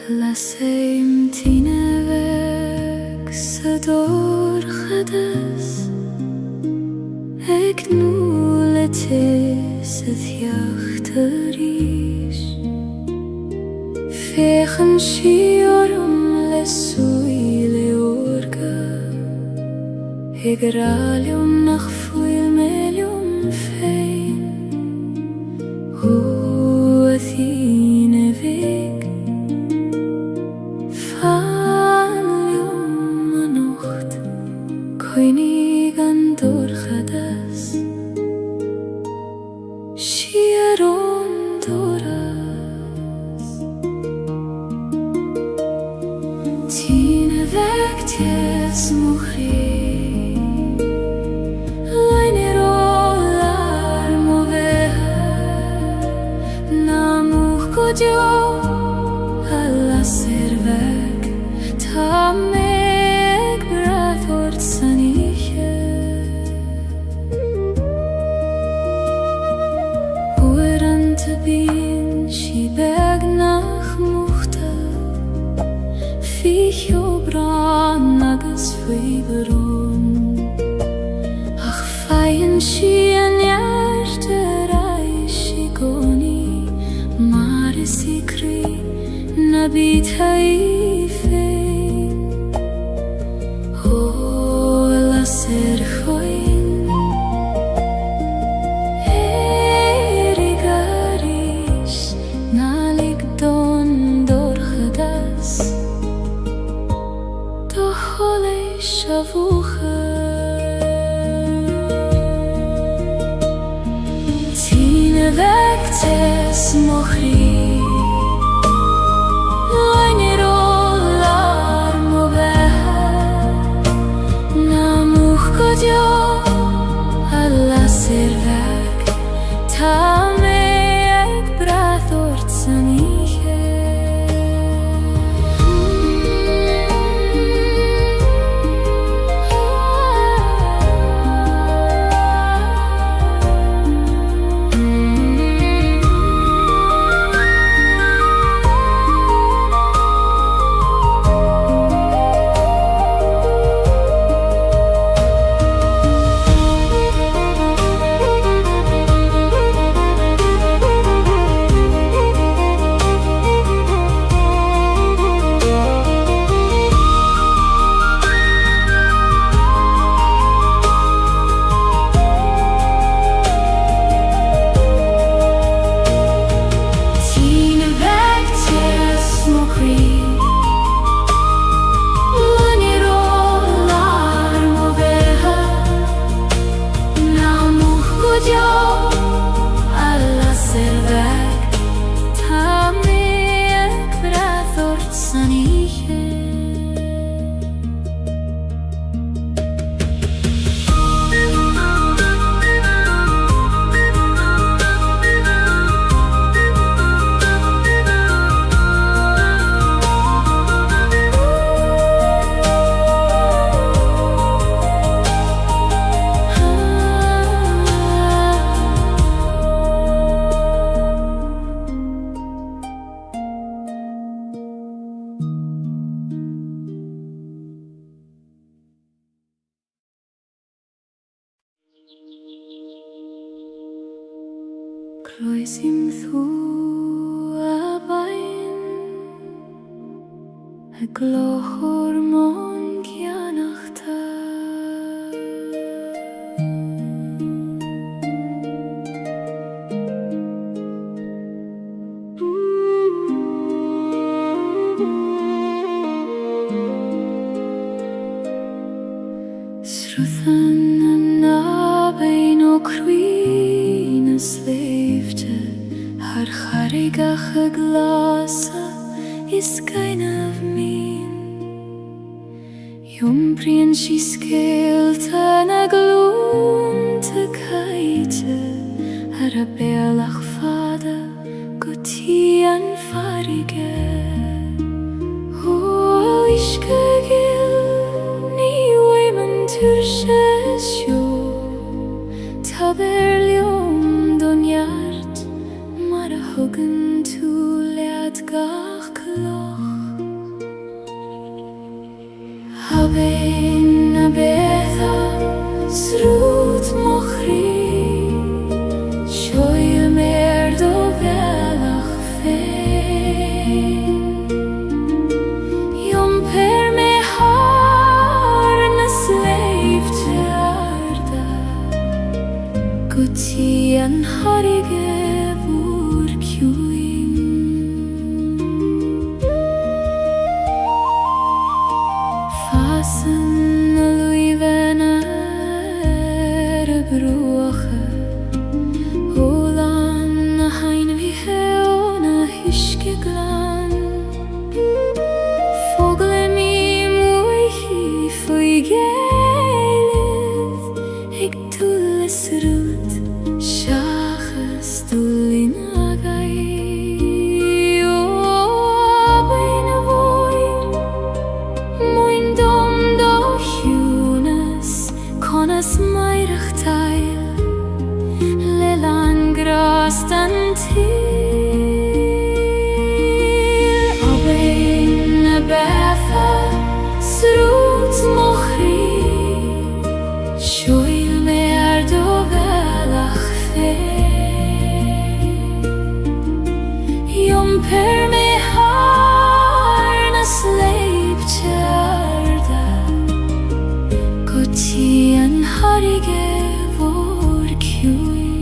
Laseim tinevek sador khades Ek nuletes het jachterish Vechen shiorum lesuile orga Egralium nach fuil melium fein Athine vek Koinigan dorchadas Shieron doras Tine vektes mukhri Laine rolar moveha Namuch kodjo Alla servek Tamek brathort saniche Oerante bin Shibeg nach muchta Ficho bran nagas feiberon Ach feien shien jarte reishi goni Mare sikri nabit haifein Oh, la ser choin Erigarish nalik don dorchadas Dochole shavucha Tine vektes mohri Lajnirolar movehe Namuch kodjo alla servek Tame ek brathort saniche Croesim thu a bain A glochor mon gianachta Sruthan na bain o cruin a sleifte Har charigach a glasa is kind of mean Jumprien si skeelte na gloon te kaite Har a bealach fada guti an farige O iske gil ni weiman turshes jo Taberlium donjart maar a huggen toe leat gach kloch Habein a betha srut mochri Shoil mer do velach fein Jom per me har na slave te arda Guti an harige vur kjuin Fasen a luivena er a bruache Olan a hain vi heon a hiske glan Fogle mi muichi foi geilid Ik tulles rut Shachas tullin agai O abain a voin Moin dom do hjunes Konas mairach tail Lelan grastan til Abain a betha Srut mochri Shoil mer do velach fein Jom per me har na sleip tjarda Guti an harige vor kjuin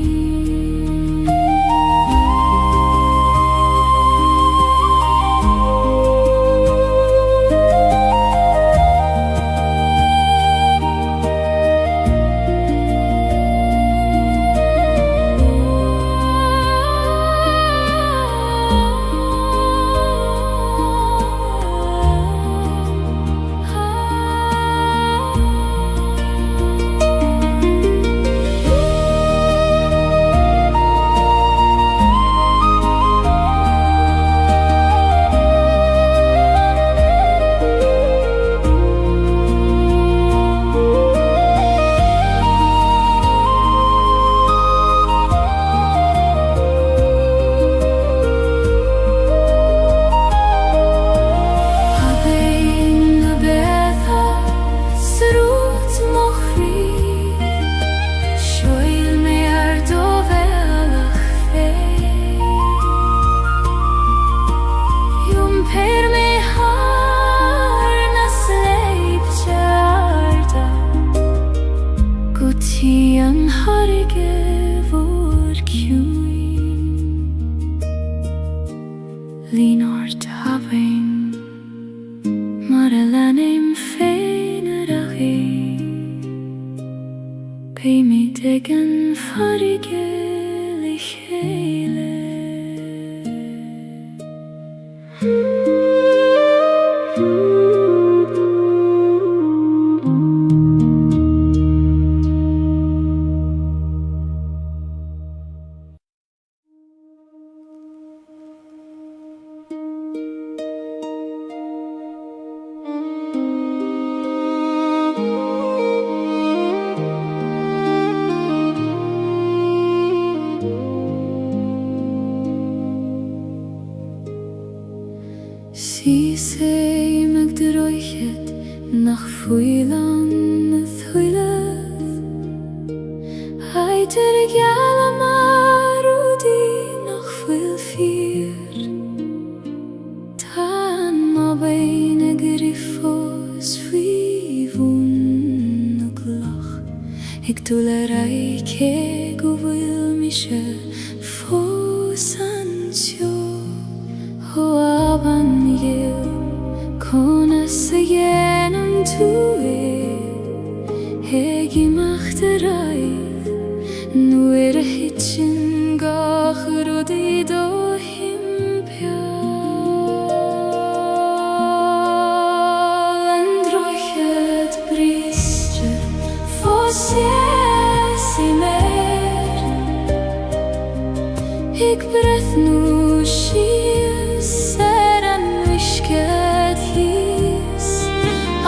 farige licheile. Sie sei meg droichet nach fuilan thuileth Heiter gala marudi nach fuil fier Tan ma beine griffos fivun glach Ik tulerei ke guvil mishe fosansio Hoaban yil konasyen tue Hegi machterai Nuere hitchen gachrodi do himpia Androchet bristje fosse mer Ik breth nu shies Seran wishket hies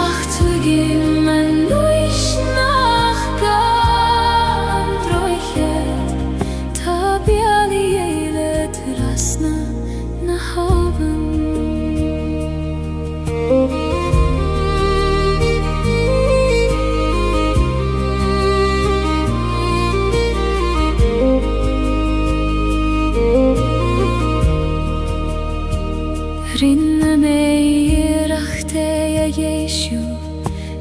Ach tu gimmen nuish nach gan Droichet Tabiali eile trasna na haben Rinne mei rachte ja Jeshu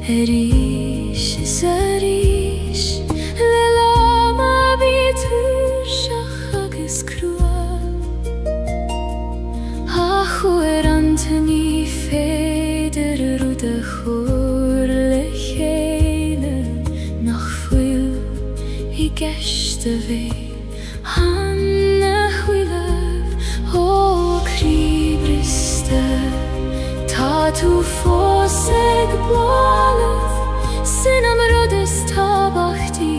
Erish zarish Lelama bitur shachagis krua Achu antani feder rude chur lecheile Nach fuil I geshte vei Hanne huilev O kribriste Ta tu foseg blalet Sinam rodes tabachti